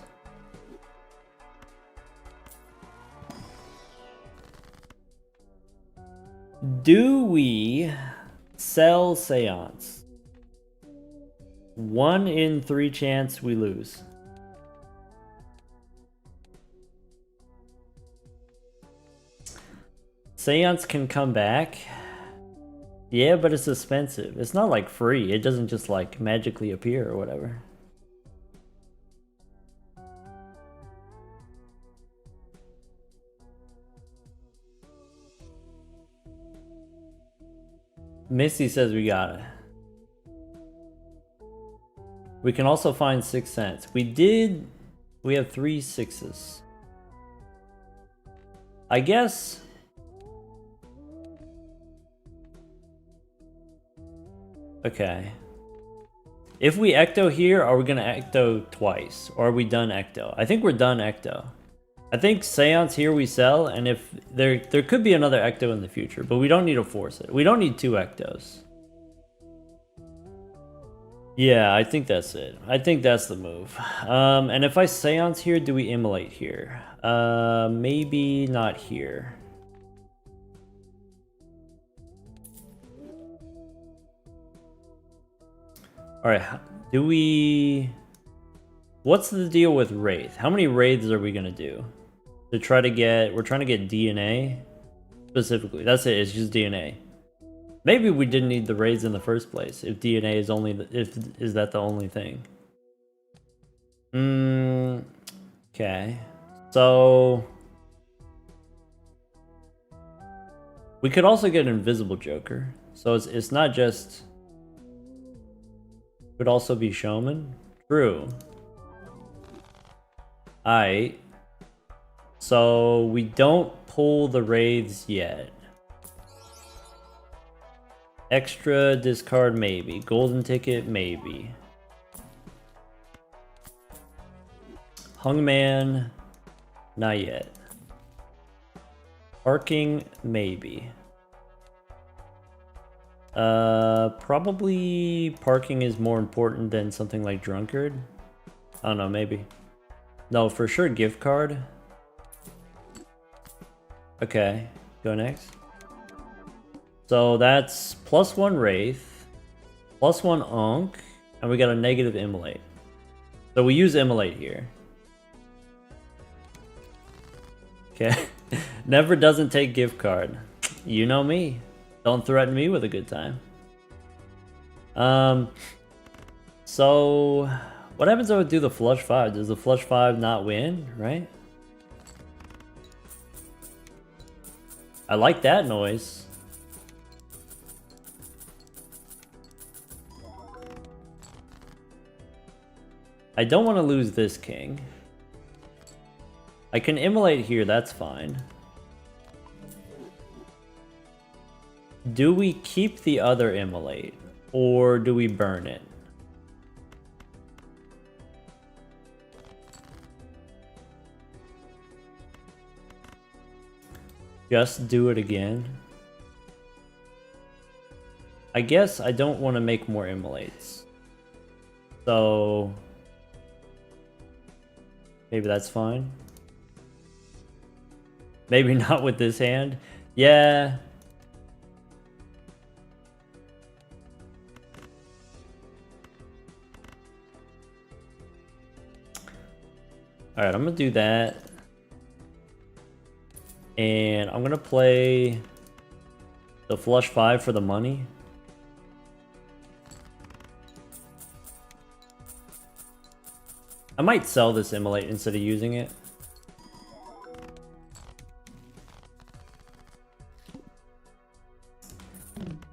Do we sell Seance? 1 in 3 chance we lose. Seance can come back. Yeah, but it's expensive. It's not like free. It doesn't just like magically appear or whatever. Misty says we got it. We can also find 6 cents. We have 3 6s. I guess. Okay. If we Ecto here, are we gonna Ecto twice? Or are we done Ecto? I think we're done Ecto. I think Seance here we sell, and if there could be another Ecto in the future, but we don't need to force it. We don't need 2 Ectos. Yeah, I think that's it. I think that's the move. And if I Seance here, do we immolate here? Maybe not here. Alright, do we... What's the deal with Wraith? How many Wraiths are we gonna do? To try to get... We're trying to get DNA? Specifically. That's it, it's just DNA. Maybe we didn't need the Wraiths in the first place, if DNA is only... Is that the only thing? Okay. So... We could also get an invisible Joker. So it's not just... Could also be Showman. True. Alright. So we don't pull the Wraiths yet. Extra discard maybe. Golden ticket maybe. Hungman, not yet. Parking, maybe. Probably parking is more important than something like Drunkard. I don't know, maybe. No, for sure gift card. Okay, go next. So that's +1 Wraith, +1 Unk, and we got a negative Immolate. So we use Immolate here. Okay. Never doesn't take gift card. You know me. Don't threaten me with a good time. So what happens if I do the flush 5? Does the flush 5 not win, right? I like that noise. I don't want to lose this king. I can immolate here, that's fine. Do we keep the other immolate, or do we burn it? Just do it again. I guess I don't want to make more immolates. So maybe that's fine. Maybe not with this hand. Yeah. Alright, I'm gonna do that. And I'm gonna play the flush 5 for the money. I might sell this immolate instead of using it.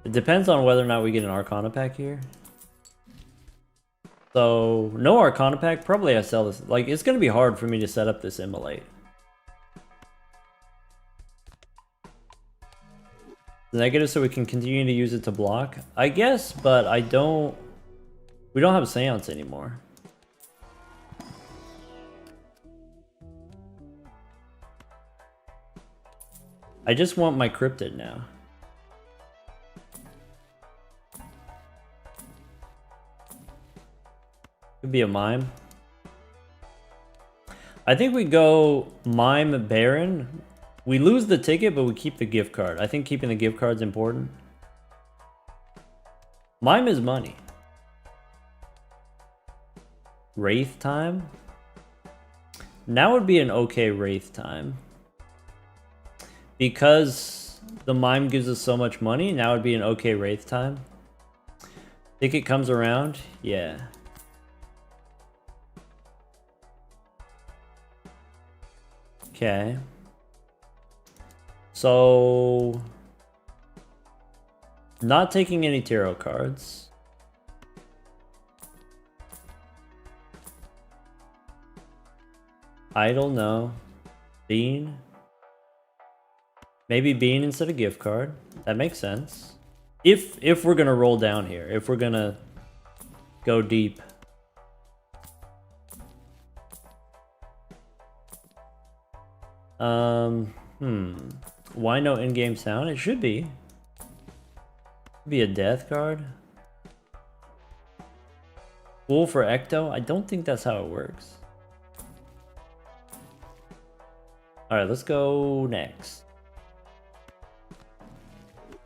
It depends on whether or not we get an Arcana pack here. So, no Arcana pack, probably I sell this. Like, it's gonna be hard for me to set up this immolate. Negative so we can continue to use it to block? I guess, but I don't... We don't have a Seance anymore. I just want my Cryptid now. Could be a Mime. I think we go Mime Baron. We lose the ticket, but we keep the gift card. I think keeping the gift card's important. Mime is money. Wraith time? Now would be an okay Wraith time. Because the Mime gives us so much money, now would be an okay Wraith time. Ticket comes around? Yeah. Okay. So, not taking any tarot cards. Idol, no. Bean. Maybe Bean instead of gift card. That makes sense. If we're gonna roll down here, if we're gonna go deep. Why no in-game sound? It should be. Be a death card. Fool for Ecto? I don't think that's how it works. Alright, let's go next.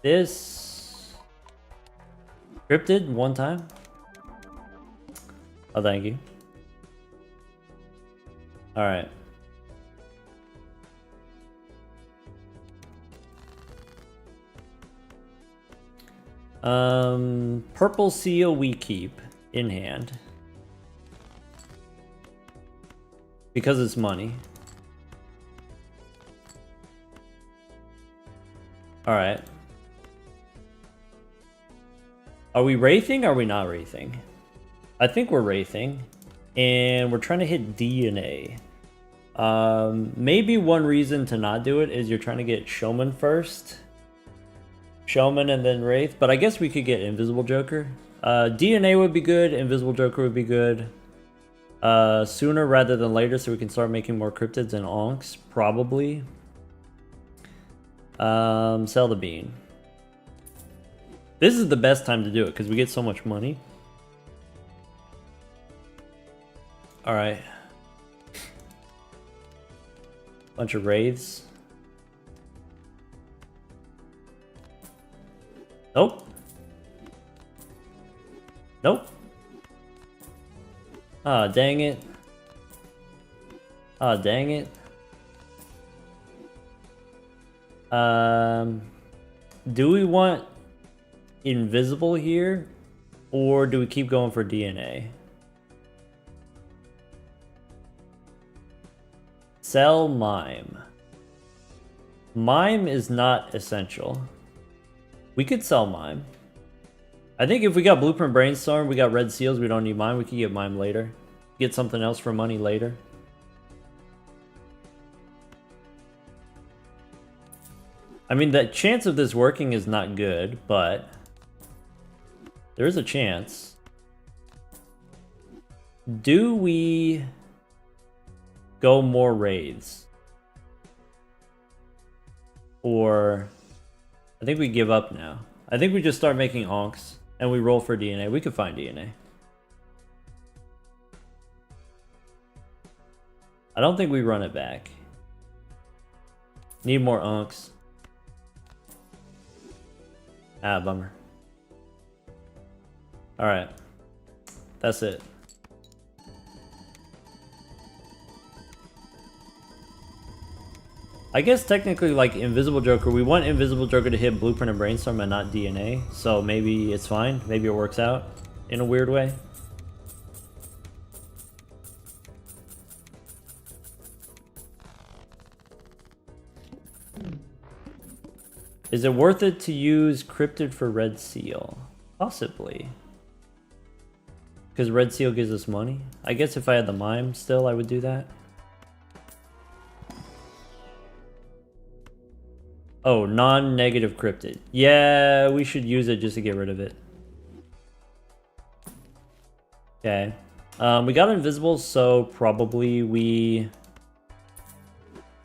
This... Cryptid one time. Oh, thank you. Alright. Purple Seal we keep in hand. Because it's money. Alright. Are we wraithing or are we not wraithing? I think we're wraithing. And we're trying to hit DNA. Maybe one reason to not do it is you're trying to get Showman first. Showman and then Wraith. But I guess we could get Invisible Joker. DNA would be good. Invisible Joker would be good. Sooner rather than later so we can start making more cryptids and onks. Probably. Sell the bean. This is the best time to do it because we get so much money. Alright. Bunch of wraiths. Nope. Nope. Ah, dang it. Ah, dang it. Do we want invisible here? Or do we keep going for DNA? Sell mime. Mime is not essential. We could sell mime. I think if we got blueprint brainstorm, we got red seals, we don't need mime. We could get mime later. Get something else for money later. I mean, the chance of this working is not good, but there is a chance. Do we go more raids? Or I think we give up now. I think we just start making onks and we roll for DNA. We could find DNA. I don't think we run it back. Need more onks. Ah, bummer. Alright. That's it. I guess technically, like, Invisible Joker, we want Invisible Joker to hit Blueprint and Brainstorm and not DNA, so maybe it's fine. Maybe it works out in a weird way. Is it worth it to use Cryptid for Red Seal? Possibly. Because Red Seal gives us money. I guess if I had the Mime still, I would do that. Oh, non-negative cryptid. Yeah, we should use it just to get rid of it. Okay. We got invisible, so probably we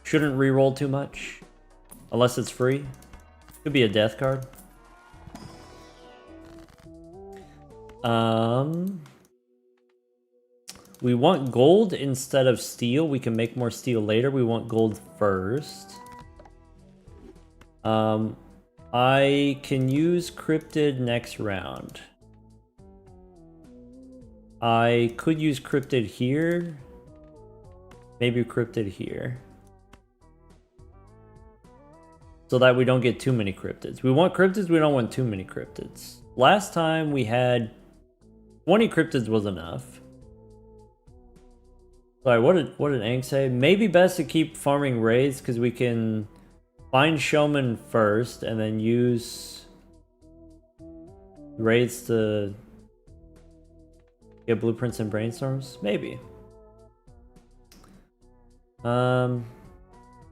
shouldn't reroll too much. Unless it's free. Could be a death card. We want gold instead of steel. We can make more steel later. We want gold first. I can use Cryptid next round. I could use Cryptid here. Maybe Cryptid here. So that we don't get too many cryptids. We want cryptids, we don't want too many cryptids. Last time we had 20 cryptids was enough. Sorry, what did Ang say? Maybe best to keep farming raids because we can find Showman first and then use raids to get blueprints and brainstorms? Maybe.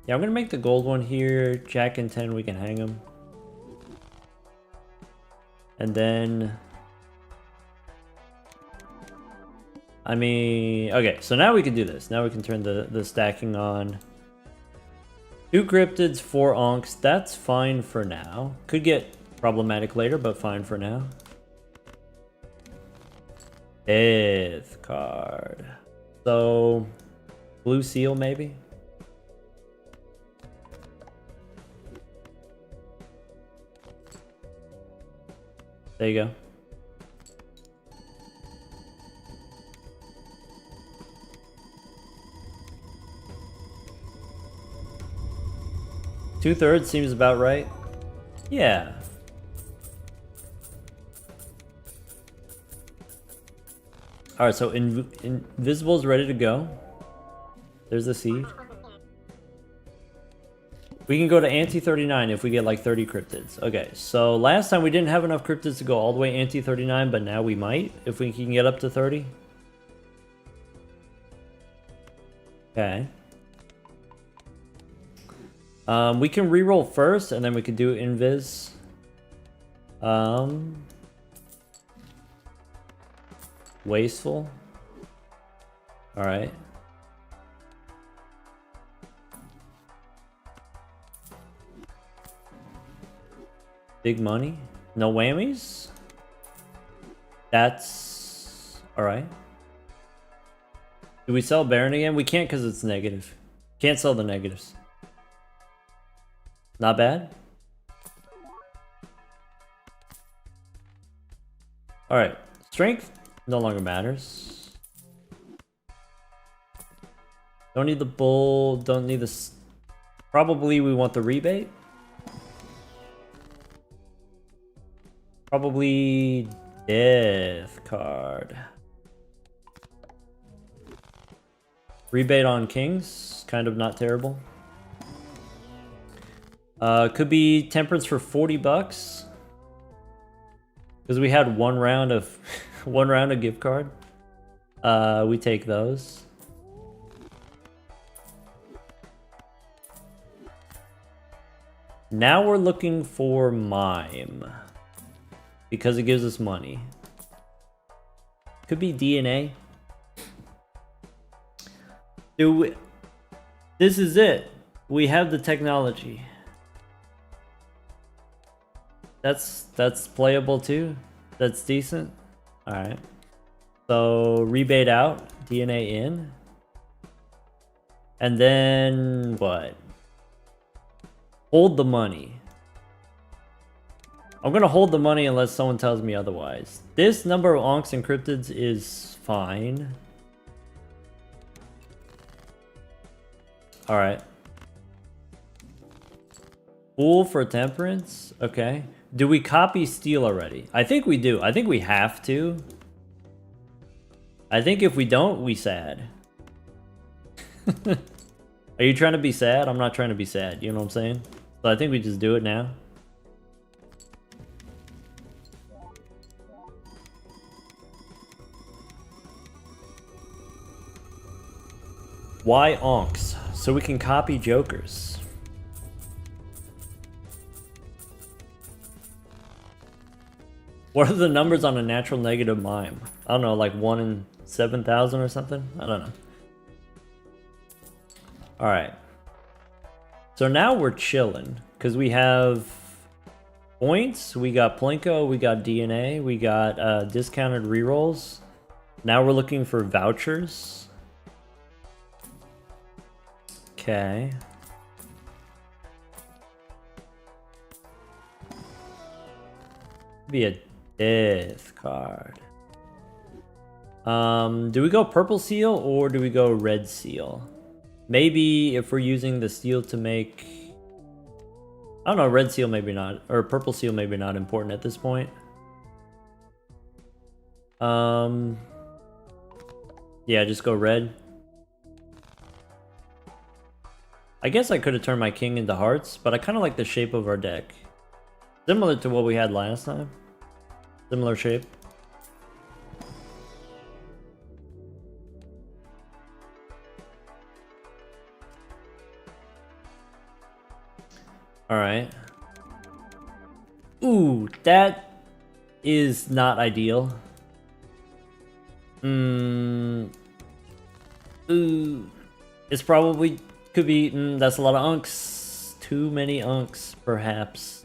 Yeah, I'm gonna make the gold one here. Jack and 10, we can hang them. And then... I mean... Okay, so now we can do this. Now we can turn the stacking on. 2 cryptids, 4 onks. That's fine for now. Could get problematic later, but fine for now. 5th card. So... Blue seal, maybe? There you go. Two-thirds seems about right. Yeah. Alright, so Invisible is ready to go. There's the seed. We can go to anti-39 if we get like 30 cryptids. Okay, so last time we didn't have enough cryptids to go all the way anti-39, but now we might if we can get up to 30. Okay. We can reroll first, and then we can do invis. Wasteful. All right. Big money. No whammies. That's all right. Do we sell Baron again? We can't because it's negative. Can't sell the negatives. Not bad. All right. Strength no longer matters. Don't need the bull. Don't need this. Probably we want the rebate. Probably death card. Rebate on kings, kind of not terrible. Could be temperance for 40 bucks. Because we had one round of gift card. We take those. Now we're looking for mime. Because it gives us money. Could be DNA. This is it. We have the technology. That's playable too. That's decent. All right. So rebate out, DNA in. And then what? Hold the money. I'm gonna hold the money unless someone tells me otherwise. This number of onks and cryptids is fine. Alright. Fool for temperance? Okay. Do we copy steal already? I think we do. I think we have to. I think if we don't, we sad. Are you trying to be sad? I'm not trying to be sad. You know what I'm saying? So I think we just do it now. Why onks? So we can copy jokers. What are the numbers on a natural negative mime? I don't know, like 1 in 7,000 or something? I don't know. Alright. So now we're chilling. Because we have points, we got Plinko, we got DNA, we got discounted rerolls. Now we're looking for vouchers. Okay. Be a death card. Do we go purple seal or do we go red seal? Maybe if we're using the steel to make... I don't know, red seal maybe not, or purple seal maybe not important at this point. Yeah, just go red. I guess I could have turned my king into hearts, but I kind of like the shape of our deck. Similar to what we had last time. Similar shape. Alright. Ooh, that is not ideal. Ooh. It's probably... Could be, that's a lot of unks. Too many unks, perhaps.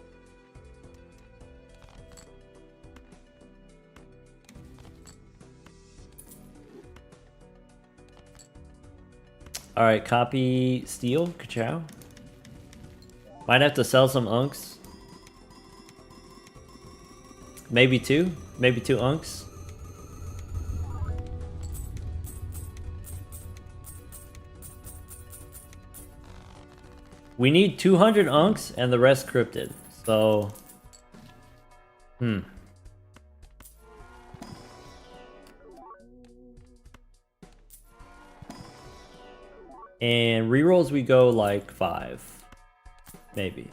Alright, copy steel, ka-chow. Might have to sell some unks. Maybe two unks. We need 200 unks and the rest cryptid. So, And rerolls we go like 5. maybe.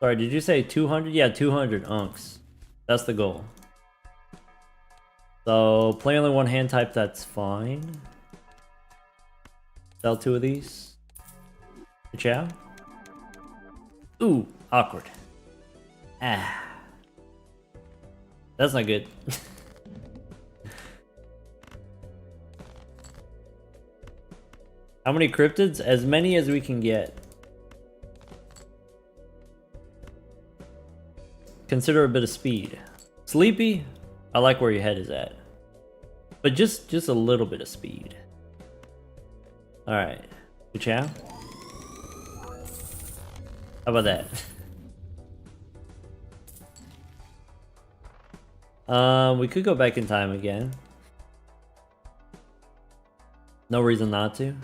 Sorry, did you say 200? Yeah, 200 unks. That's the goal. So, play only one hand type, that's fine. Sell 2 of these. Ciao. Ooh, awkward. Ah. That's not good. How many cryptids? As many as we can get. Consider a bit of speed. Sleepy? I like where your head is at. But just a little bit of speed. Alright. Ciao. How about that? We could go back in time again. No reason not to.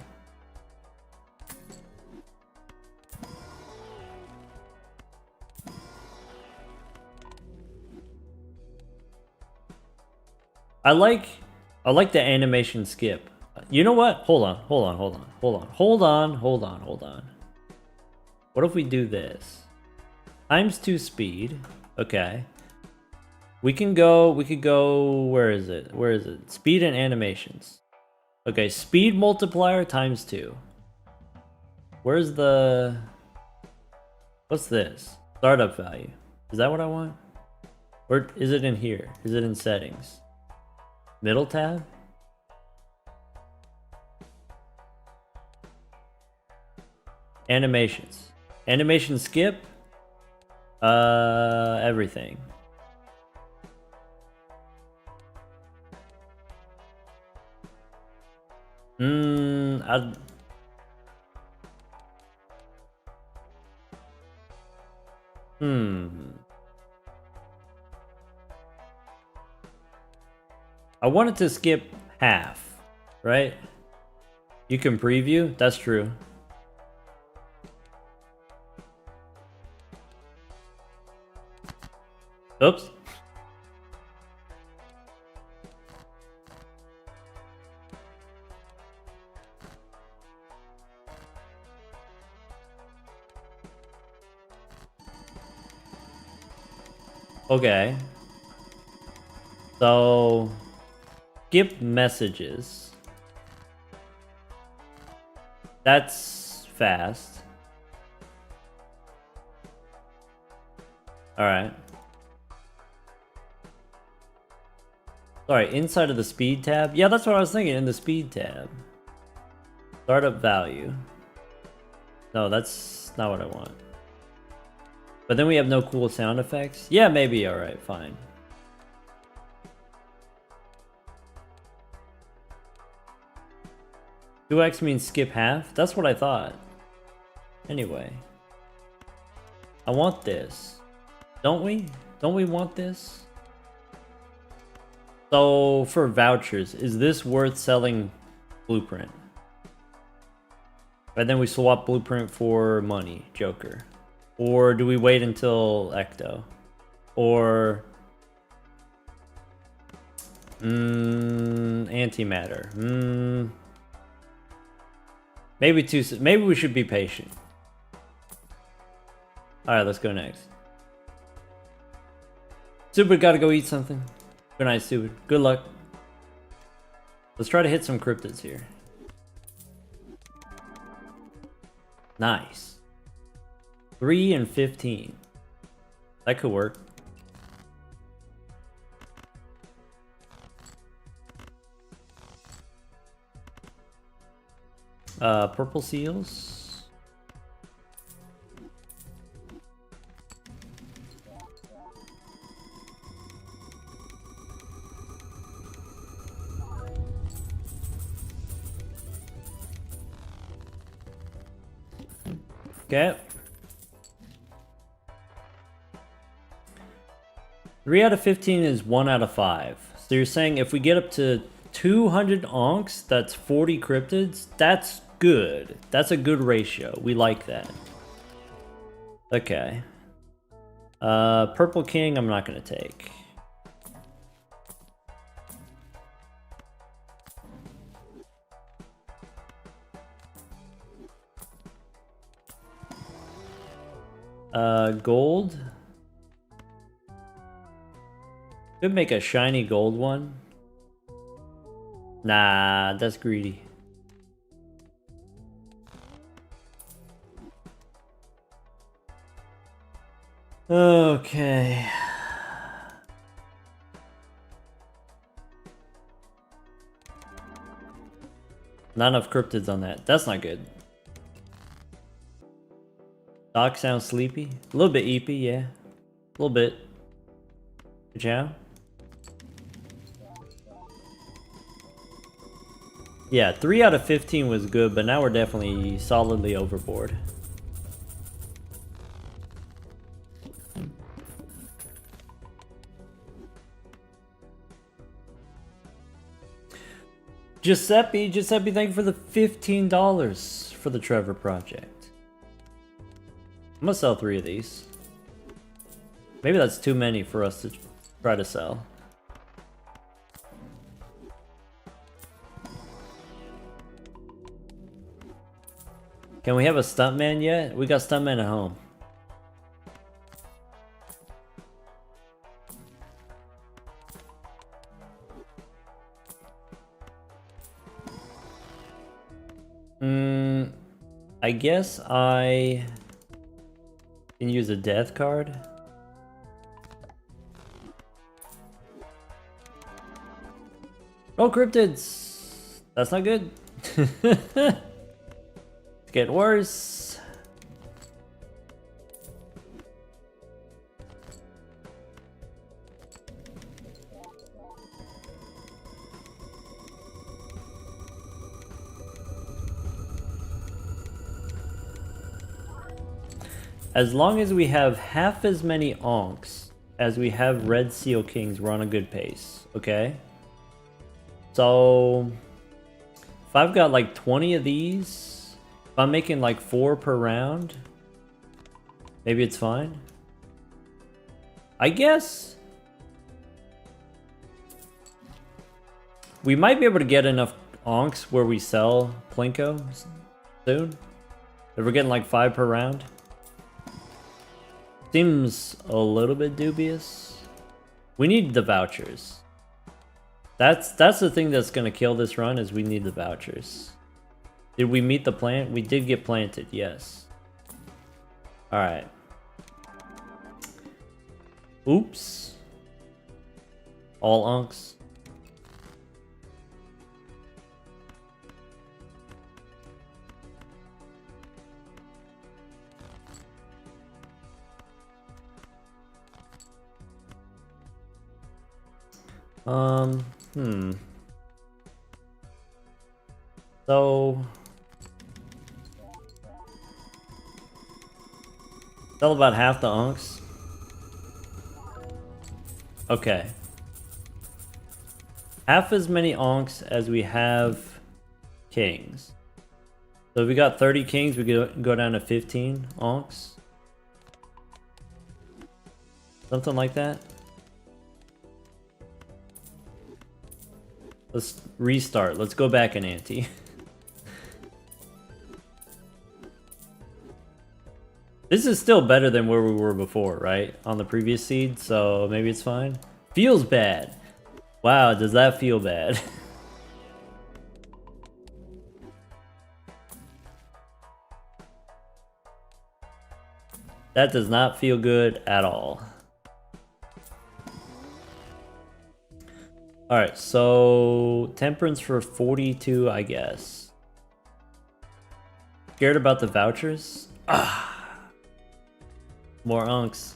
I like the animation skip. You know what? Hold on. What if we do this? ×2 speed. Okay. We could go, where is it? Speed and animations. Okay, speed multiplier ×2. Where's the... What's this? Startup value. Is that what I want? Or is it in here? Is it in settings? Middle tab? Animations. Animation skip? Everything. I wanted to skip half, right? You can preview, that's true. Oops. Okay. So, skip messages. That's fast. Alright. Sorry, inside of the speed tab? Yeah, that's what I was thinking, in the speed tab. Startup value. No, that's not what I want. But then we have no cool sound effects? Yeah, maybe, alright, fine. $2x means skip half? That's what I thought. Anyway. I want this. Don't we? Don't we want this? So, for vouchers, is this worth selling Blueprint? And then we swap Blueprint for money, Joker. Or do we wait until Ecto? Or... antimatter. Maybe we should be patient. Alright, let's go next. Super, gotta go eat something. Good night, Stupid. Good luck. Let's try to hit some cryptids here. Nice. 3 and 15. That could work. Purple seals. Okay. 3 out of 15 is 1 out of 5. So you're saying if we get up to 200 onks, that's 40 cryptids? That's good. That's a good ratio. We like that. Okay. Purple King, I'm not going to take. Gold. Could make a shiny gold one. Nah, that's greedy. Okay. Not enough cryptids on that. That's not good. Doc sounds sleepy. A little bit eepy, yeah. A little bit. Chow? Yeah, 3 out of 15 was good, but now we're definitely solidly overboard. Giuseppe, thank you for the $15 for the Trevor Project. I'm gonna sell 3 of these. Maybe that's too many for us to try to sell. Can we have a Stuntman yet? We got Stuntman at home. I guess I can use a death card. Oh, cryptids! That's not good. It's getting worse. As long as we have half as many onks as we have red seal kings, we're on a good pace, okay? So if I've got like 20 of these, if I'm making like 4 per round, maybe it's fine. I guess we might be able to get enough onks where we sell Plinko soon. If we're getting like 5 per round. Seems a little bit dubious. We need the vouchers. That's the thing that's gonna kill this run, is we need the vouchers. Did we meet the plant? We did get planted, yes. Alright. Oops. All unks. So sell about half the unks. Okay. Half as many onks as we have kings. So if we got 30 kings, we could go down to 15 onks. Something like that. Let's restart. Let's go back an ante. This is still better than where we were before, right? On the previous seed, so maybe it's fine. Feels bad. Wow, does that feel bad? That does not feel good at all. Alright, so temperance for 42, I guess. Scared about the vouchers? Ah. More unks.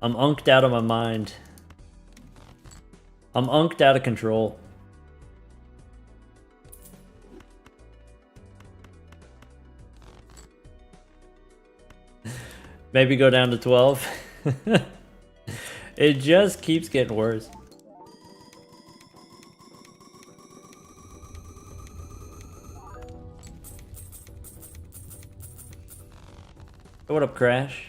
I'm unked out of my mind. I'm unked out of control. Maybe go down to 12. It just keeps getting worse. What up, Crash?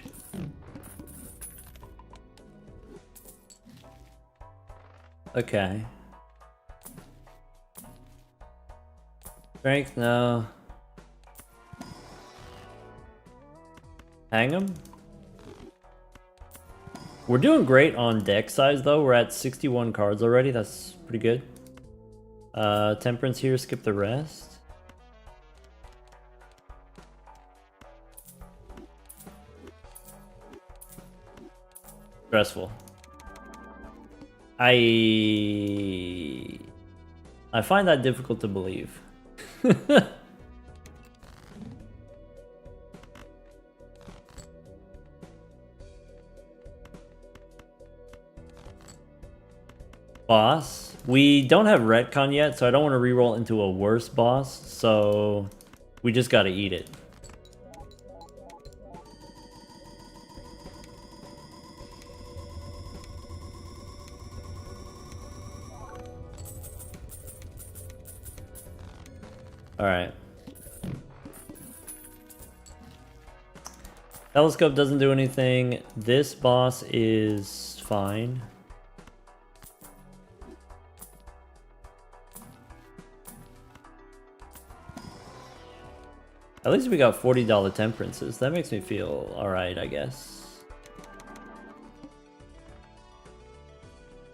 Okay. Strength, no. Hang him. We're doing great on deck size though. We're at 61 cards already. That's pretty good. Temperance here, skip the rest. Stressful. I find that difficult to believe. Boss. We don't have retcon yet, so I don't want to reroll into a worse boss, so we just gotta eat it. Alright. Telescope doesn't do anything. This boss is fine. At least we got $40 temperances. That makes me feel alright, I guess.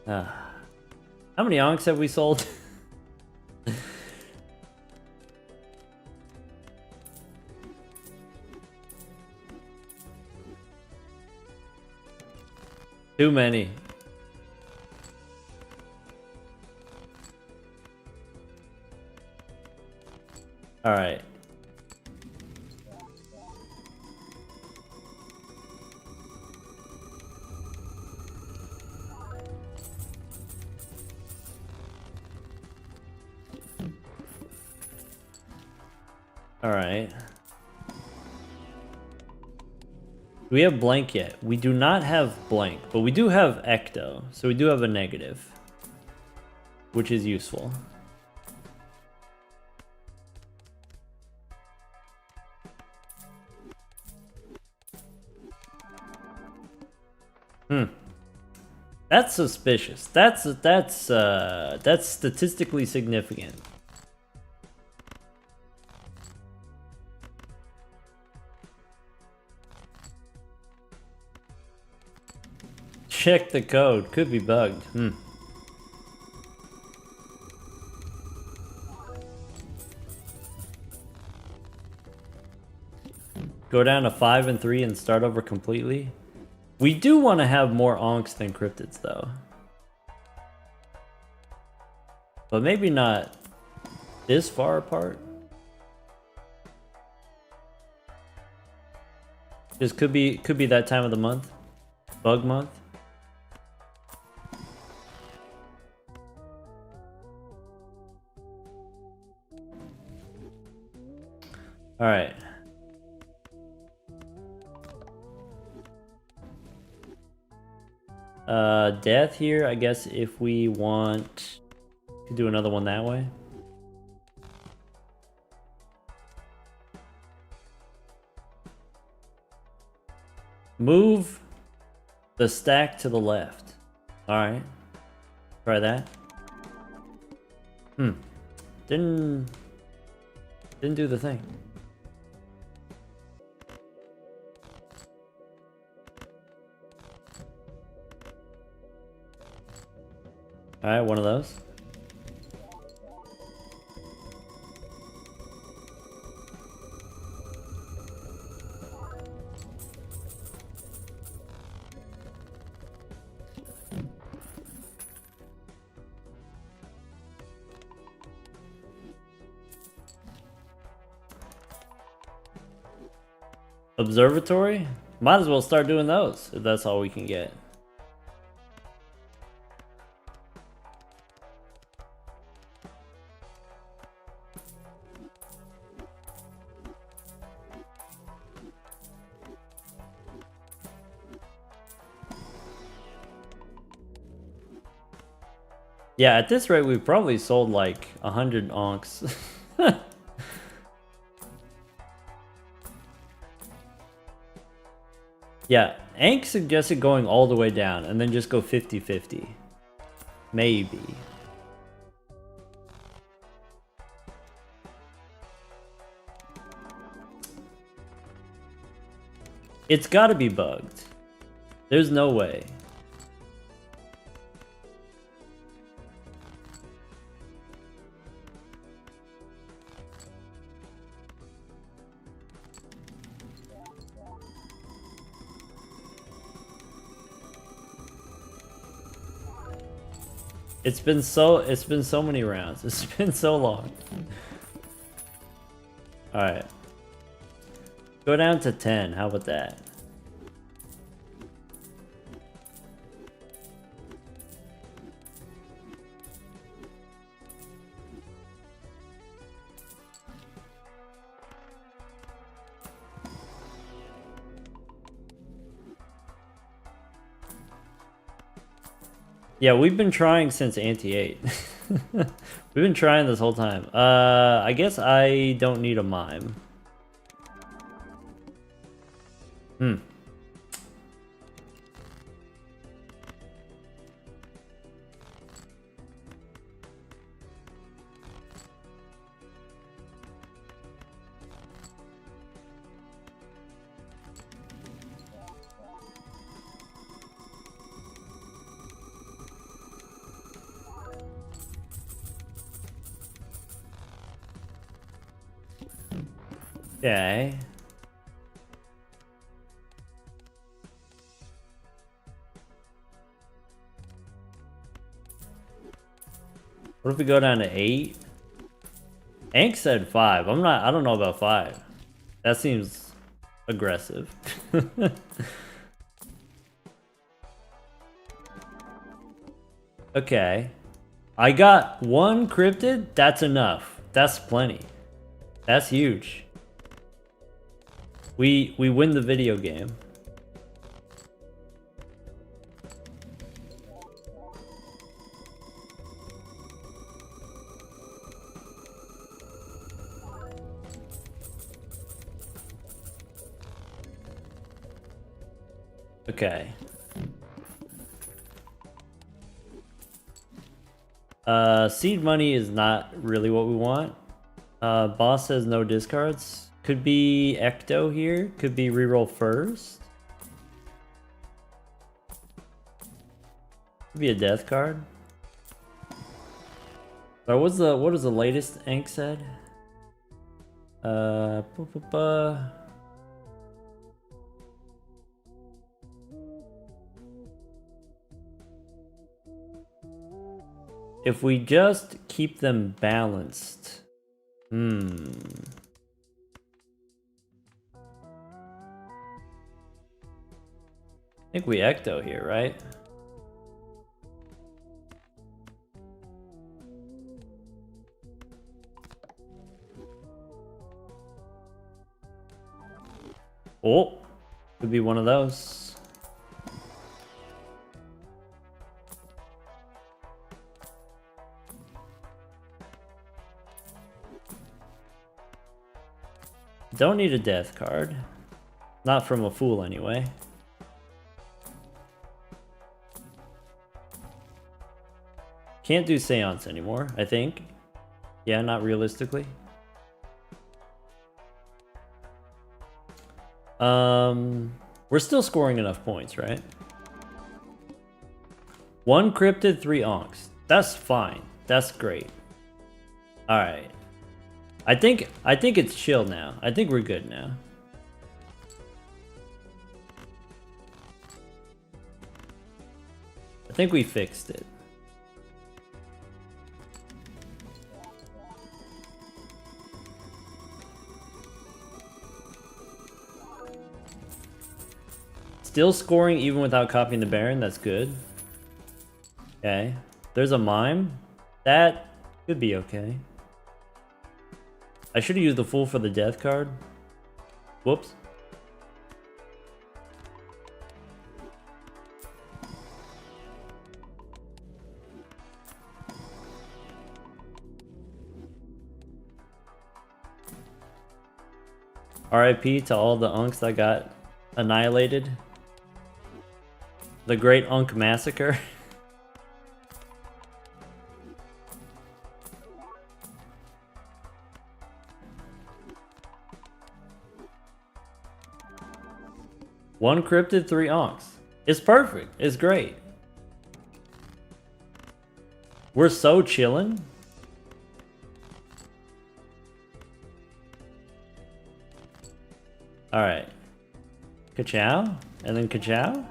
How many onks have we sold? Too many. Alright. Alright. Do we have blank yet? We do not have blank, but we do have ecto, so we do have a negative, which is useful. That's suspicious. That's statistically significant. Check the code. Could be bugged. Go down to 5 and 3 and start over completely. We do want to have more onks than cryptids though. But maybe not this far apart. This could be that time of the month. Bug month. All right. Death here, I guess if we want to do another one that way. Move the stack to the left. All right. Try that. Didn't do the thing. All right, one of those. Observatory? Might as well start doing those if that's all we can get. Yeah, at this rate, we've probably sold like 100 onks. Yeah, Ank suggested going all the way down and then just go 50-50. Maybe. It's gotta be bugged. There's no way. It's been so many rounds. It's been so long. Alright. Go down to 10. How about that? Yeah, we've been trying since Anti-8. We've been trying this whole time. I guess I don't need a mime. Okay. What if we go down to 8? Ank said 5. I don't know about 5. That seems aggressive. Okay. I got 1 cryptid. That's enough. That's plenty. That's huge. We win the video game. Okay. Seed money is not really what we want. Boss says no discards. Could be Ecto here. Could be reroll first. Could be a death card. But what is the latest Ank said? If we just keep them balanced. I think we Ecto here, right? Oh, could be one of those. Don't need a death card. Not from a fool anyway. Can't do Seance anymore, I think. Yeah, not realistically. We're still scoring enough points, right? 1 cryptid, 3 onks. That's fine. That's great. Alright. I think it's chill now. I think we're good now. I think we fixed it. Still scoring even without copying the Baron, that's good. Okay. There's a mime. That could be okay. I should have used the Fool for the death card. Whoops. RIP to all the unks that got annihilated. The Great Unk Massacre. 1 cryptid, 3 onks. It's perfect. It's great. We're so chilling. Alright. Ka-chow. And then ka-chow.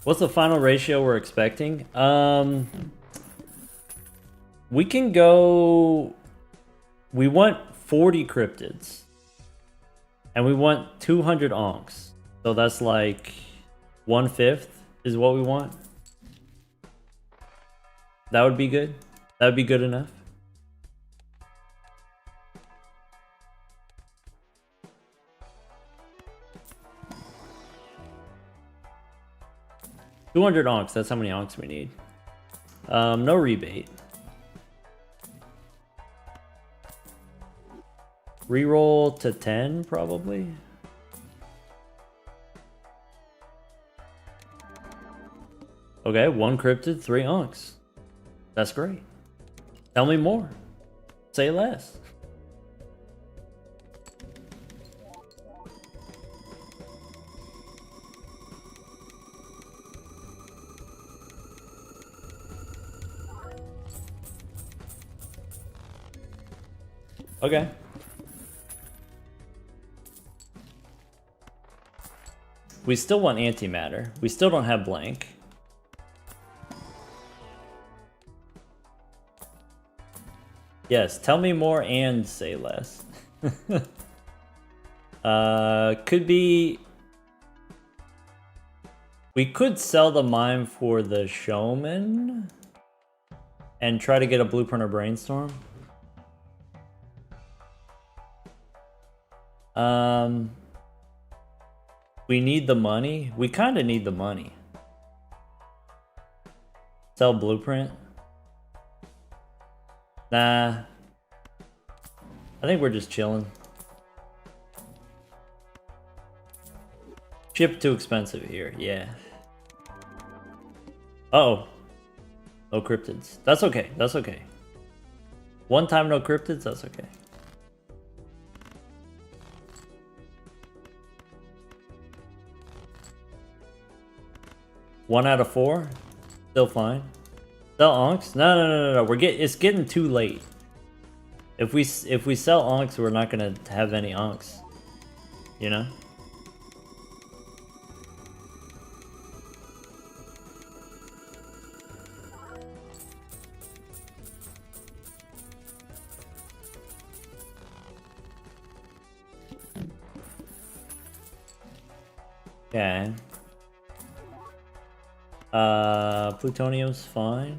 What's the final ratio we're expecting? We can go... We want 40 cryptids. And we want 200 onks. So that's like 1/5 is what we want. That would be good. That would be good enough. $200 onks. That's how many onks we need. No rebate. Reroll to 10, probably. Okay, 1 cryptid, 3 onks. That's great. Tell me more. Say less. Okay. We still want antimatter. We still don't have blank. Yes, tell me more and say less. Could be... We could sell the mime for the showman and try to get a blueprint or brainstorm. We need the money. We kind of need the money. Sell blueprint. Nah. I think we're just chilling. Chip too expensive here, yeah. Uh-oh. No cryptids. That's okay, that's okay. One time no cryptids, that's okay. One out of 4? Still fine. Sell onks? No. It's getting too late. If we sell onks, we're not gonna have any onks. You know? Okay. Plutonium's fine.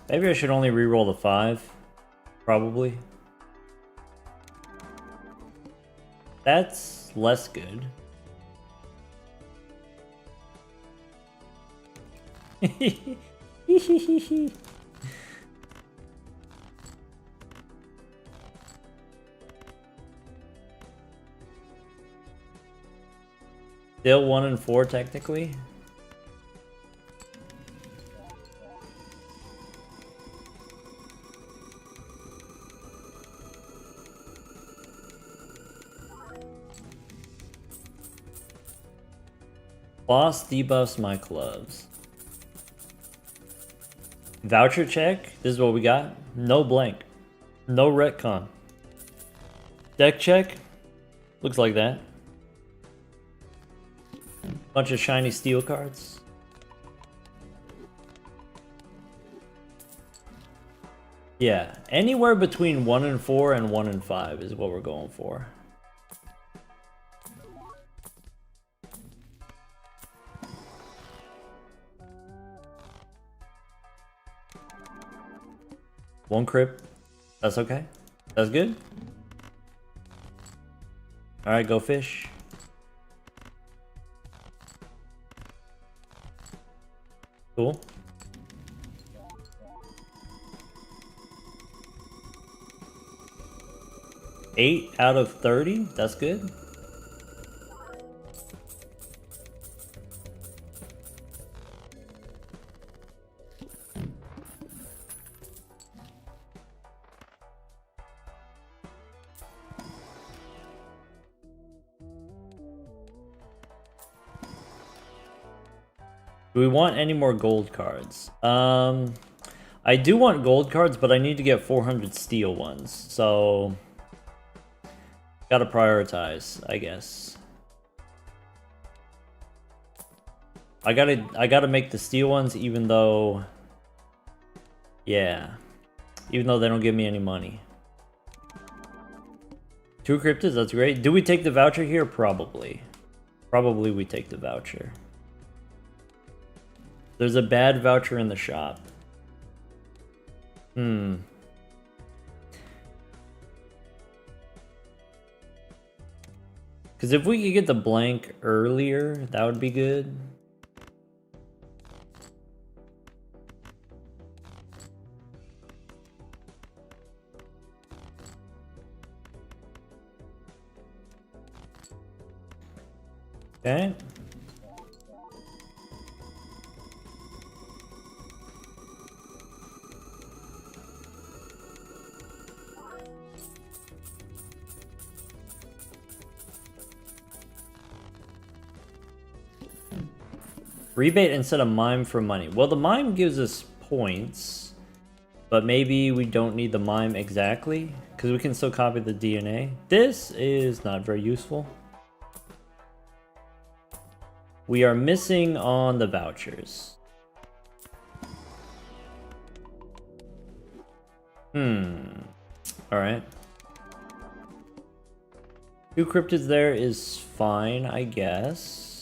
Maybe I should only reroll the 5. Probably. That's less good. Still 1 and 4 technically. Boss debuffs my clubs. Voucher check. This is what we got. No blank. No retcon. Deck check. Looks like that. Bunch of shiny steel cards. Yeah, anywhere between 1 and 4 and 1 and 5 is what we're going for. One crypt. That's okay. That's good. Alright, go fish. Cool. 8 out of 30. That's good. Do we want any more gold cards? I do want gold cards, but I need to get 400 steel ones, so gotta prioritize, I guess. I gotta make the steel ones, even though, yeah, even though they don't give me any money. 2 cryptids, that's great. Do we take the voucher here? Probably. Probably we take the voucher. There's a bad voucher in the shop. Because if we could get the blank earlier, that would be good. Okay. Rebate instead of mime for money. Well, the mime gives us points, but maybe we don't need the mime exactly, because we can still copy the DNA. This is not very useful. We are missing on the vouchers. Alright. 2 cryptids there is fine, I guess.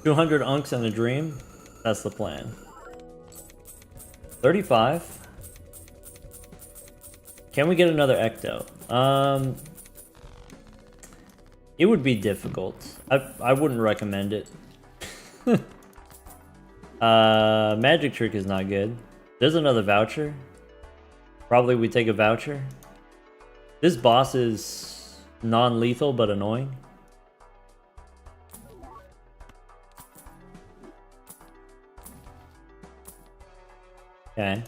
$200 unks and a dream. That's the plan. 35. Can we get another ecto? It would be difficult. I wouldn't recommend it. Magic trick is not good. There's another voucher. Probably we take a voucher. This boss is non-lethal but annoying. Okay.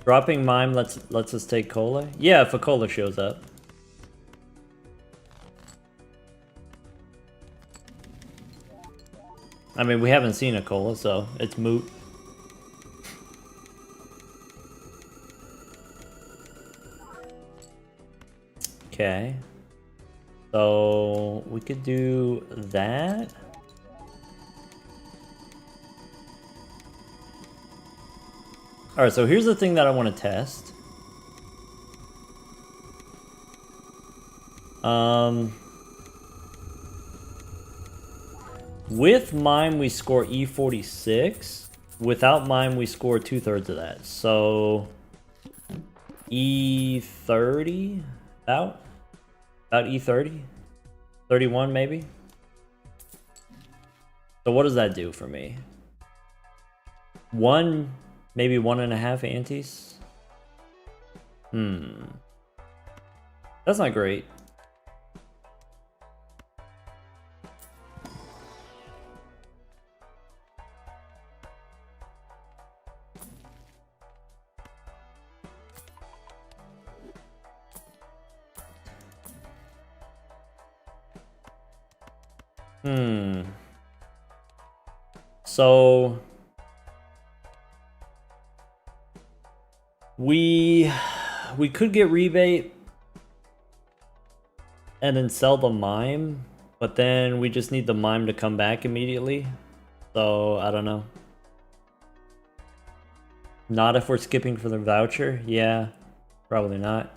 Dropping mime lets us take cola. Yeah, if a cola shows up. I mean, we haven't seen a cola, so it's moot. Okay. So we could do that. Alright, so here's the thing that I want to test. With mime we score E46. Without mime we score 2/3 of that. So E30? About E30? 31 maybe? So what does that do for me? Maybe 1.5 antes? That's not great. So we could get rebate and then sell the mime, but then we just need the mime to come back immediately. So I don't know. Not if we're skipping for the voucher. Yeah, probably not.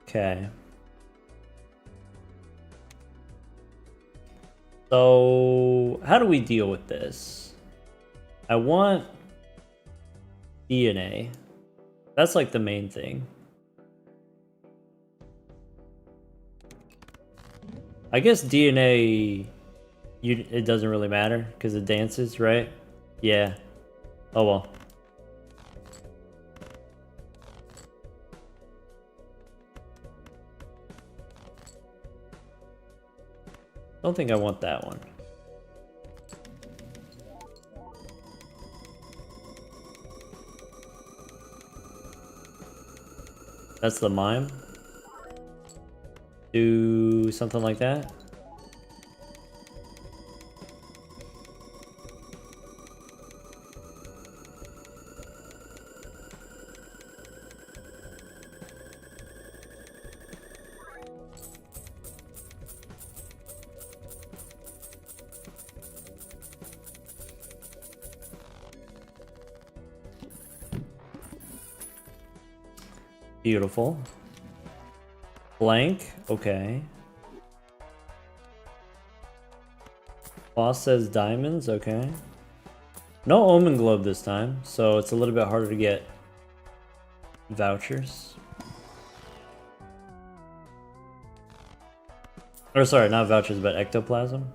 Okay. So, how do we deal with this? I want DNA. That's like the main thing. I guess DNA, it doesn't really matter because it dances, right? Yeah. Oh well. Don't think I want that one. That's the mime. Do something like that. Beautiful. Blank, okay. Boss says diamonds, okay. No Omen Globe this time, so it's a little bit harder to get vouchers. Or sorry, not vouchers, but ectoplasm.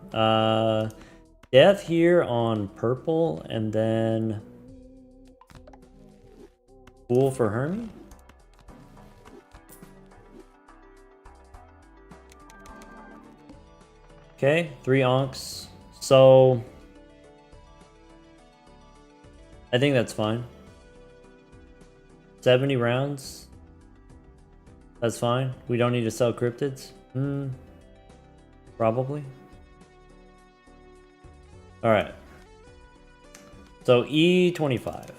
Death here on purple, and then Pool for Hermie? Okay, 3 onks. So I think that's fine. 70 rounds. That's fine. We don't need to sell cryptids. Probably. Alright. So E25.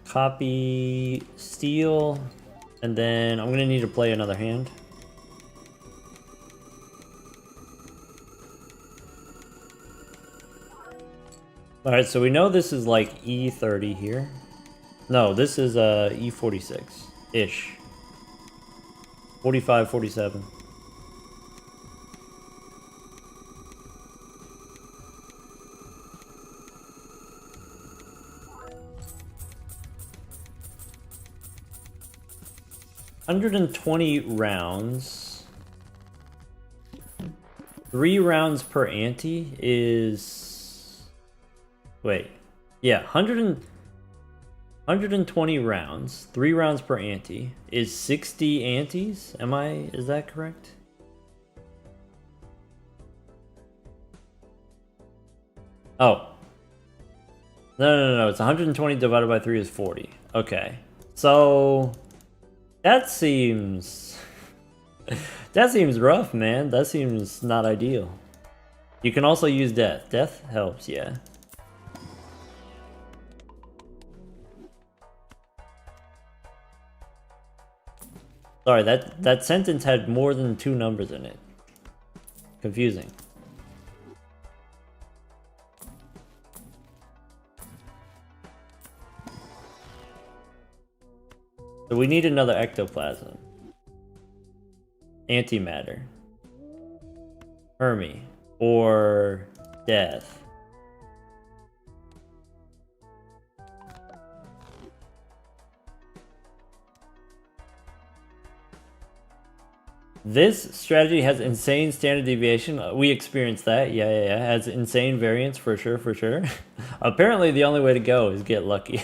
Copy steel, and then I'm gonna need to play another hand. Alright, so we know this is like E30 here. No, this is E46-ish. 45, 47. $120 rounds. 3 rounds per ante is... Wait. Yeah, 120 rounds. 3 rounds per ante is 60 antes. Is that correct? Oh. No. It's 120 divided by 3 is 40. Okay. So... That seems... that seems rough, man. That seems not ideal. You can also use death. Death helps, yeah. Sorry, that sentence had more than 2 numbers in it. Confusing. So we need another ectoplasm. Antimatter. Hermie. Or death. This strategy has insane standard deviation. We experienced that. Yeah. Has insane variance for sure. Apparently the only way to go is get lucky.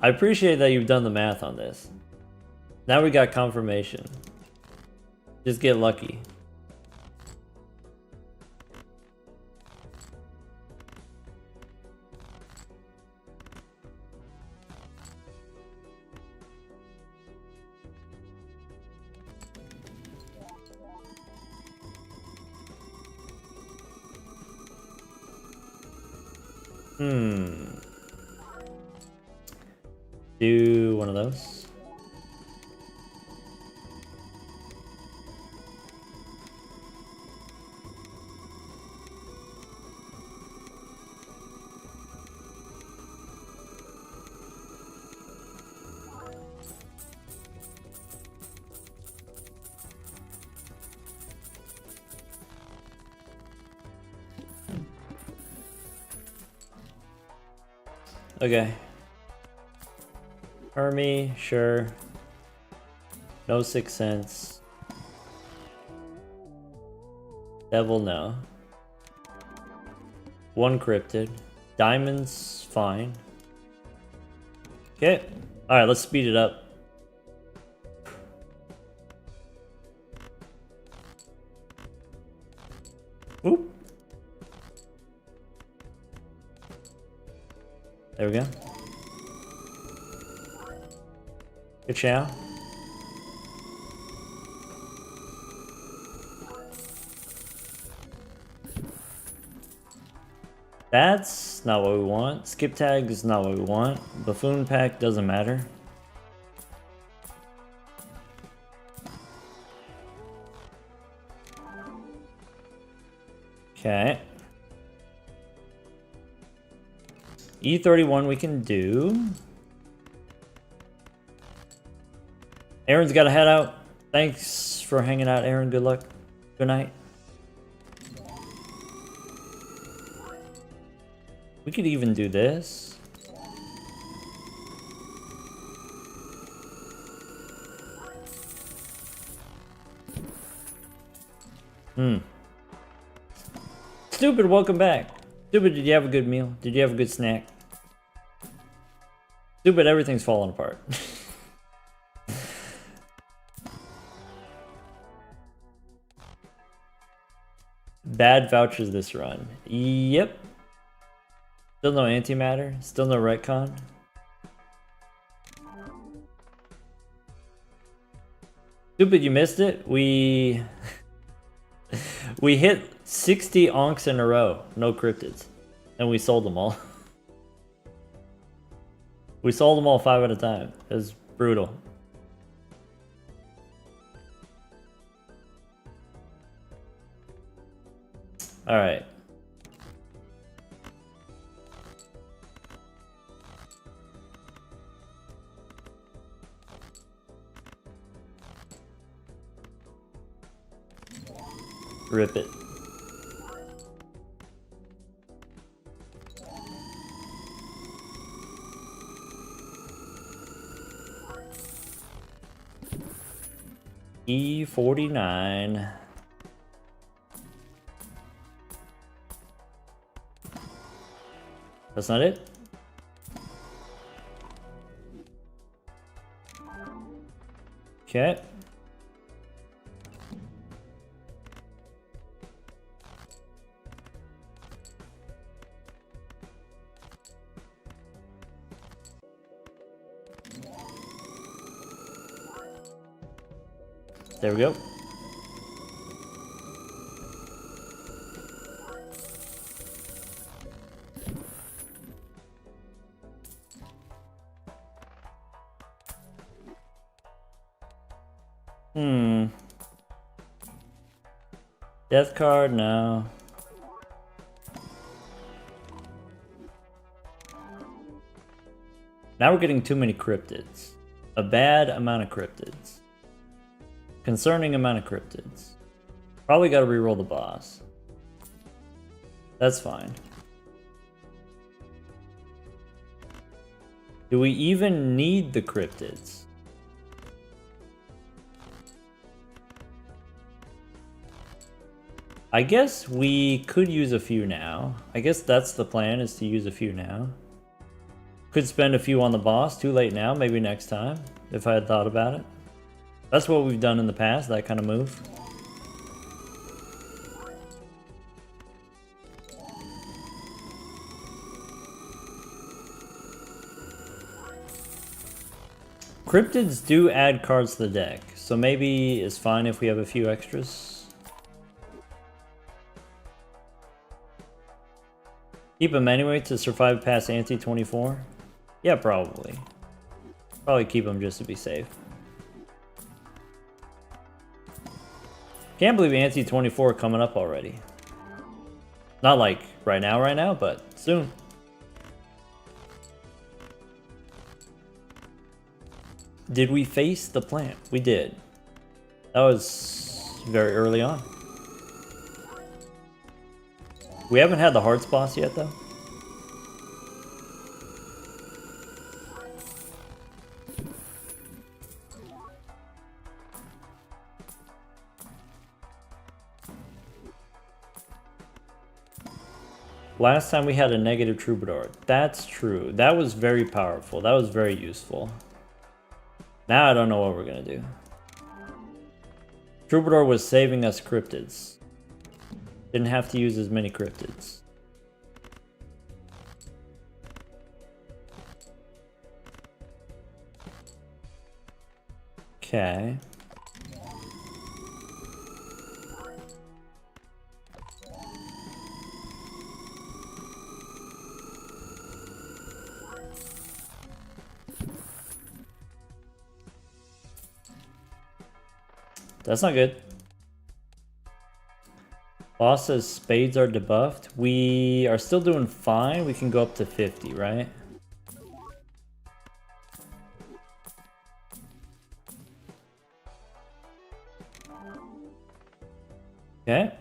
I appreciate that you've done the math on this. Now we got confirmation. Just get lucky. Do one of those. Okay. Hermie, sure. No Sixth Sense. Devil, no. One cryptid. Diamonds, fine. Okay. Alright, let's speed it up. Oop. There we go. Good chow. That's not what we want. Skip tag is not what we want. Buffoon pack doesn't matter. Okay. E31 we can do. Aaron's got to head out. Thanks for hanging out, Aaron. Good luck. Good night. We could even do this. Stupid, welcome back. Stupid, did you have a good meal? Did you have a good snack? Stupid, everything's falling apart. Bad vouchers this run. Yep. Still no antimatter. Still no retcon. Stupid, you missed it. We hit 60 onks in a row. No cryptids. And we sold them all. We sold them all 5 at a time. It was brutal. Alright. Rip it. E49. That's not it? Okay. There we go. Death card, no. Now we're getting too many cryptids. A bad amount of cryptids. Concerning amount of cryptids. Probably gotta reroll the boss. That's fine. Do we even need the cryptids? I guess we could use a few now. I guess that's the plan, is to use a few now. Could spend a few on the boss. Too late now, maybe next time, if I had thought about it. That's what we've done in the past, that kind of move. Cryptids do add cards to the deck, so maybe it's fine if we have a few extras. Keep them anyway to survive past Ante 24? Yeah, probably. Probably keep them just to be safe. Can't believe Ante 24 coming up already. Not like right now, but soon. Did we face the plant? We did. That was very early on. We haven't had the Hearts boss yet, though. last time we had a negative troubadour. That's true. That was very powerful. That was very useful. Now I don't know what we're gonna do. Troubadour was saving us cryptids. Didn't have to use as many cryptids. Okay. That's not good. Boss says spades are debuffed. We are still doing fine. We can go up to 50, right? Okay.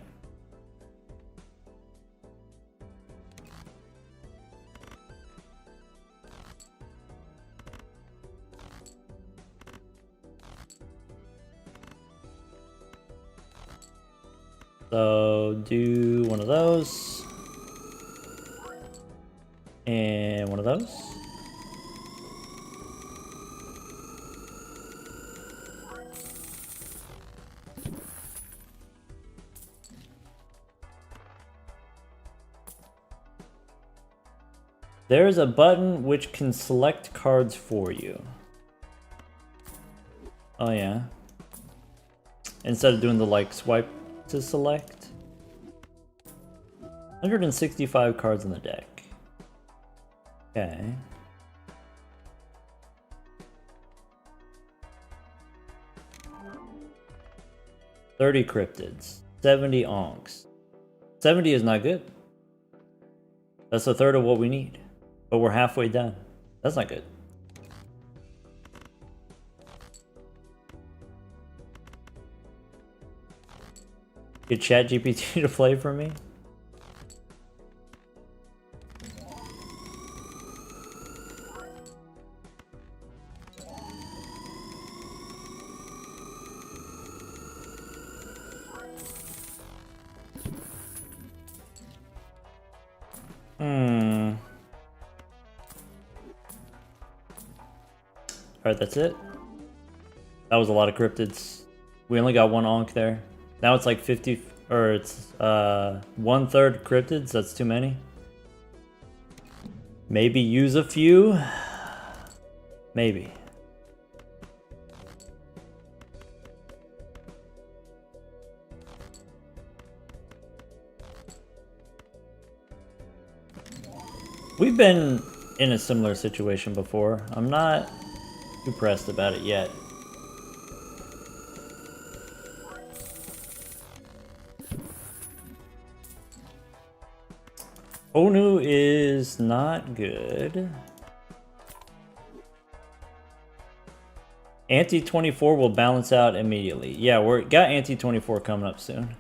So do one of those. And one of those. There is a button which can select cards for you. Oh yeah. Instead of doing the like swipe to select. 165 cards in the deck. Okay. $30 cryptids. 70 onks. 70 is not good. That's a third of what we need. But we're halfway done. That's not good. Get ChatGPT to play for me? Alright, that's it. That was a lot of cryptids. We only got one onk there. Now it's like 50, or it's 1/3 cryptids. That's too many. Maybe use a few. Maybe. We've been in a similar situation before. I'm not too pressed about it yet. Onu is not good. Anti-24 will balance out immediately. Yeah, we're got Anti-24 coming up soon.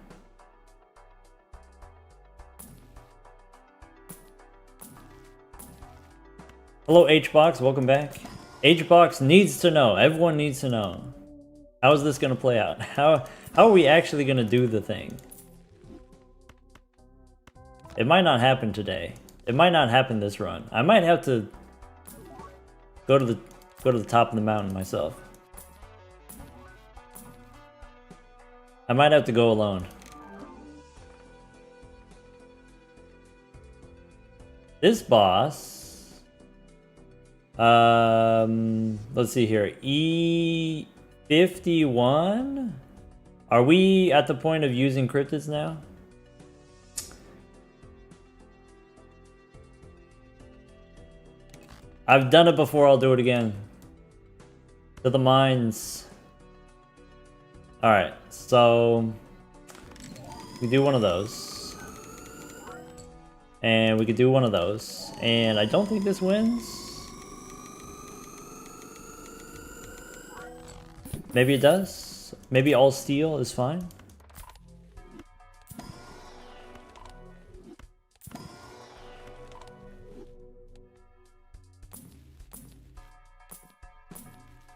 Hello Hbox, welcome back. Hbox needs to know. Everyone needs to know. How is this gonna play out? How are we actually gonna do the thing? It might not happen today. It might not happen this run. I might have to go to the top of the mountain myself. I might have to go alone. This boss. Let's see here. E51? Are we at the point of using cryptids now? I've done it before, I'll do it again. To the mines. Alright, so we do one of those. And we could do one of those. And I don't think this wins. Maybe it does. Maybe all steel is fine.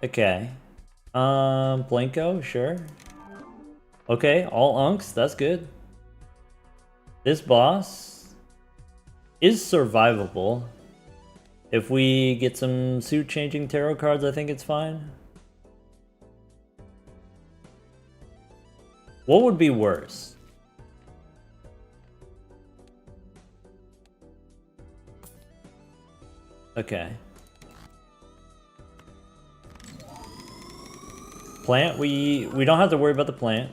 Okay. Blanco, sure. Okay, all unks, that's good. This boss. is survivable. If we get some suit changing tarot cards, I think it's fine. What would be worse? Okay. Plant, we don't have to worry about the plant.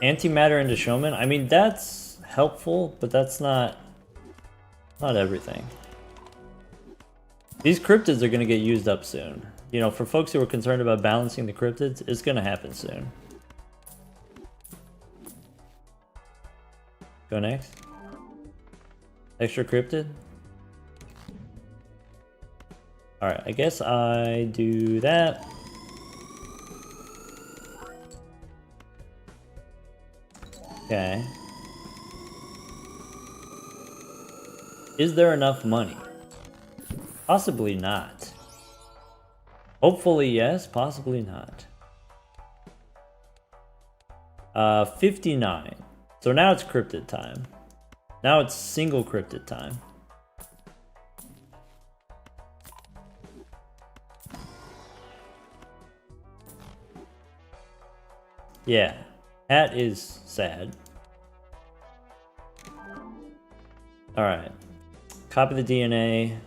Antimatter into Showman, I mean that's helpful, but that's not everything. These cryptids are gonna get used up soon. You know, for folks who are concerned about balancing the cryptids, it's gonna happen soon. Go next. Extra cryptid. Alright, I guess I do that. Okay. Is there enough money? Possibly not. Hopefully yes, possibly not. 59. So now it's cryptid time. Now it's single cryptid time. Yeah, hat is sad. Alright. Copy the DNA.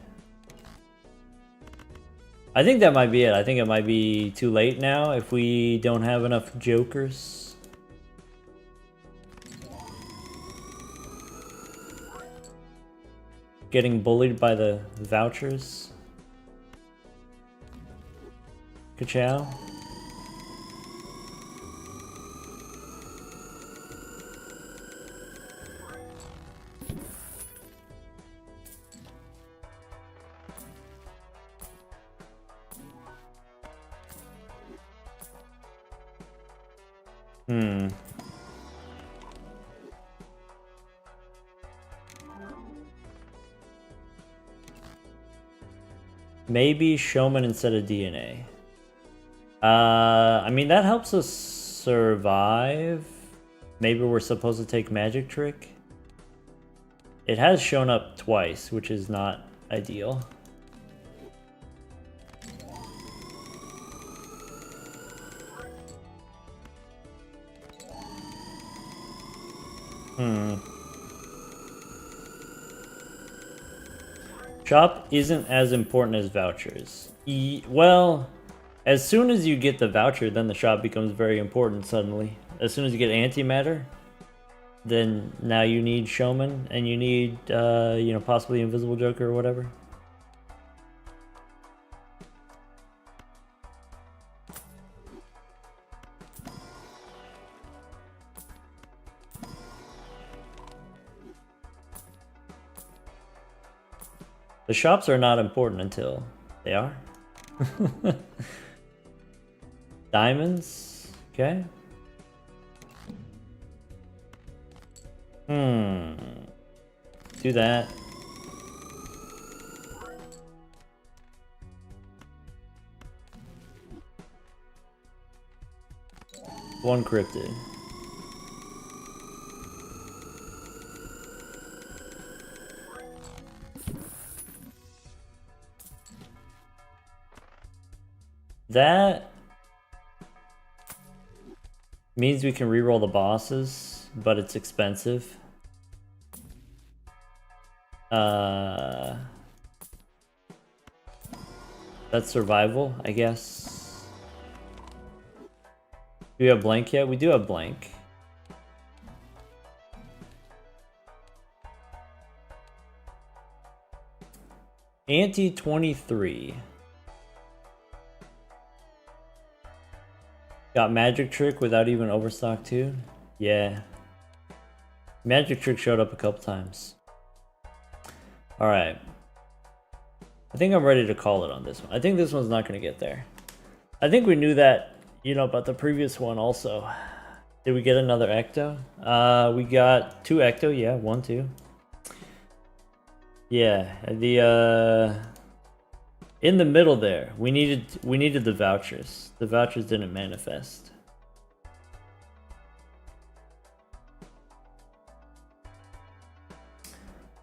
I think that might be it. I think it might be too late now if we don't have enough jokers. Getting bullied by the vouchers. Ka-chow. Maybe Showman instead of DNA. I mean, that helps us survive. Maybe we're supposed to take Magic Trick. It has shown up twice, which is not ideal. Shop isn't as important as vouchers. Well, as soon as you get the voucher, then the shop becomes very important suddenly. As soon as you get antimatter, then now you need Showman, and you need, you know, possibly Invisible Joker or whatever. The shops are not important until they are. Diamonds, okay. Do that. One cryptid. That means we can reroll the bosses, but it's expensive. That's survival, I guess. Do we have blank yet? We do have blank. Ante 23. Got Magic Trick without even Overstock too? Yeah. Magic Trick showed up a couple times. Alright. I think I'm ready to call it on this one. I think this one's not going to get there. I think we knew that, you know, about the previous one also. Did we get another Ecto? We got 2 Ecto, yeah, 1, 2. Yeah, the in the middle there, we needed the vouchers. The vouchers didn't manifest.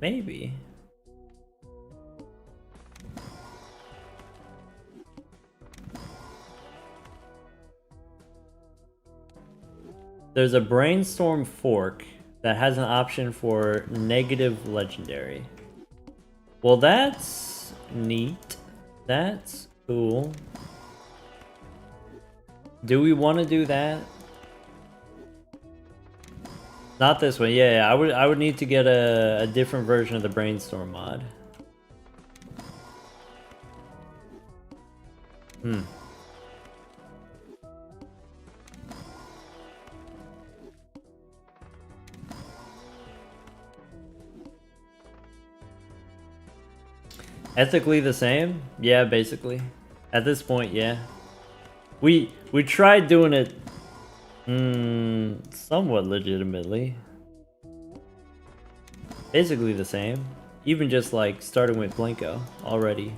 Maybe. There's a brainstorm fork that has an option for negative legendary. Well, that's neat. That's cool. Do we want to do that? Not this one. Yeah, I would need to get a different version of the brainstorm mod. Ethically the same? Yeah, basically. At this point, yeah. We tried doing it somewhat legitimately. Basically the same. Even just like starting with Blinko already.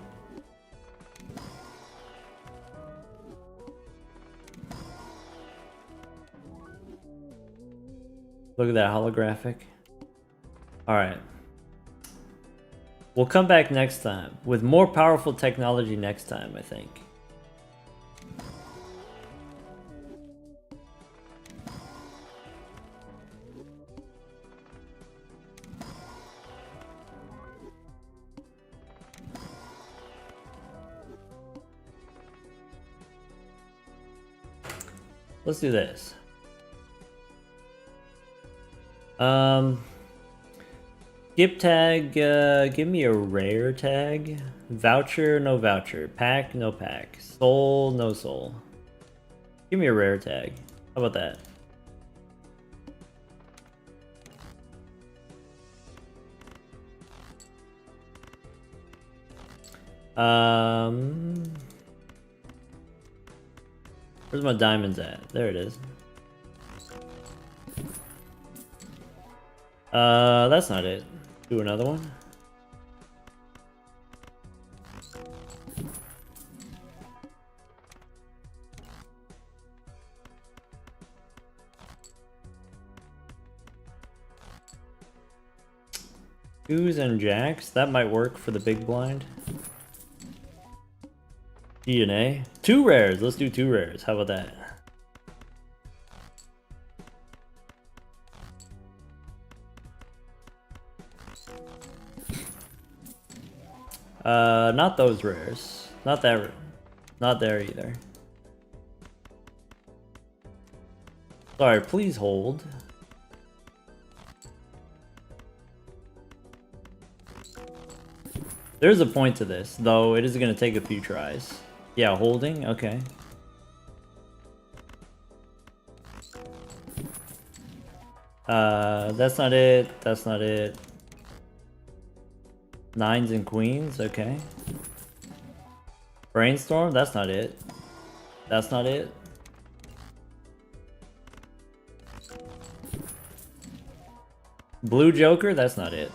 Look at that holographic. Alright. We'll come back next time with more powerful technology next time, I think. Let's do this. Skip tag, give me a rare tag. Voucher, no voucher. Pack, no pack. Soul, no soul. Give me a rare tag. How about that? Where's my diamonds at? There it is. That's not it. Do another one. Twos and jacks. That might work for the big blind. DNA. 2 rares. Let's do 2 rares. How about that? Not those rares. Not that. Not there either. Sorry, please hold. There's a point to this, though it is going to take a few tries. Yeah, holding? Okay. That's not it. That's not it. 9s and queens, okay. Brainstorm, that's not it. That's not it. Blue Joker, that's not it.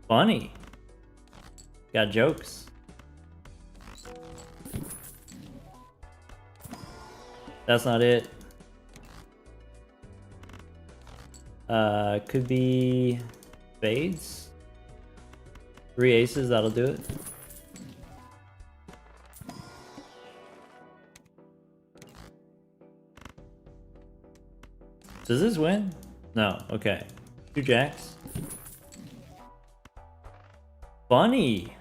Funny. Got jokes. That's not it. Could be spades. 3 aces, that'll do it. Does this win? No, okay. 2 jacks. Funny.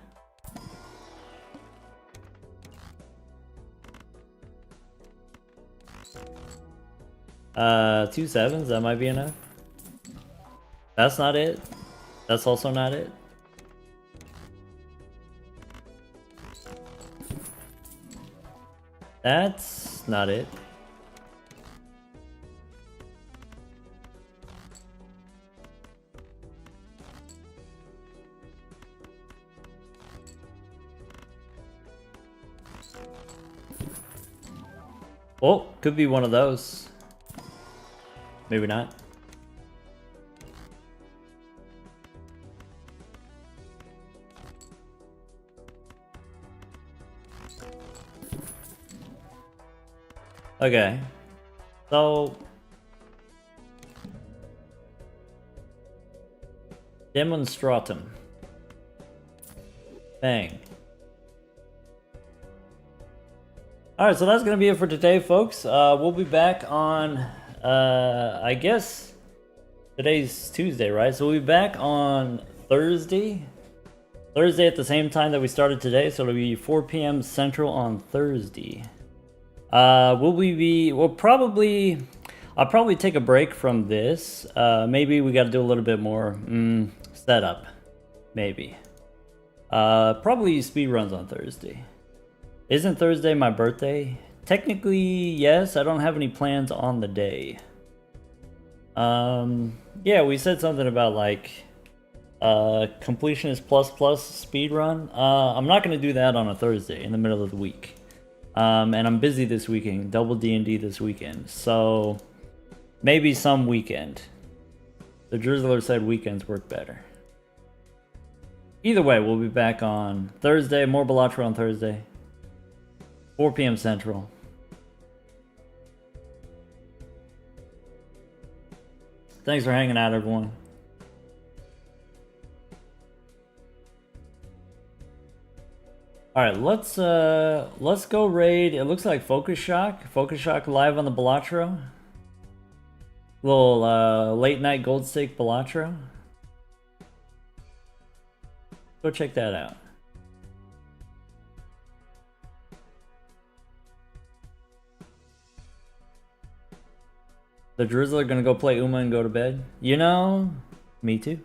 Two 7s, that might be enough. That's not it. That's also not it. That's not it. Oh, could be one of those. Maybe not. Okay. So Demonstratum. Bang. Alright, so that's going to be it for today, folks. We'll be back on, I guess, today's Tuesday, right? So we'll be back on Thursday. Thursday at the same time that we started today, so it'll be 4 p.m. Central on Thursday. I'll probably take a break from this. Maybe we got to do a little bit more setup. Maybe. Probably speed runs on Thursday. Isn't Thursday my birthday? Technically, yes. I don't have any plans on the day. Yeah, we said something about like completionist plus speed run. I'm not gonna do that on a Thursday in the middle of the week. And I'm busy this weekend, double D&D this weekend. So maybe some weekend. The Drizzler said weekends work better. Either way, we'll be back on Thursday. More Balatro on Thursday. 4 p.m. Central. Thanks for hanging out, everyone. Alright, let's go raid. It looks like Focus Shock. Focus Shock live on the Balatro. Little late night gold stake Balatro. Go check that out. The Drizzler gonna go play Uma and go to bed? You know, me too.